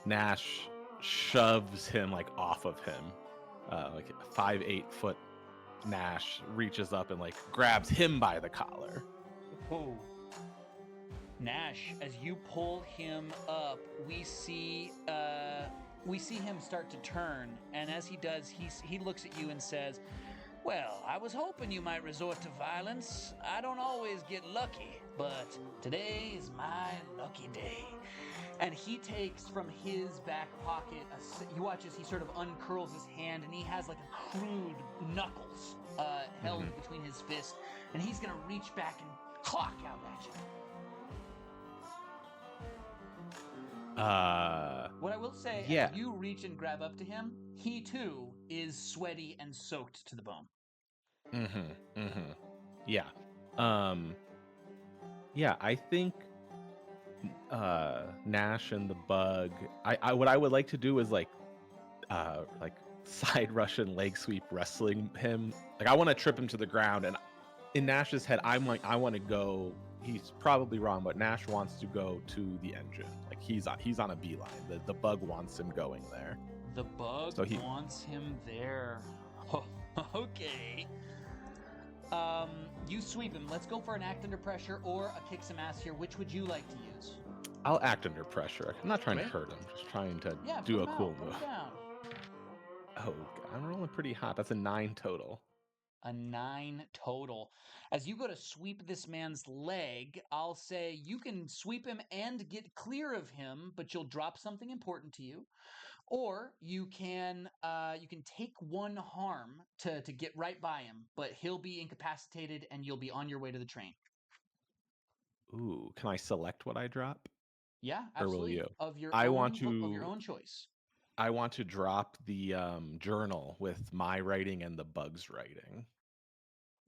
Nash shoves him like off of him, like 5'8" foot. Nash reaches up and like grabs him by the collar. Oh. Nash, as you pull him up, we see him start to turn, and as he does, he looks at you and says, "Well, I was hoping you might resort to violence. I don't always get lucky, but today is my lucky day." And he takes from his back pocket, you watch as he sort of uncurls his hand, and he has like a crude knuckles held between his fists, and he's gonna reach back and clock out at you. What I will say, Yeah. as you reach and grab up to him, he too is sweaty and soaked to the bone. Yeah. Yeah, I think Nash and the bug. I what I would like to do is like side Russian leg sweep wrestling him. Like I want to trip him to the ground, and in Nash's head, I'm like, I want to go. He's probably wrong, but Nash wants to go to the engine. Like he's on a beeline. The bug wants him going there. The bug wants him there. Okay. You sweep him. Let's go for an act under pressure or a kick some ass here. Which would you like to use? I'll act under pressure. I'm not trying to hurt him. Just trying to do a cool move. Oh, I'm rolling pretty hot. That's a 9 total. A 9 total. As you go to sweep this man's leg, I'll say you can sweep him and get clear of him, but you'll drop something important to you. Or you can take 1 harm to get right by him, but he'll be incapacitated and you'll be on your way to the train. Ooh, can I select what I drop? Yeah, absolutely. Or will you? Of your own choice. I want to drop the journal with my writing and the bug's writing.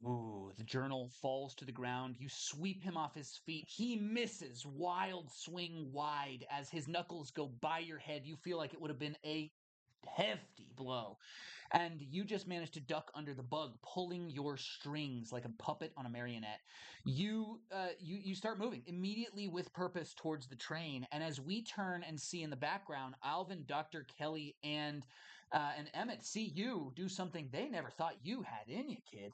Ooh, the journal falls to the ground. You sweep him off his feet. He misses. Wild swing wide. As his knuckles go by your head, you feel like it would have been a hefty blow. And you just managed to duck under the bug, pulling your strings like a puppet on a marionette. You start moving immediately with purpose towards the train. And as we turn and see in the background, Alvin, Dr. Kelly, and Emmett see you do something they never thought you had in you, kid.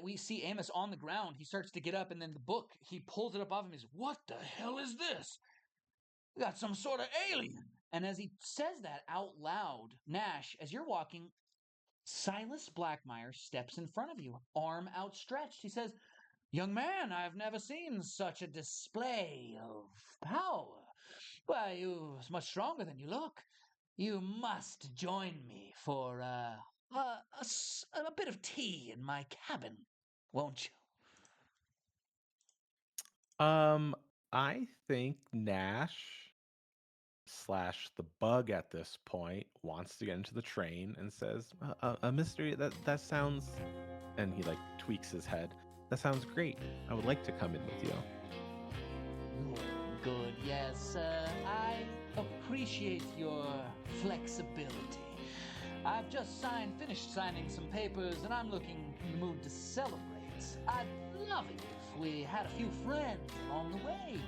We see Amos on the ground. He starts to get up, and then the book, he pulls it up off him. He's, what the hell is this? We got some sort of alien. And as he says that out loud, Nash, as you're walking, Silas Blackmire steps in front of you, arm outstretched. He says, young man, I've never seen such a display of power. Why, you're much stronger than you look. You must join me for a bit of tea in my cabin, won't you? I think Nash / the bug at this point wants to get into the train and says, a mystery that sounds, and he like tweaks his head. That sounds great. I would like to come in with you. Good, yes. I appreciate your flexibility. I've just finished signing some papers, and I'm looking in the mood to celebrate. I'd love it if we had a few friends along the way.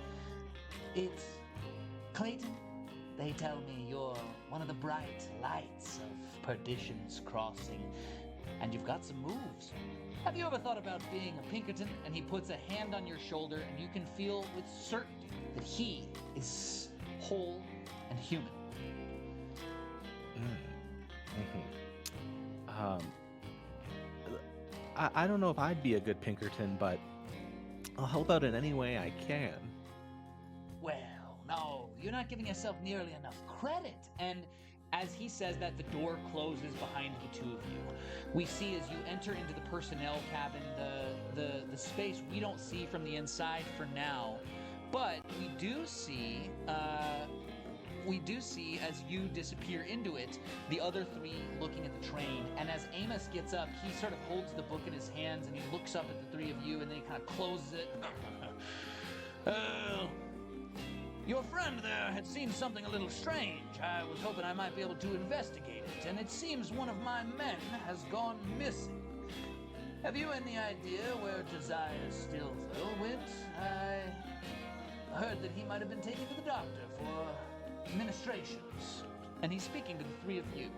It's Clayton. They tell me you're one of the bright lights of Perdition's crossing, and you've got some moves. Have you ever thought about being a Pinkerton? And he puts a hand on your shoulder, and you can feel with certainty that he is whole and human. I don't know if I'd be a good Pinkerton, but I'll help out in any way I can. Well, no, you're not giving yourself nearly enough credit. And as he says that, the door closes behind the two of you. We see as you enter into the personnel cabin, the space we don't see from the inside for now, but we do see as you disappear into it, the other three looking at the train. And as Amos gets up, he sort of holds the book in his hands and he looks up at the three of you and then he kind of closes it. Your friend there had seen something a little strange. I was hoping I might be able to investigate it, and it seems one of my men has gone missing. Have you any idea where Josiah Stillfell went? I heard that he might have been taken to the doctor for ministrations. And he's speaking to the three of you.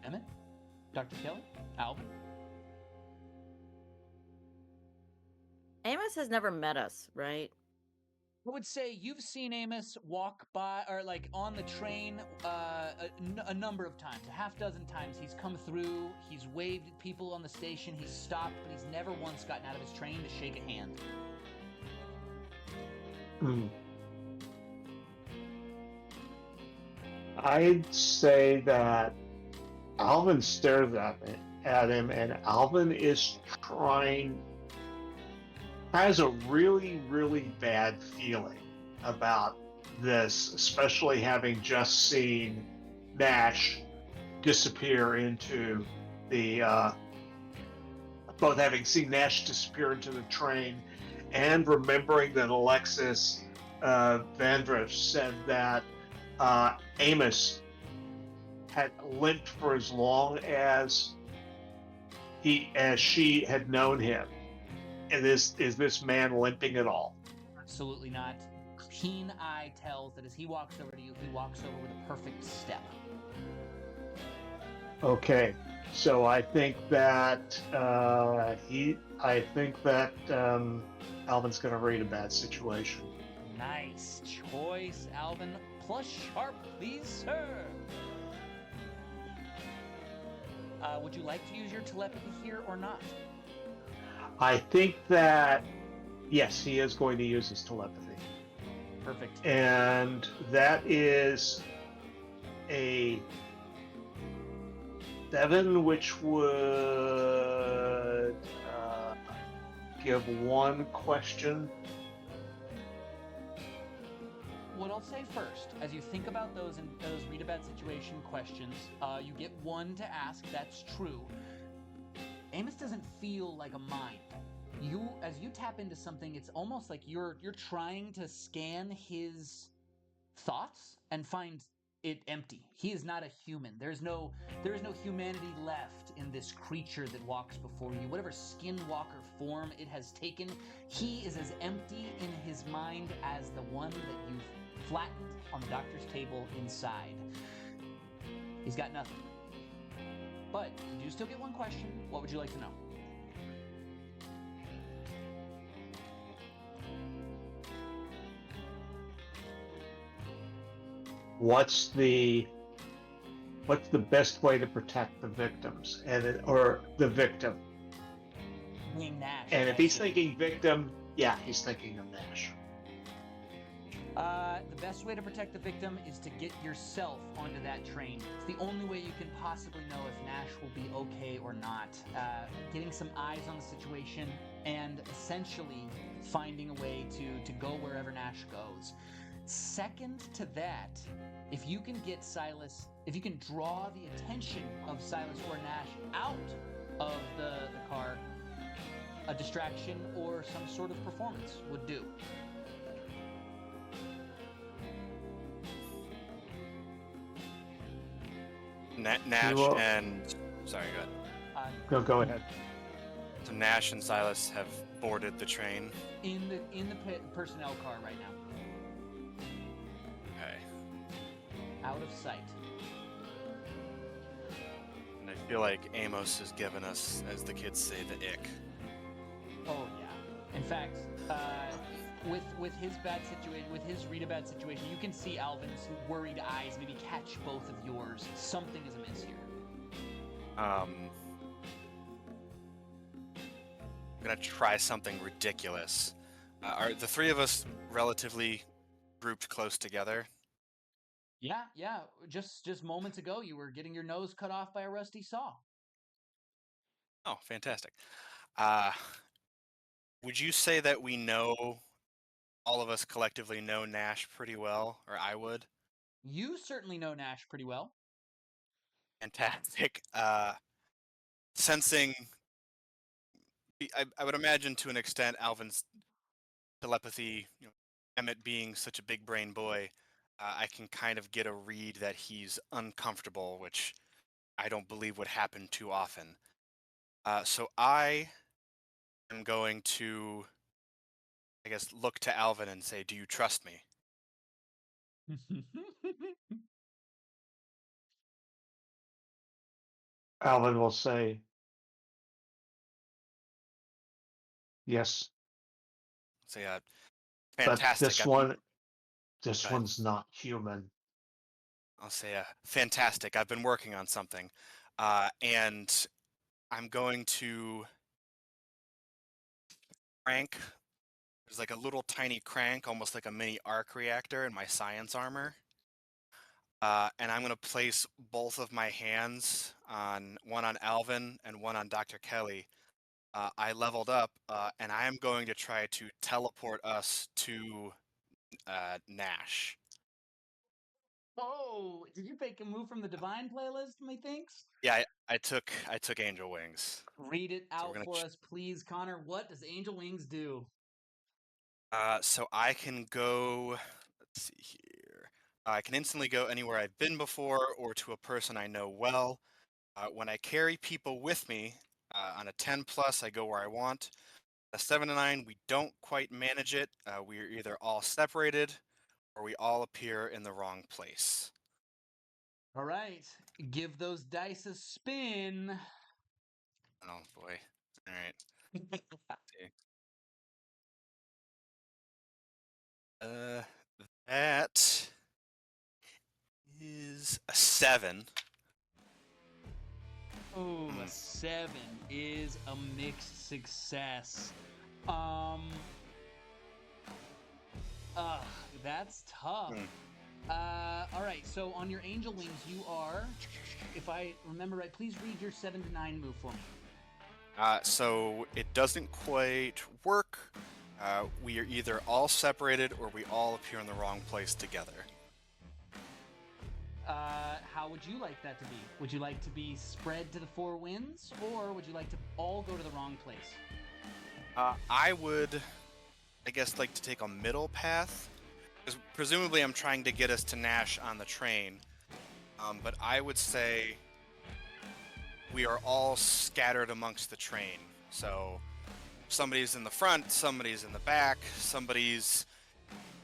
Emmett? Dr. Kelly? Alvin? Amos has never met us, right? I would say you've seen Amos walk by, or like on the train a number of times, a half dozen times. He's come through, he's waved at people on the station, he's stopped, but he's never once gotten out of his train to shake a hand. I'd say that Alvin stares at him, and Alvin is trying. has a really, really bad feeling about this, especially having just seen Nash disappear into the both having seen Nash disappear into the train and remembering that Alexis Vandriff said that Amos had limped for as long as she had known him. And is this man limping at all? Absolutely not. Keen eye tells that as he walks over to you, he walks over with a perfect step. Okay, so I think that Alvin's going to read a bad situation. Nice choice, Alvin. Plus sharp, please, sir. Would you like to use your telepathy here or not? I think that, yes, he is going to use his telepathy. Perfect. And that is a 7, which would give 1 question. What I'll say first, as you think about those read about situation questions, you get 1 to ask. That's true. Amos doesn't feel like a mind. As you tap into something, it's almost like you're trying to scan his thoughts and find it empty. He is not a human. There is no humanity left in this creature that walks before you. Whatever skinwalker form it has taken, he is as empty in his mind as the one that you've flattened on the doctor's table inside. He's got nothing. But you do still get 1 question. What would you like to know? What's the best way to protect the victims or the victim? Being Nash. And if he's thinking victim, yeah, he's thinking of Nash. The best way to protect the victim is to get yourself onto that train. It's the only way you can possibly know if Nash will be okay or not. Getting some eyes on the situation and essentially finding a way to go wherever Nash goes. Second to that, if you can get Silas, if you can draw the attention of Silas or Nash out of the car, a distraction or some sort of performance would do. Nash and... Sorry, go ahead. Go ahead. So Nash and Silas have boarded the train. In the personnel car right now. Okay. Out of sight. And I feel like Amos has given us, as the kids say, the ick. Oh yeah. In fact, with his bad situation, with his read-a-bad situation, you can see Alvin's worried eyes maybe catch both of yours. Something is amiss here. I'm gonna try something ridiculous. Are the 3 of us relatively grouped close together? Yeah. Just moments ago, you were getting your nose cut off by a rusty saw. Oh, fantastic. Would you say that we know, all of us collectively know Nash pretty well, or I would? You certainly know Nash pretty well. Fantastic. Sensing, I would imagine to an extent, Alvin's telepathy, Emmett being such a big brain boy, I can kind of get a read that he's uncomfortable, which I don't believe would happen too often. So I am going to, I guess, look to Alvin and say, "Do you trust me?" Alvin will say, yes. Say, But fantastic. this one's not human. I'll say, fantastic. I've been working on something, and I'm going to crank. There's like a little tiny crank, almost like a mini arc reactor in my science armor. And I'm going to place both of my hands on one on Alvin and one on Dr. Kelly. I leveled up, and I am going to try to teleport us to Nash. Oh, did you make a move from the Divine playlist, methinks? Yeah, I took Angel Wings. Read it So we're out gonna for us, please, Connor. What does Angel Wings do? So I can go. Let's see here. I can instantly go anywhere I've been before or to a person I know well. When I carry people with me, on a 10 plus, I go where I want. A 7 to 9, we don't quite manage it. We are either all separated or we all appear in the wrong place. All right, give those dice a spin. Oh boy. All right. That is a 7. Oh, a 7 is a mixed success. Ugh, that's tough. All right, so on your Angel Wings, you are, if I remember right, please read your 7 to 9 move for me. So it doesn't quite work. We are either all separated or we all appear in the wrong place together. How would you like that to be? Would you like to be spread to the 4 winds, or would you like to all go to the wrong place? I would, I guess, like to take a middle path, because presumably I'm trying to get us to Nash on the train. But I would say we are all scattered amongst the train. So somebody's in the front, somebody's in the back, somebody's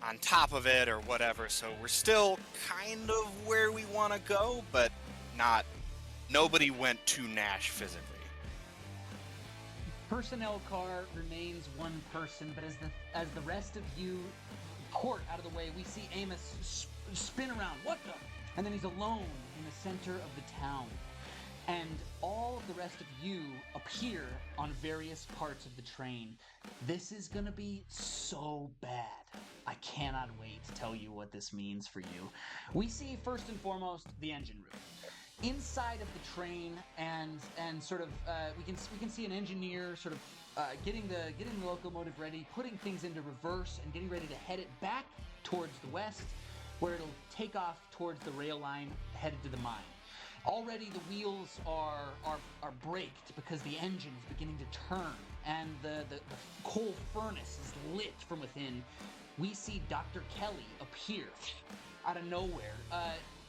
on top of it or whatever. So we're still kind of where we want to go, but nobody went to Nash physically. Personnel car remains one person, but as the rest of you port out of the way, we see Amos spin around. What the? And then he's alone in the center of the town. And all of the rest of you appear on various parts of the train. This is gonna be so bad. I cannot wait to tell you what this means for you. We see first and foremost the engine room. Inside of the train, and sort of we can see an engineer sort of getting the locomotive ready, putting things into reverse, and getting ready to head it back towards the west, where it'll take off towards the rail line headed to the mine. Already the wheels are braked because the engine is beginning to turn, and the coal furnace is lit from within. We see Dr. Kelly appear out of nowhere.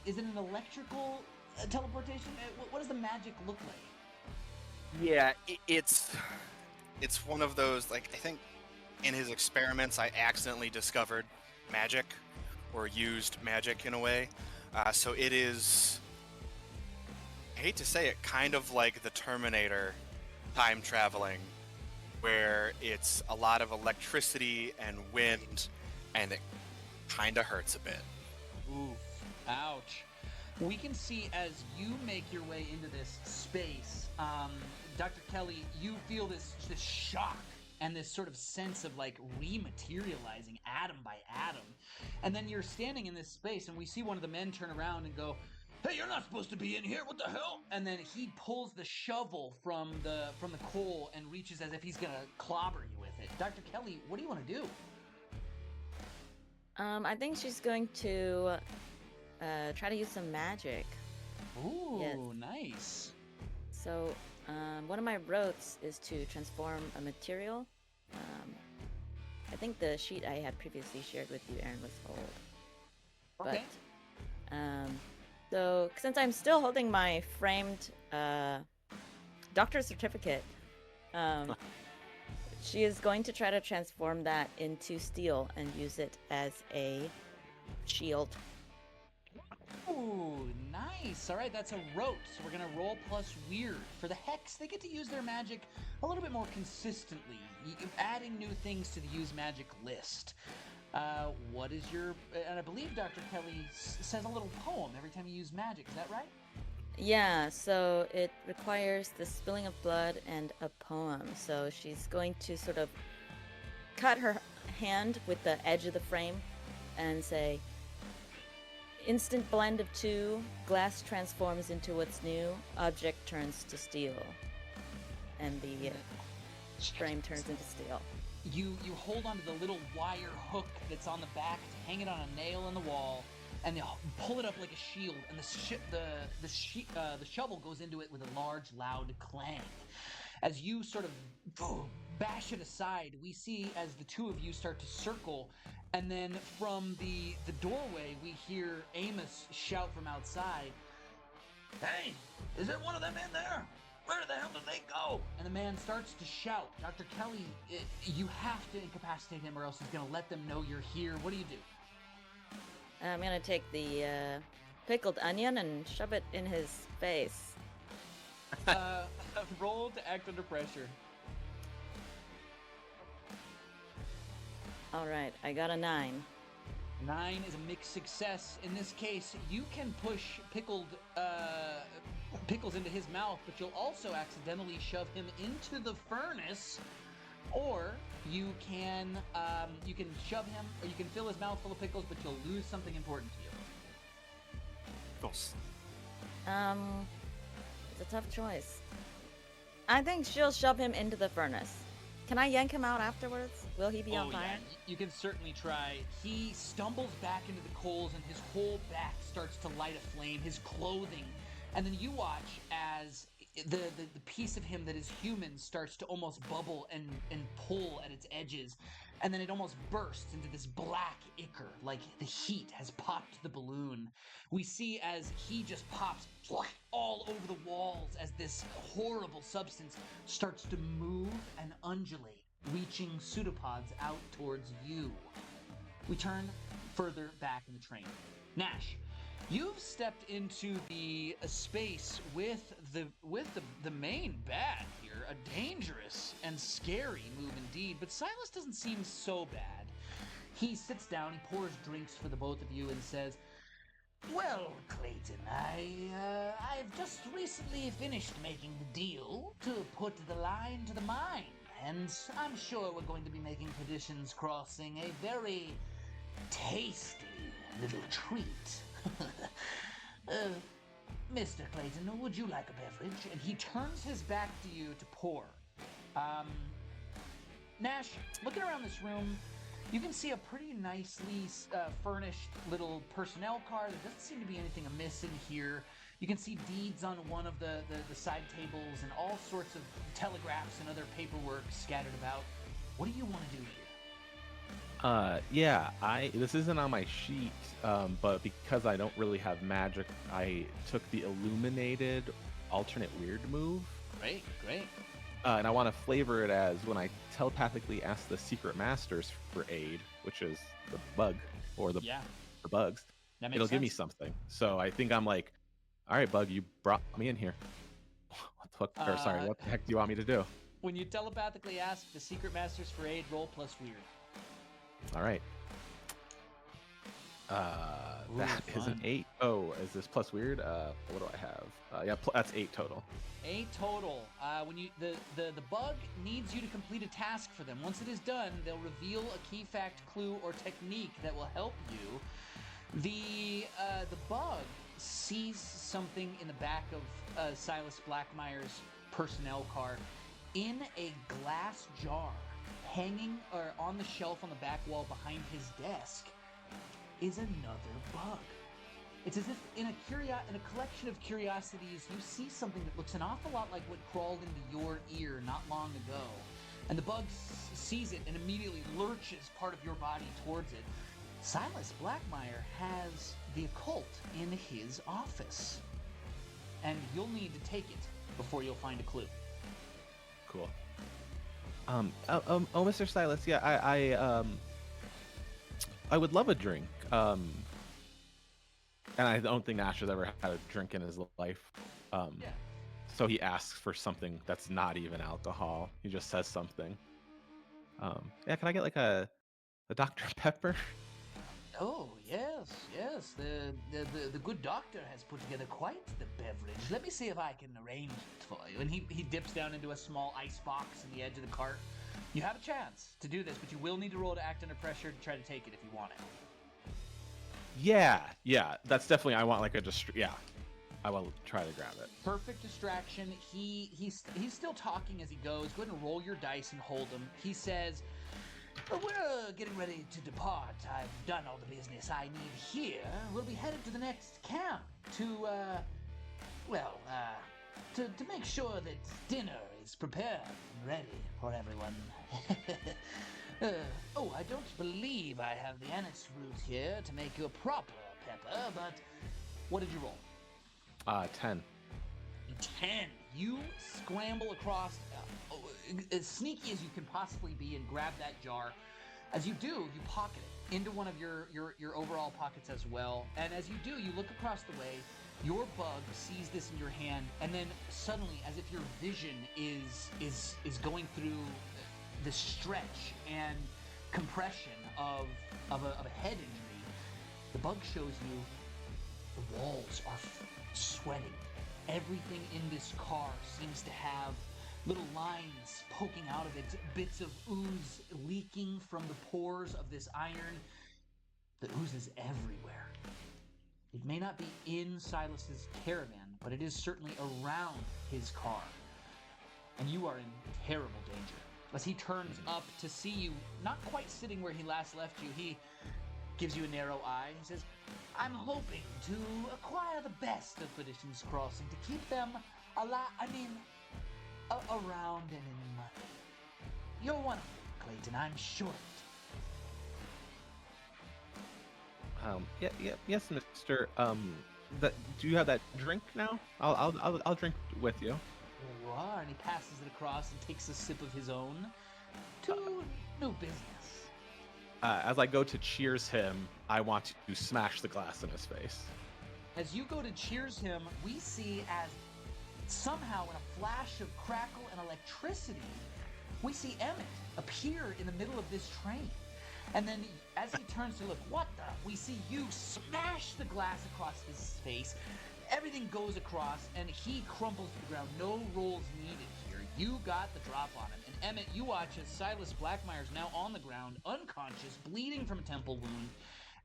Is it an electrical teleportation? What does the magic look like? Yeah, it's one of those, like, I think in his experiments I accidentally discovered magic, or used magic in a way. So it is, I hate to say it, kind of like the Terminator time traveling, where it's a lot of electricity and wind, and it kind of hurts a bit. Ooh, ouch. We can see as you make your way into this space, Dr. Kelly, you feel this shock and this sort of sense of like rematerializing atom by atom. And then you're standing in this space, and we see one of the men turn around and go, "Hey, you're not supposed to be in here, what the hell?" And then he pulls the shovel from the coal and reaches as if he's gonna clobber you with it. Dr. Kelly, what do you want to do? I think she's going to try to use some magic. Ooh, Yes. Nice. So, one of my rotes is to transform a material. I think the sheet I had previously shared with you, Aaron, was old. Okay. But, so since I'm still holding my framed doctor's certificate, she is going to try to transform that into steel and use it as a shield. Ooh, nice. All right, that's a rote. So we're going to roll plus weird. For the Hex, they get to use their magic a little bit more consistently, adding new things to the use magic list. What is your... And I believe Dr. Kelly says a little poem every time you use magic. Is that right? Yeah, so it requires the spilling of blood and a poem. So she's going to sort of cut her hand with the edge of the frame and say, "Instant blend of two, glass transforms into what's new, object turns to steel." And frame turns into steel. You hold onto the little wire hook that's on the back to hang it on a nail in the wall, and you pull it up like a shield, and the shovel goes into it with a large, loud clang. As you sort of bash it aside, we see as the two of you start to circle, and then from the doorway, we hear Amos shout from outside, "Hey, is there one of them in there? Where the hell did they go?" And the man starts to shout. Dr. Kelly, you have to incapacitate him or else he's going to let them know you're here. What do you do? I'm going to take the pickled onion and shove it in his face. Roll to act under pressure. All right, I got a 9. 9 is a mixed success. In this case, you can push pickles into his mouth, but you'll also accidentally shove him into the furnace, or you can shove him, or you can fill his mouth full of pickles, but you'll lose something important to you. Pickles. It's a tough choice. I think she'll shove him into the furnace. Can I yank him out afterwards? Will he be on fire? Yeah, you can certainly try. He stumbles back into the coals and his whole back starts to light a flame, his clothing. And then you watch as the piece of him that is human starts to almost bubble and pull at its edges. And then it almost bursts into this black ichor, like the heat has popped the balloon. We see as he just pops all over the walls as this horrible substance starts to move and undulate, reaching pseudopods out towards you. We turn further back in the train. Nash, you've stepped into the space with the main bad here, a dangerous and scary move indeed, but Silas doesn't seem so bad. He sits down, he pours drinks for the both of you and says, "Well, Clayton, I've just recently finished making the deal to put the line to the mine, and I'm sure we're going to be making Perdition's Crossing a very tasty little treat." Mr. Clayton, would you like a beverage? And he turns his back to you to pour. Nash, looking around this room, you can see a pretty nicely furnished little personnel car. There doesn't seem to be anything amiss in here. You can see deeds on one of the side tables and all sorts of telegraphs and other paperwork scattered about. What do you want to do here? This isn't on my sheet, but because I don't really have magic, I took the illuminated alternate weird move. Great. And I want to flavor it as when I telepathically ask the secret masters for aid, which is the bug or the bugs. It'll give me something. So I think I'm like, all right, bug, you brought me in here. What the heck do you want me to do? When you telepathically ask the secret masters for aid, roll plus weird. All right. That is an 8. Oh, is this plus weird? What do I have? That's 8 total. 8 total. When you the bug needs you to complete a task for them. Once it is done, they'll reveal a key fact, clue, or technique that will help you. The bug sees something in the back of Silas Blackmire's personnel car in a glass jar hanging or on the shelf on the back wall behind his desk is another bug. It's as if in a collection of curiosities, you see something that looks an awful lot like what crawled into your ear not long ago. And the bug sees it and immediately lurches part of your body towards it. Silas Blackmire has the occult in his office. And you'll need to take it before you'll find a clue. Cool. Mr. Silas, I would love a drink. And I don't think Nash has ever had a drink in his life. So he asks for something that's not even alcohol. He just says something. Can I get like a Dr. Pepper? Oh, yes. The good doctor has put together quite the beverage. Let me see if I can arrange it for you. And he dips down into a small ice box in the edge of the cart. You have a chance to do this, but you will need to roll to act under pressure to try to take it if you want it. Yeah. That's definitely, I want like I will try to grab it. Perfect distraction. He's still talking as he goes. Go ahead and roll your dice and hold him. He says, "We're getting ready to depart. I've done all the business I need here. We'll be headed to the next camp to make sure that dinner is prepared and ready for everyone." I don't believe I have the anise root here to make you a proper pepper, but what did you roll? 10. 10. You scramble across, as sneaky as you can possibly be, and grab that jar. As you do, you pocket it into one of your overall pockets as well. And as you do, you look across the way. Your bug sees this in your hand, and then suddenly, as if your vision is going through the stretch and compression of a head injury, the bug shows you the walls are sweating. Everything in this car seems to have little lines poking out of it, bits of ooze leaking from the pores of this iron. The ooze is everywhere. It may not be in Silas's caravan, but it is certainly around his car. And you are in terrible danger. As he turns up to see you, not quite sitting where he last left you, he gives you a narrow eye. He says, "I'm hoping to acquire the best of Perdition's Crossing, to keep them alive, around and in money. You're one of them, Clayton, I'm sure of it." Yes, Mister. Do you have that drink now? I'll drink with you. There you are, and he passes it across and takes a sip of his own. To new business. As I go to cheers him, I want to smash the glass in his face. As you go to cheers him, we see as somehow in a flash of crackle and electricity, we see Emmett appear in the middle of this train. And then as he turns to look, we see you smash the glass across his face. Everything goes across, and he crumples to the ground. No rolls needed here. You got the drop on him. And Emmett, you watch as Silas Blackmire is now on the ground, unconscious, bleeding from a temple wound.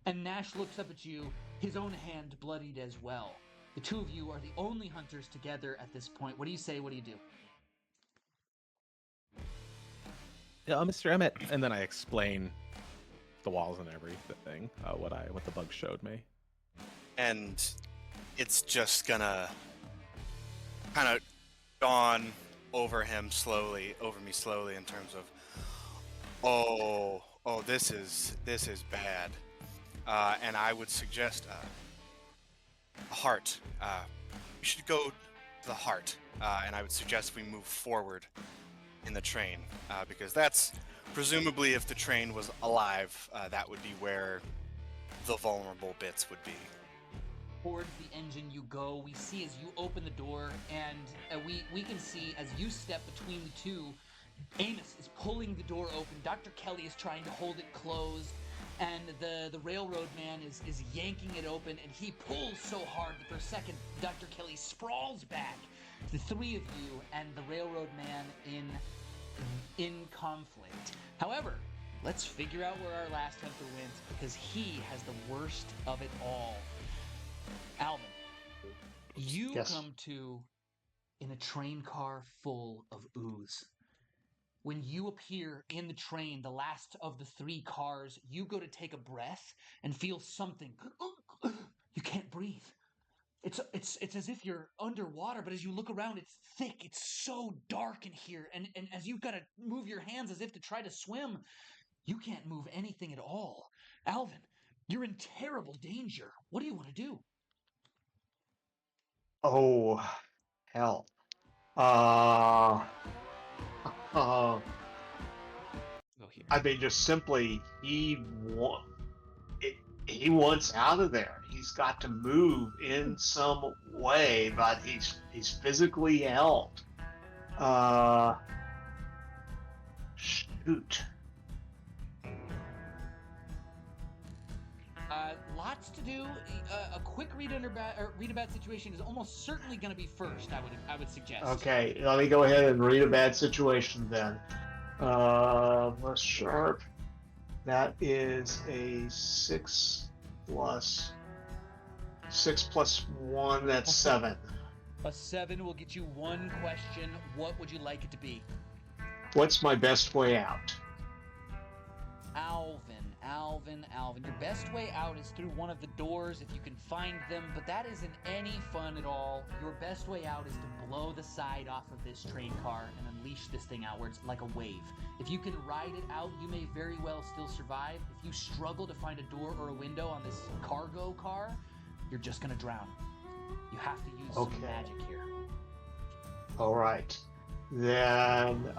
And Nash looks up at you, his own hand bloodied as well. The two of you are the only hunters together at this point. What do you say? What do you do? Yeah, Mr. Emmett. And then I explain the walls and everything, what the bug showed me. And it's just gonna kind of dawn over me slowly in terms of, oh, this is bad. And I would suggest a heart. We should go to the heart, and I would suggest we move forward in the train, because that's presumably, if the train was alive, that would be where the vulnerable bits would be. Towards the engine you go. We see as you open the door, and we can see as you step between the two, Amos is pulling the door open. Dr. Kelly is trying to hold it closed, and the railroad man is yanking it open, and he pulls so hard that for a second Dr. Kelly sprawls back. The three of you and the railroad man in conflict. However, let's figure out where our last hunter went, because he has the worst of it all. Alvin, you come to in a train car full of ooze. When you appear in the train, the last of the three cars, you go to take a breath and feel something. You can't breathe. It's as if you're underwater, but as you look around, it's thick. It's so dark in here, and as you've got to move your hands as if to try to swim, you can't move anything at all. Alvin, you're in terrible danger. What do you want to do? Oh, hell. Go here. I mean, just simply, he wants out of there. He's got to move in some way, but he's physically held. Shoot. Lots to do. A quick read about situation is almost certainly going to be first. I would suggest. Okay, let me go ahead and read a bad situation then. Less sharp. That is a 6 plus 6 plus 1, that's 7. A 7 will get you 1 question. What would you like it to be? What's my best way out? Alvin. Your best way out is through one of the doors if you can find them, but that isn't any fun at all. Your best way out is to blow the side off of this train car and unleash this thing outwards like a wave. If you can ride it out, you may very well still survive. If you struggle to find a door or a window on this cargo car, you're just gonna drown. You have to use some magic here. All right. Then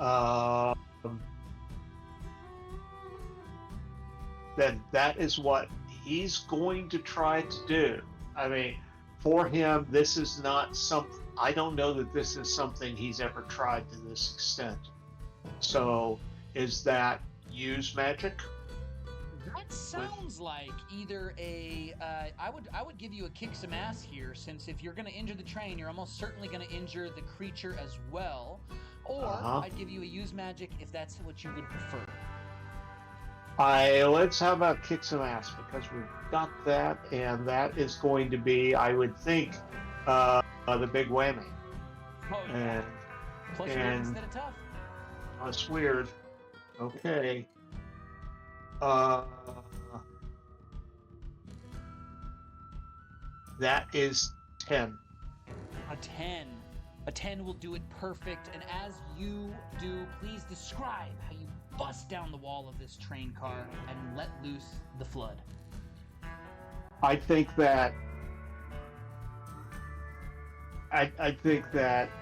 that is what he's going to try to do. I mean, for him, this is not something, I don't know that this is something he's ever tried to this extent. So, is that use magic? That sounds like either a, I would give you a kick some ass here, since if you're going to injure the train, you're almost certainly going to injure the creature as well. Or I'd give you a use magic if that's what you would prefer. Let's have a kick some ass, because we've got that, and that is going to be, I would think, the big whammy. Oh, yeah. Plus weird instead of tough. That's weird. Okay. That is 10. A 10. A 10 will do it perfect, and as you do, please describe how you bust down the wall of this train car and let loose the flood. I think that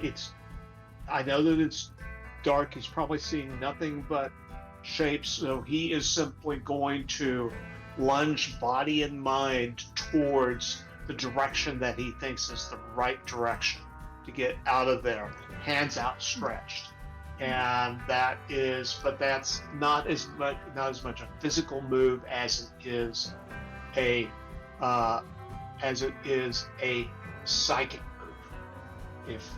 it's, I know that it's dark, he's probably seeing nothing but shapes, so he is simply going to lunge body and mind towards the direction that he thinks is the right direction to get out of there, hands outstretched. And that is, but that's not as much a physical move as it is a psychic move, if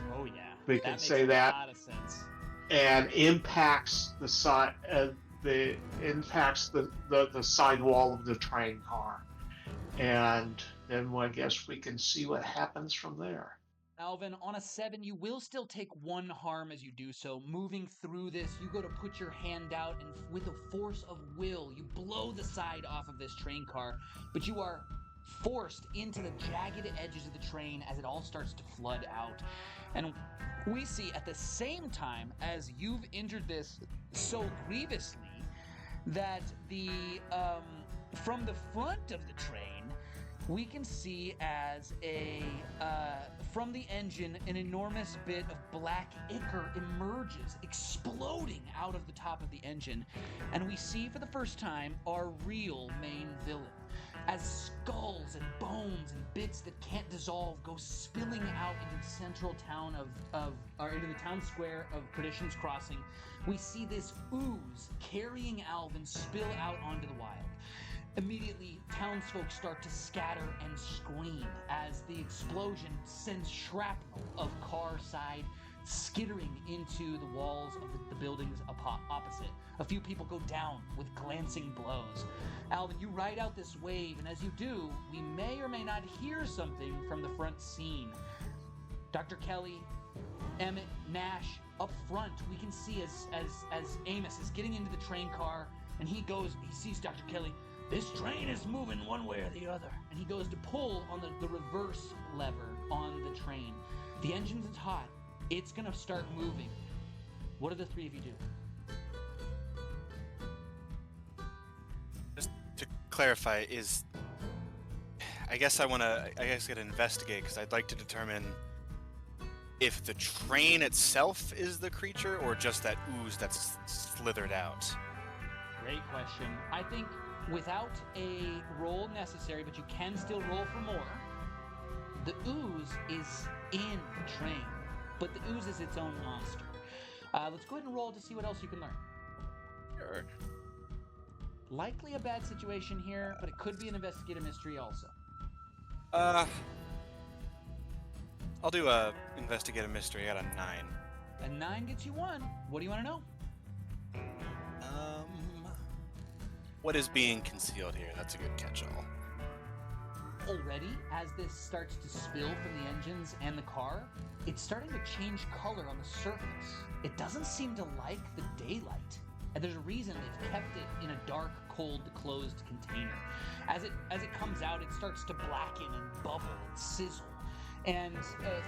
we can say that. A lot of sense. And impacts the side, impacts the side wall of the train car, and then I guess we can see what happens from there. Alvin, on a 7, you will still take 1 harm as you do so. Moving through this, you go to put your hand out, and with a force of will, you blow the side off of this train car, but you are forced into the jagged edges of the train as it all starts to flood out. And we see at the same time as you've injured this so grievously that the from the front of the train, we can see as from the engine, an enormous bit of black ichor emerges, exploding out of the top of the engine. And we see for the first time our real main villain, as skulls and bones and bits that can't dissolve go spilling out into the central town or into the town square of Perdition's Crossing. We see this ooze carrying Alvin spill out onto the wild. Immediately, townsfolk start to scatter and scream as the explosion sends shrapnel of car side skittering into the walls of the buildings opposite. A few people go down with glancing blows. Alvin, you ride out this wave, and as you do, we may or may not hear something from the front scene. Dr. Kelly, Emmett, Nash, up front, we can see as Amos is getting into the train car, and he sees Dr. Kelly. This train is moving one way or the other. And he goes to pull on the reverse lever on the train. The engine's hot. It's going to start moving. What do the three of you do? Just to clarify, I guess I gotta investigate, because I'd like to determine if the train itself is the creature or just that ooze that's slithered out. Great question. I think without a roll necessary, but you can still roll for more, the ooze is in the train, but the ooze is its own monster. Let's go ahead and roll to see what else you can learn. Sure. Likely a bad situation here, but it could be an investigative mystery also. I'll do a investigative mystery. I got a 9. A 9 gets you 1. What do you want to know? What is being concealed here? That's a good catch-all. already, as this starts to spill from the engines and the car, it's starting to change color on the surface. It doesn't seem to like the daylight. And there's a reason they've kept it in a dark, cold, closed container. As it comes out, it starts to blacken and bubble and sizzle. And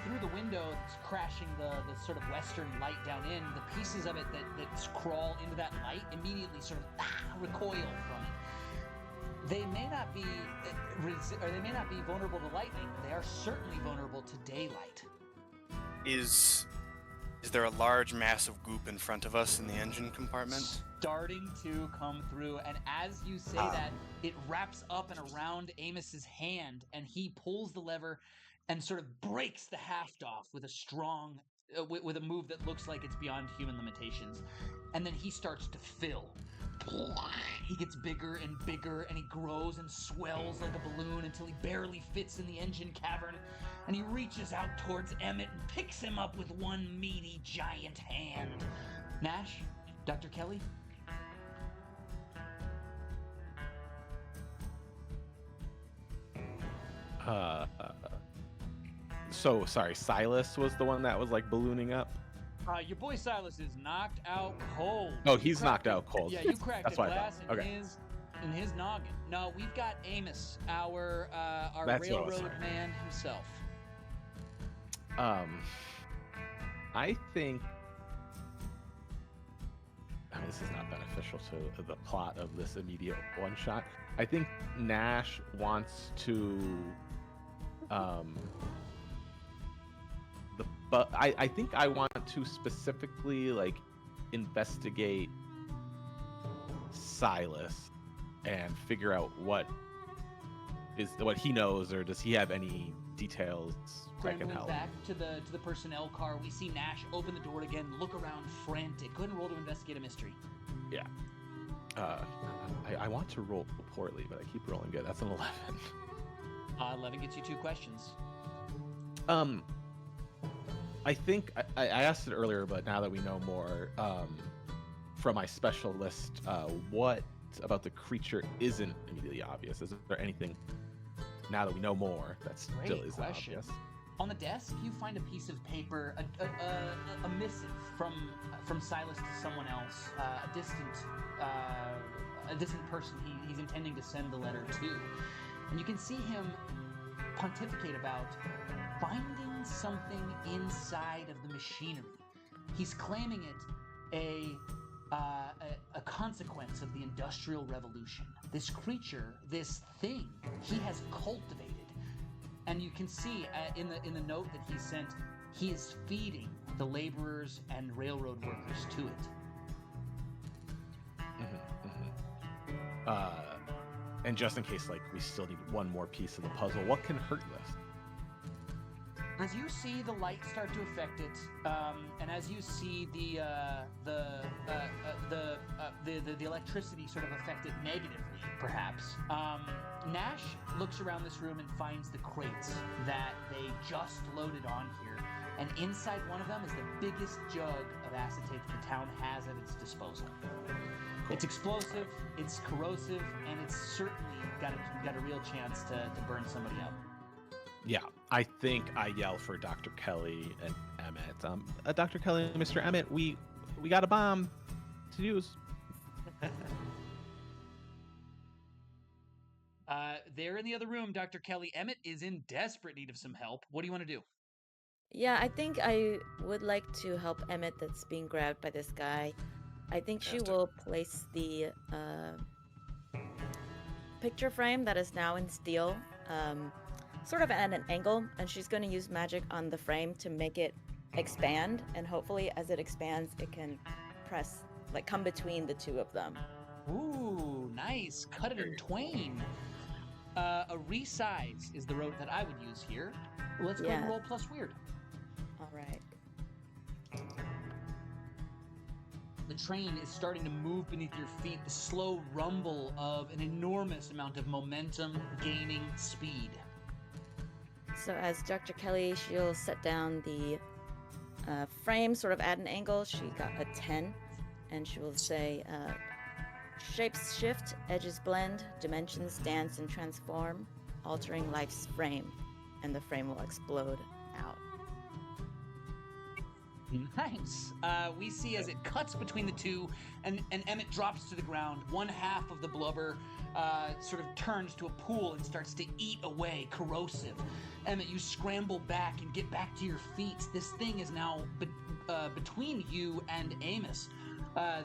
through the window that's crashing the sort of western light down in, the pieces of it that crawl into that light immediately sort of recoil from it. They may not be vulnerable to lightning, but they are certainly vulnerable to daylight. Is there a large mass of goop in front of us in the engine compartment? Starting to come through, and as you say that, it wraps up and around Amos's hand, and he pulls the lever and sort of breaks the haft off with a strong, with a move that looks like it's beyond human limitations. And then he starts to fill. He gets bigger and bigger, and he grows and swells like a balloon until he barely fits in the engine cavern. And he reaches out towards Emmett and picks him up with one meaty giant hand. Nash, Dr. Kelly? So, sorry, Silas was the one that was, like, ballooning up? Your boy Silas is knocked out cold. Oh, he's knocked out cold. Yeah, you cracked That's a what I glass thought. in his noggin. No, we've got Amos, our That's what I was railroad saying. man himself. I think... I mean, this is not beneficial to the plot of this immediate one-shot. I think Nash wants to... But I think I want to specifically, like, investigate Silas and figure out what he knows, or does he have any details that can Scrambling help. back to the personnel car, we see Nash open the door again, look around frantic. Go ahead and roll to investigate a mystery. Yeah. I want to roll poorly, but I keep rolling good. That's an 11. 11 gets you 2 questions. I think I asked it earlier, but now that we know more from my special list, what about the creature isn't immediately obvious? Is there anything, now that we know more, that still Great is question. obvious? On the desk, you find a piece of paper, a missive from Silas to someone else, a distant person he's intending to send the letter to. And you can see him pontificate about finding something inside of the machinery. He's claiming it a consequence of the Industrial Revolution. This creature, this thing, he has cultivated. And you can see in the note that he sent, he is feeding the laborers and railroad workers to it. And just in case, like, we still need one more piece of the puzzle, what can hurt this? As you see the light start to affect it, and as you see the electricity sort of affect it negatively, perhaps, Nash looks around this room and finds the crates that they just loaded on here, and inside one of them is the biggest jug of acetate the town has at its disposal. Cool. It's explosive, it's corrosive, and it's certainly got a real chance to burn somebody up. Yeah, I think I yell for Dr. Kelly and Emmett. Dr. Kelly and Mr. Emmett, we got a bomb to use. They're in the other room, Dr. Kelly. Emmett is in desperate need of some help. What do you want to do? Yeah, I think I would like to help Emmett that's being grabbed by this guy. I think she will place the picture frame that is now in steel sort of at an angle, and she's going to use magic on the frame to make it expand, and hopefully as it expands it can come between the two of them. Ooh, nice. Cut it in twain. A resize is the route that I would use here. Let's go and roll plus weird. All right. The train is starting to move beneath your feet, the slow rumble of an enormous amount of momentum gaining speed. So as Dr. Kelly, she'll set down the frame sort of at an angle. She got a 10, and she will say, shapes shift, edges blend, dimensions dance and transform. altering life's frame, and the frame will explode out. Nice. We see as it cuts between the two, and Emmett drops to the ground. One half of the blubber sort of turns to a pool and starts to eat away, corrosive. Emmett, you scramble back and get back to your feet. This thing is now between you and Amos.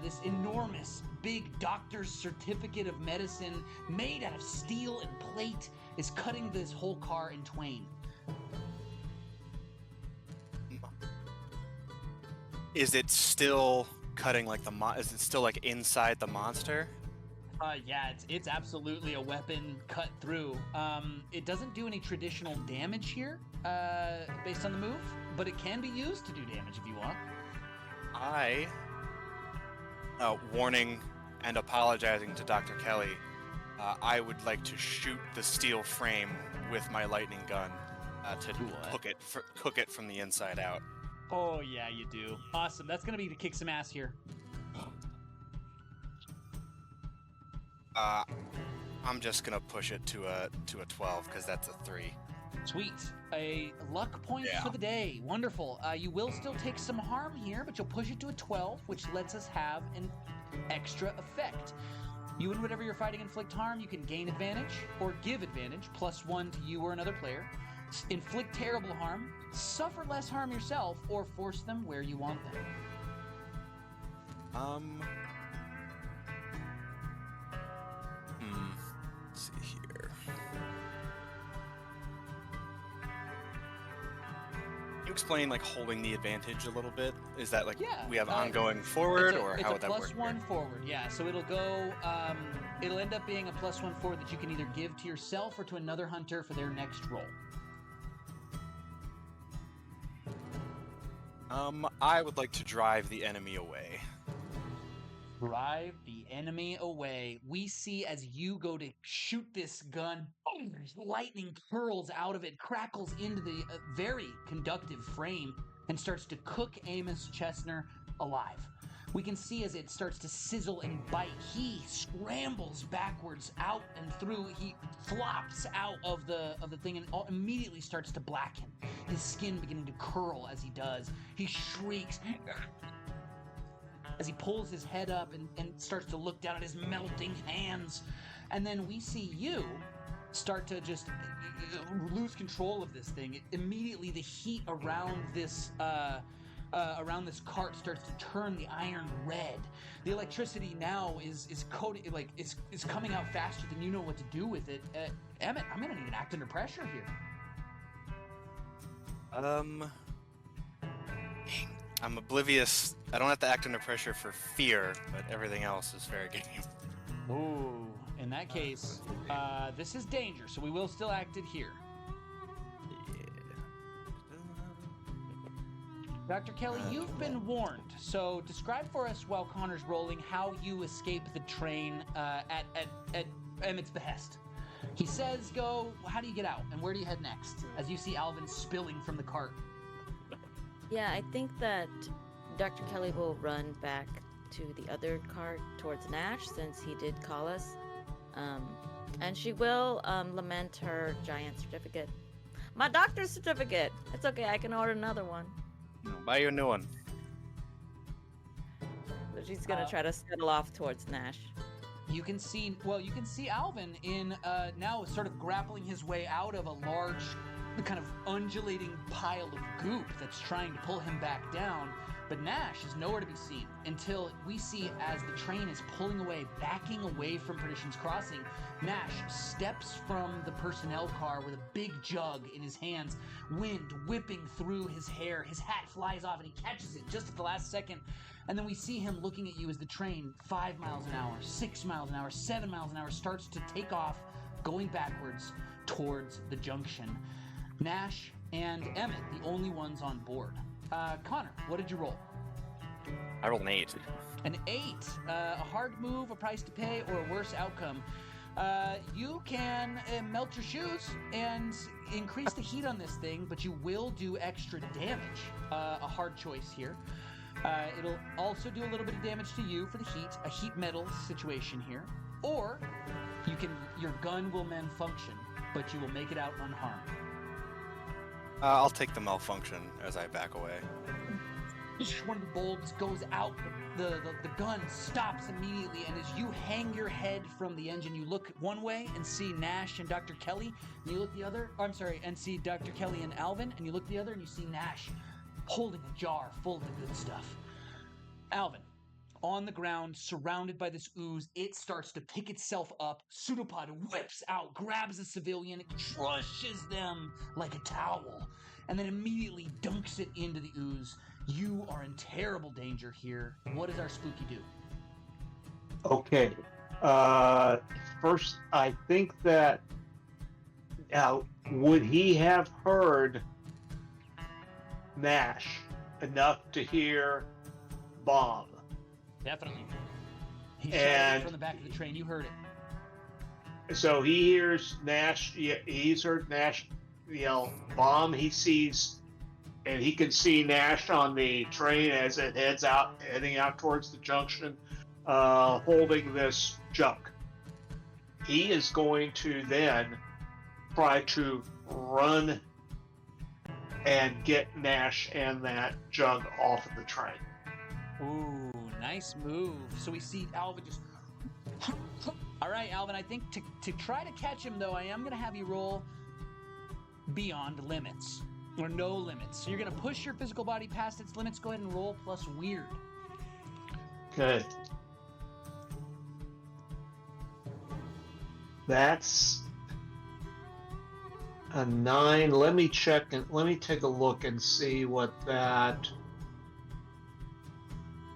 This enormous, big doctor's certificate of medicine made out of steel and plate is cutting this whole car in twain. Is it still cutting like is it still like inside the monster? Yeah, it's absolutely a weapon cut through. It doesn't do any traditional damage here, based on the move, but it can be used to do damage if you want. Warning and apologizing to Dr. Kelly, I would like to shoot the steel frame with my lightning gun to cook it from the inside out. Oh, yeah, you do. Awesome. That's going to be to kick some ass here. I'm just going to push it to a 12 because that's a 3. Sweet. A luck point for the day. Wonderful. You will still take some harm here, but you'll push it to a 12, which lets us have an extra effect. You and whatever you're fighting inflict harm, you can gain advantage or give advantage, +1 to you or another player. Inflict terrible harm, suffer less harm yourself, or force them where you want them. Let's see here. Can you explain like holding the advantage a little bit? Is that like we have ongoing forward, or how would that work? It's a +1 forward, yeah. So it'll go. It'll end up being a +1 forward that you can either give to yourself or to another hunter for their next roll. I would like to drive the enemy away. Drive the enemy away. We see as you go to shoot this gun, lightning curls out of it, crackles into the very conductive frame, and starts to cook Amos Chestner alive. We can see as it starts to sizzle and bite, he scrambles backwards out and through. He flops out of the thing and immediately starts to blacken. His skin beginning to curl as he does. He shrieks as he pulls his head up and starts to look down at his melting hands. And then we see you start to just lose control of this thing. Immediately the heat around this cart starts to turn the iron red. The electricity now is coating, like is coming out faster than you know what to do with it. Emmett, I'm gonna need an act under pressure here. I'm oblivious. I don't have to act under pressure for fear, but everything else is fair game. Ooh, in that case, this is danger, so we will still act it here. Dr. Kelly, you've been warned, so describe for us while Connor's rolling how you escape the train at Emmett's behest. He says go, how do you get out, and where do you head next, as you see Alvin spilling from the cart? Yeah, I think that Dr. Kelly will run back to the other cart towards Nash, since he did call us. And she will lament her giant certificate. My doctor's certificate! It's okay, I can order another one. Buy you a new one. So she's gonna try to settle off towards Nash. You can see Alvin in now sort of grappling his way out of a large kind of undulating pile of goop that's trying to pull him back down. But Nash is nowhere to be seen until we see as the train is pulling away, backing away from Perdition's crossing, Nash steps from the personnel car with a big jug in his hands, wind whipping through his hair. His hat flies off and he catches it just at the last second. And then we see him looking at you as the train, 5 miles an hour, 6 miles an hour, 7 miles an hour, starts to take off, going backwards towards the junction. Nash and Emmett, the only ones on board. Connor, what did you roll? I rolled an 8. An 8. A hard move, a price to pay, or a worse outcome. You can melt your shoes and increase the heat on this thing, but you will do extra damage. A hard choice here. It'll also do a little bit of damage to you for the heat, a heat metal situation here. Or your gun will malfunction. but you will make it out unharmed. I'll take the malfunction as I back away. One of the bulbs goes out, the gun stops immediately, and as you hang your head from the engine, you look one way and see Nash and Dr. Kelly, and you look the other, and see Dr. Kelly and Alvin, and you look the other, and you see Nash holding a jar full of the good stuff. Alvin, on the ground, surrounded by this ooze, it starts to pick itself up. Pseudopod whips out, grabs a civilian, crushes them like a towel, and then immediately dunks it into the ooze. You are in terrible danger here. What does our spooky do? Okay. First, I think that now, would he have heard Nash enough to hear bomb? Definitely. He shouted from the back of the train. You heard it. So he hears Nash. He's heard Nash yell bomb. He sees, and he can see Nash on the train as it heading out towards the junction, holding this junk. He is going to then try to run and get Nash and that jug off of the train. Ooh, nice move. So we see Alvin just... All right, Alvin, I think to try to catch him, though, I am going to have you roll beyond limits, or no limits. So you're going to push your physical body past its limits. Go ahead and roll plus weird. Good. That's a 9. Let me check and let me take a look and see what that...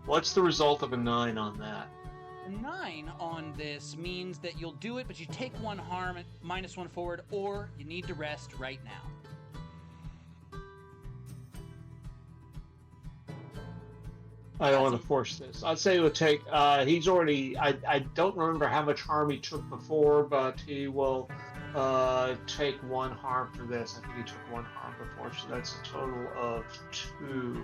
What's the result of a 9 on that? 9 on this means that you'll do it, but you take 1 harm, -1 forward, or you need to rest right now. I don't want to force this. I'd say it would take, he's already, I don't remember how much harm he took before, but he will take 1 harm for this. I think he took 1 harm before, so that's a total of 2.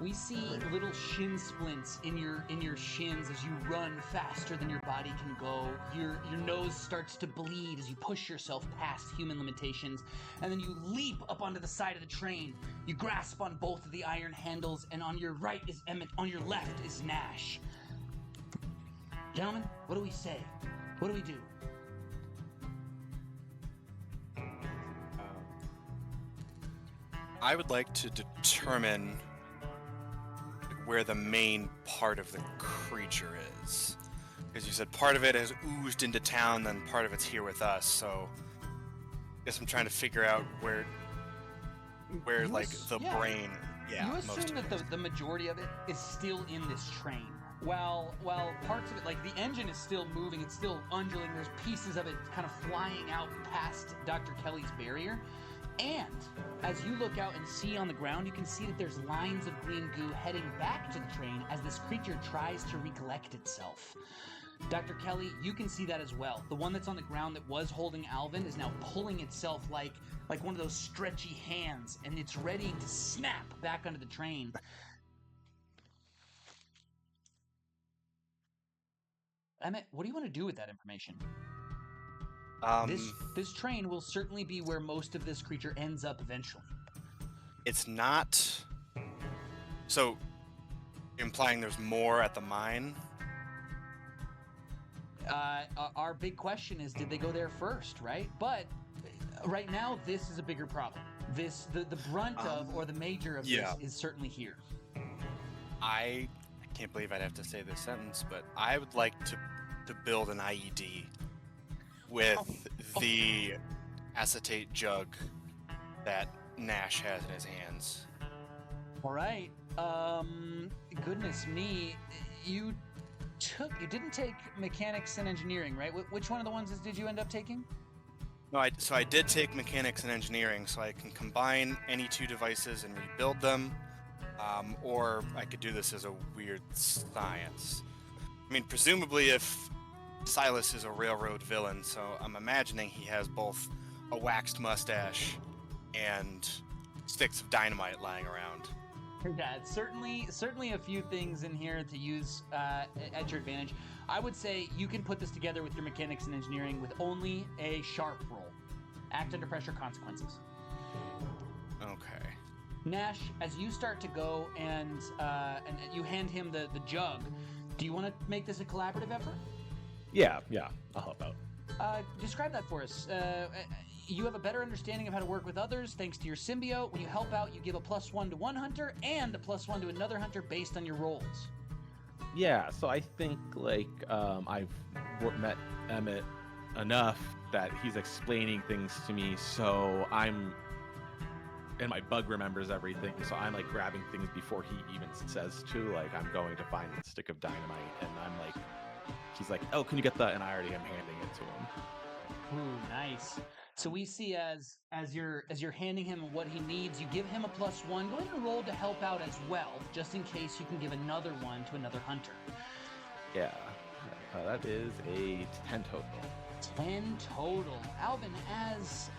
We see little shin splints in your shins as you run faster than your body can go. Your nose starts to bleed as you push yourself past human limitations, and then you leap up onto the side of the train. You grasp on both of the iron handles, and on your right is Emmett, on your left is Nash. Gentlemen, what do we say? What do we do? I would like to determine where the main part of the creature is, because you said part of it has oozed into town, then part of it's here with us. So I guess I'm trying to figure out where like the brain. Yeah, you assume that the majority of it is still in this train. While parts of it, like the engine is still moving, it's still undulating. There's pieces of it kind of flying out past Dr. Kelly's barrier. And as you look out and see on the ground, you can see that there's lines of green goo heading back to the train as this creature tries to recollect itself. Dr. Kelly, you can see that as well. The one that's on the ground that was holding Alvin is now pulling itself like one of those stretchy hands, and it's ready to snap back onto the train. Emmett, what do you want to do with that information? This train will certainly be where most of this creature ends up eventually. It's not... So, implying there's more at the mine? Our big question is, did they go there first, right? But right now, this is a bigger problem. The brunt of, or the major of this is certainly here. I can't believe I'd have to say this sentence, but I would like to build an IED with the acetate jug that Nash has in his hands. All right. Goodness me, you didn't take mechanics and engineering, right? Which one of the ones did you end up taking? No, so I did take mechanics and engineering, so I can combine any 2 devices and rebuild them, or I could do this as a weird science. I mean, presumably if Silas is a railroad villain, so I'm imagining he has both a waxed mustache and sticks of dynamite lying around. Yeah, it's certainly a few things in here to use at your advantage. I would say you can put this together with your mechanics and engineering with only a sharp roll. Act under pressure, consequences. Okay. Nash, as you start to go and you hand him the jug, do you want to make this a collaborative effort? Yeah, I'll help out. Describe that for us. You have a better understanding of how to work with others thanks to your symbiote. When you help out, you give a +1 to one hunter and a +1 to another hunter based on your rolls. Yeah, so I think like I've met Emmett enough that he's explaining things to me, so and my bug remembers everything, so I'm like grabbing things before he even says to, like I'm going to find the stick of dynamite, and I'm like, he's like, oh, can you get that? And I already am handing it to him. Ooh, nice. So we see as you're handing him what he needs, you give him a +1. Go ahead and roll to help out as well, just in case you can give another one to another hunter. Yeah, that is a 10 total. 10 total. Alvin, as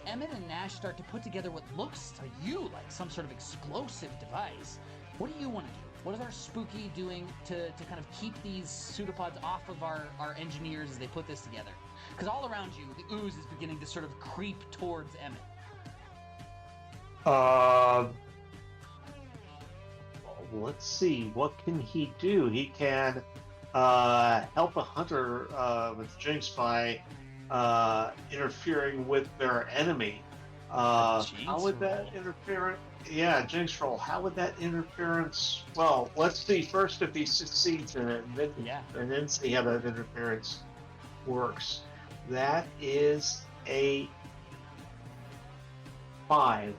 Emmett and Nash start to put together what looks to you like some sort of explosive device, what do you want to do? What is our spooky doing to kind of keep these pseudopods off of our engineers as they put this together? Because all around you, the ooze is beginning to sort of creep towards Emmett. Let's see. What can he do? He can help a hunter with Jinx by interfering with their enemy. How would that interfere? Yeah, Jinx roll. How would that interference? Well, let's see first if he succeeds in it, and then see how that interference works. That is a 5.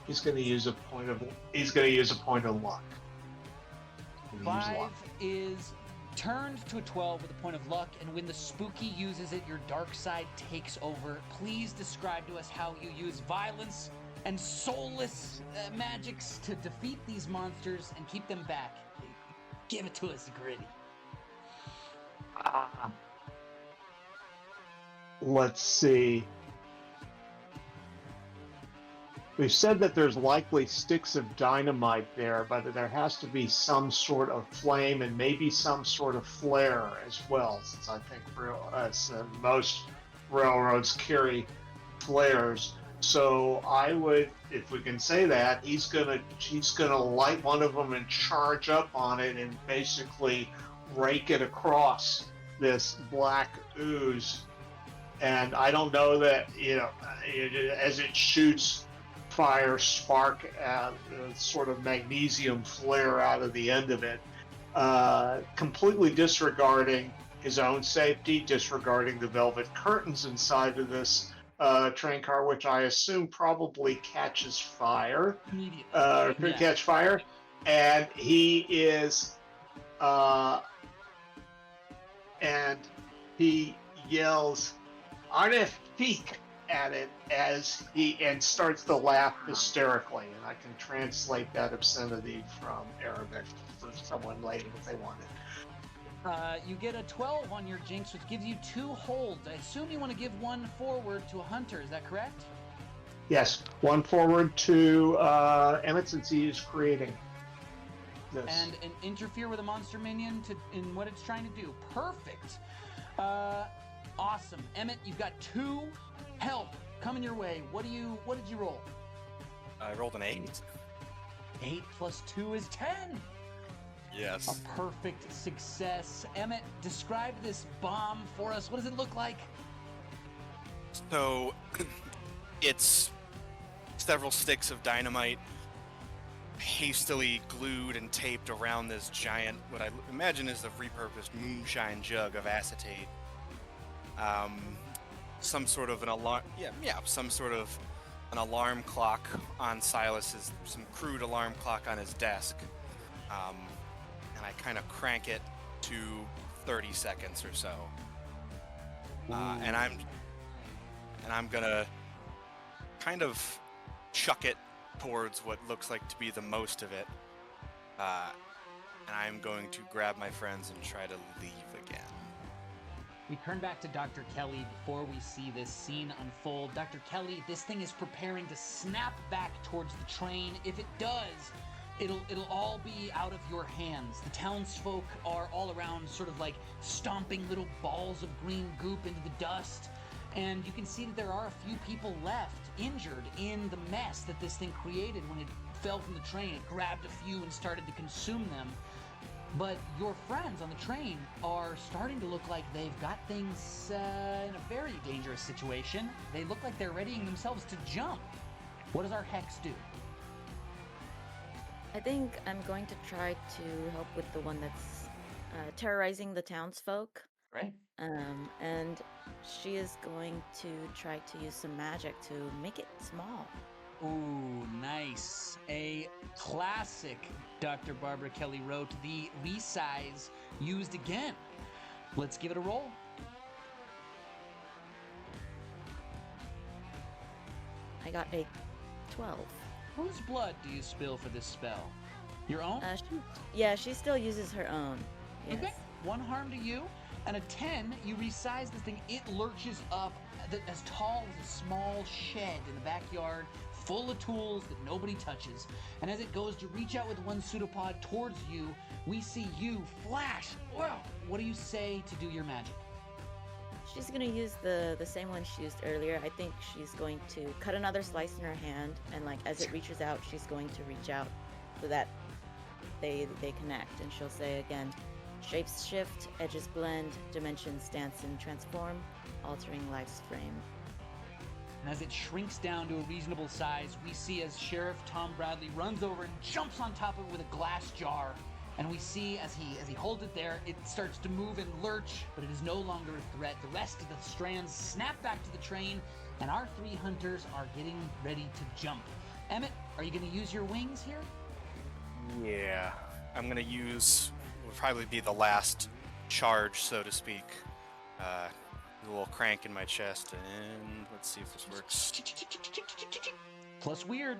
He's going to use a point of luck. 5 is turned to a 12 with a point of luck, and when the spooky uses it, your dark side takes over. Please describe to us how you use violence and soulless magics to defeat these monsters and keep them back. Give it to us, Gritty. Let's see. We've said that there's likely sticks of dynamite there, but there has to be some sort of flame and maybe some sort of flare as well, since I think most railroads carry flares. So I would, if we can say that, he's gonna light one of them and charge up on it and basically rake it across this black ooze. And I don't know that, as it shoots fire, spark, sort of magnesium flare out of the end of it, completely disregarding his own safety, disregarding the velvet curtains inside of this train car, which I assume probably catches fire, could catch fire, and he is, and he yells, "Artifique!" at it as he starts to laugh hysterically, and I can translate that obscenity from Arabic for someone later if they want it. You get a 12 on your Jinx, which gives you 2 holds. I assume you want to give 1 forward to a hunter, is that correct? Yes, 1 forward to Emmett, since he is creating this. And interfere with a monster minion in what it's trying to do. Perfect. Awesome. Emmett, you've got 2 help coming your way. What did you roll? I rolled an 8. 8 plus 2 is 10. Yes. A perfect success. Emmett, describe this bomb for us. What does it look like? So, it's several sticks of dynamite hastily glued and taped around this giant, what I imagine is the repurposed moonshine jug of acetate. Some sort of an alarm, some sort of an alarm clock on Silas's, some crude alarm clock on his desk. And I kind of crank it to 30 seconds or so. And I'm gonna kind of chuck it towards what looks like to be the most of it. And I'm going to grab my friends and try to leave again. We turn back to Dr. Kelly before we see this scene unfold. Dr. Kelly, this thing is preparing to snap back towards the train. If it does, it'll all be out of your hands. The townsfolk are all around, sort of like stomping little balls of green goop into the dust. And you can see that there are a few people left injured in the mess that this thing created when it fell from the train. It grabbed a few and started to consume them. But your friends on the train are starting to look like they've got things in a very dangerous situation. They look like they're readying themselves to jump. What does our Hex do? I think I'm going to try to help with the one that's terrorizing the townsfolk. Right. And she is going to try to use some magic to make it small. Ooh, nice. A classic Dr. Barbara Kelly wrote, the resize used again. Let's give it a roll. I got a 12. Whose blood do you spill for this spell? Your own? She still uses her own. Yes. Okay. 1 harm to you. And a 10, you resize this thing. It lurches up as tall as a small shed in the backyard, full of tools that nobody touches. And as it goes to reach out with one pseudopod towards you, we see you flash. Wow! What do you say to do your magic? She's going to use the same one she used earlier. I think she's going to cut another slice in her hand, and like as it reaches out, she's going to reach out so that they connect. And she'll say again, shapes shift, edges blend, dimensions dance and transform, altering life's frame. And as it shrinks down to a reasonable size, we see as Sheriff Tom Bradley runs over and jumps on top of it with a glass jar. And we see as he holds it there, it starts to move and lurch, but it is no longer a threat. The rest of the strands snap back to the train, and our 3 hunters are getting ready to jump. Emmett, are you going to use your wings here? Yeah, I'm going to use, would probably be the last charge, so to speak. A little crank in my chest, and let's see if this works. Plus weird.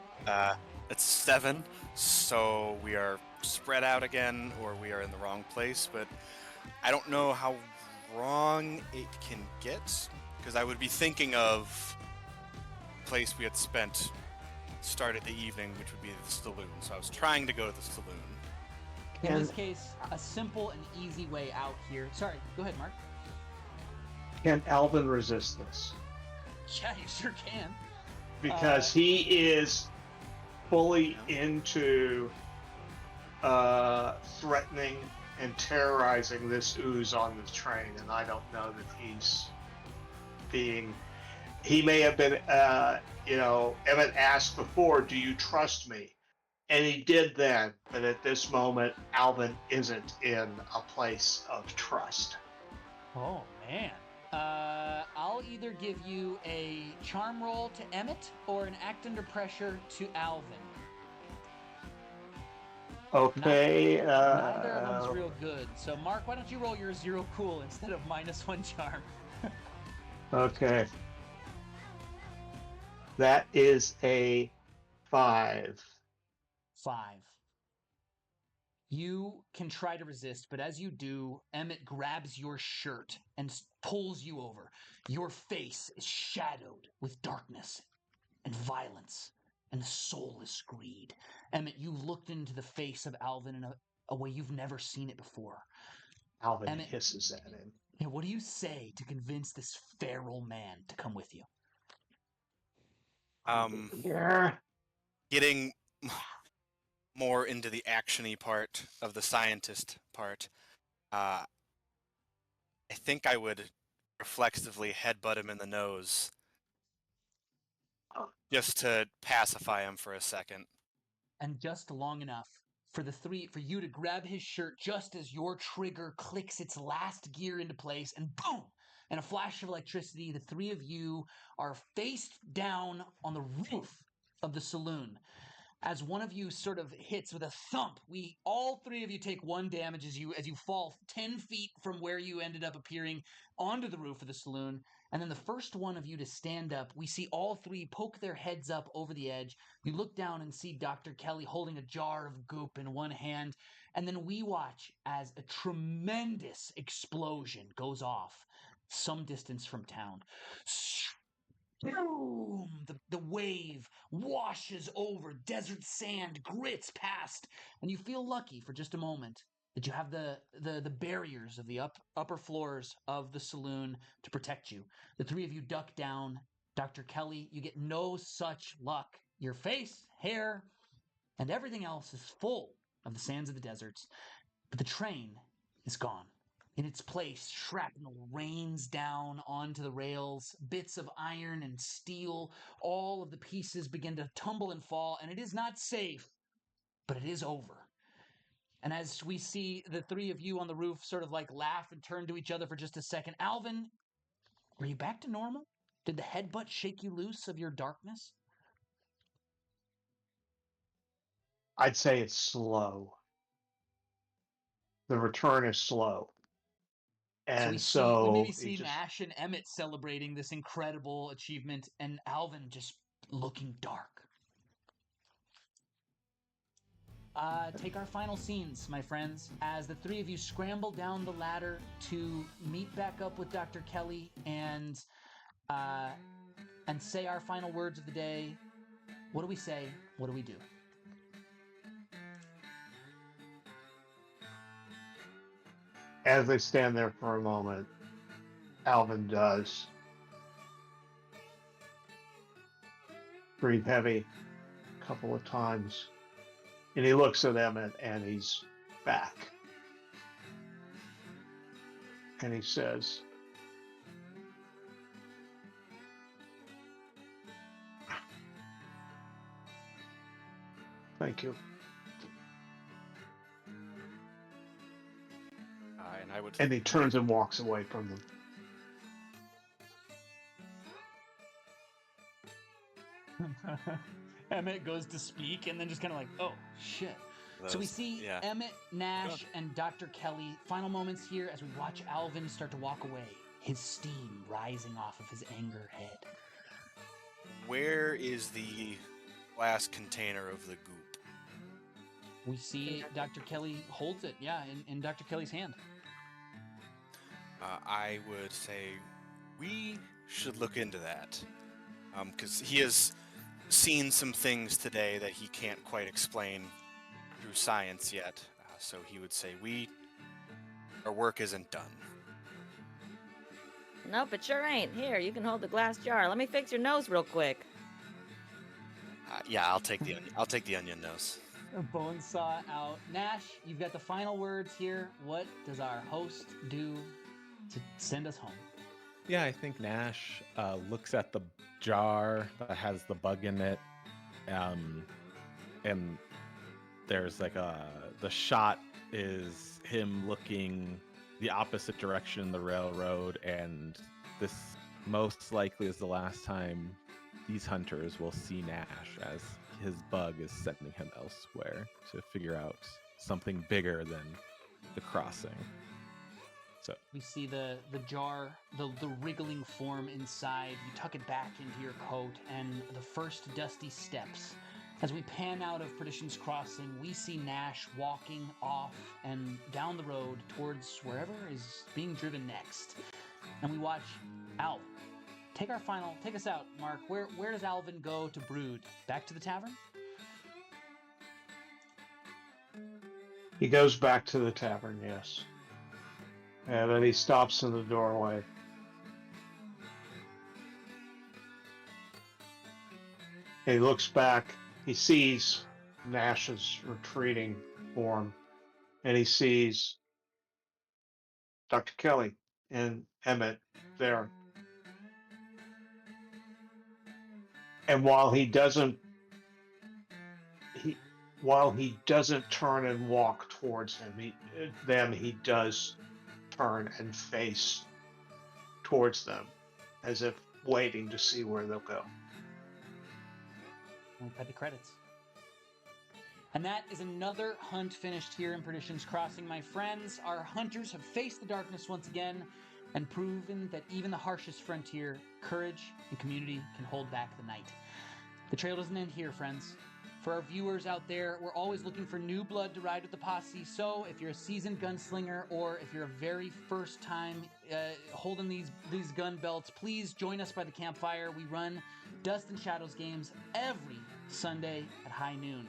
It's 7, so we are spread out again, or we are in the wrong place, but I don't know how wrong it can get, because I would be thinking of the place we had started the evening, which would be the Saloon, so I was trying to go to the Saloon. In this case, a simple and easy way out here. Sorry, go ahead, Mark. Can Alvin resist this? Yeah, you sure can. Because he is fully into threatening and terrorizing this ooze on the train, and I don't know that he's being. He may have been, Emmett asked before, "Do you trust me?" And he did then, but at this moment, Alvin isn't in a place of trust. Oh, man. I'll either give you a charm roll to Emmett or an act under pressure to Alvin. Okay. Neither of them's real good. So, Mark, why don't you roll your 0 cool instead of -1 charm? Okay. That is a 5. 5. You can try to resist, but as you do, Emmett grabs your shirt and pulls you over. Your face is shadowed with darkness and violence and soulless greed. Emmett, you looked into the face of Alvin in a way you've never seen it before. Alvin Emmett, hisses at him. What do you say to convince this feral man to come with you? Yeah. Getting more into the action-y part of the scientist part, I think I would reflexively headbutt him in the nose just to pacify him for a second. And just long enough for you to grab his shirt just as your trigger clicks its last gear into place, and boom! In a flash of electricity, the 3 of you are face down on the roof of the saloon. As one of you sort of hits with a thump, all 3 of you take 1 damage as you fall 10 feet from where you ended up appearing onto the roof of the saloon. And then the first one of you to stand up, we see all 3 poke their heads up over the edge. You look down and see Dr. Kelly holding a jar of goop in one hand. And then we watch as a tremendous explosion goes off. some distance from town. Boom! The wave washes over, desert sand grits past, and you feel lucky for just a moment that you have the barriers of the upper floors of the saloon to protect you. The three of you duck down. Dr. Kelly, you get no such luck. Your face, hair, and everything else is full of the sands of the deserts, but the train is gone. In its place, shrapnel rains down onto the rails, bits of iron and steel, all of the pieces begin to tumble and fall, and it is not safe, but it is over. And as we see the three of you on the roof sort of like laugh and turn to each other for just a second, Alvin, are you back to normal? Did the headbutt shake you loose of your darkness? I'd say it's slow. The return is slow. And we maybe he see just, Nash and Emmett celebrating this incredible achievement, and Alvin just looking dark. Take our final scenes, my friends, as the three of you scramble down the ladder to meet back up with Dr. Kelly and say our final words of the day. What do we say? What do we do? as they stand there for a moment, Alvin does breathe heavy a couple of times. And he looks at Emmett and he's back. And he says, "Thank you." And I would. And he turns and walks away from them. Emmett goes to speak and then just kind of like, oh, shit. So we see Emmett, Nash, and Dr. Kelly. Final moments here as we watch Alvin start to walk away, his steam rising off of his anger head. Where is the glass container of the goop? We see Dr. Kelly holds it, in Dr. Kelly's hand. I would say we should look into that. Because he has seen some things today that he can't quite explain through science yet. So he would say our work isn't done. Nope, it sure ain't. Here, you can hold the glass jar. Let me fix your nose real quick. Yeah, I'll take the onion nose. Bonesaw out. Nash, you've got the final words here. What does our host do to send us home? Yeah, I think Nash looks at the jar that has the bug in it, and there's like the shot is him looking the opposite direction in the railroad, and this most likely is the last time these hunters will see Nash, as his bug is sending him elsewhere to figure out something bigger than the crossing. So we see the jar, the wriggling form inside. You tuck it back into your coat, and the first dusty steps. As we pan out of Perdition's Crossing, we see Nash walking off and down the road towards wherever is being driven next. And we watch Alvin. Take us out, Mark. Where does Alvin go to brood? Back to the tavern? He goes back to the tavern, yes. And then he stops in the doorway. He looks back. He sees Nash's retreating form. And he sees Dr. Kelly and Emmett there. And while he doesn't turn and walk towards them, he does turn and face towards them, as if waiting to see where they'll go. We'll cut the credits. And that is another hunt finished here in Perdition's Crossing, my friends. Our hunters have faced the darkness once again and proven that even the harshest frontier, courage and community can hold back the night. The trail doesn't end here, friends. For our viewers out there, we're always looking for new blood to ride with the posse, so if you're a seasoned gunslinger or if you're a very first time holding these gun belts, please join us by the campfire. We run Dust and Shadows games every Sunday at high noon.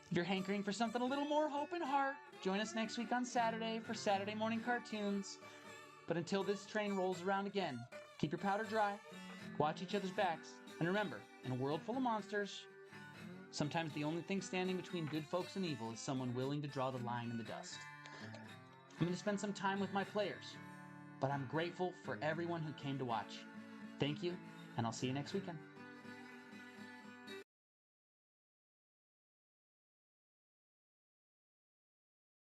If you're hankering for something a little more hope and heart, join us next week on Saturday for Saturday morning cartoons. But until this train rolls around again, keep your powder dry, watch each other's backs, and remember, in a world full of monsters, sometimes the only thing standing between good folks and evil is someone willing to draw the line in the dust. I'm going to spend some time with my players, but I'm grateful for everyone who came to watch. Thank you, and I'll see you next weekend.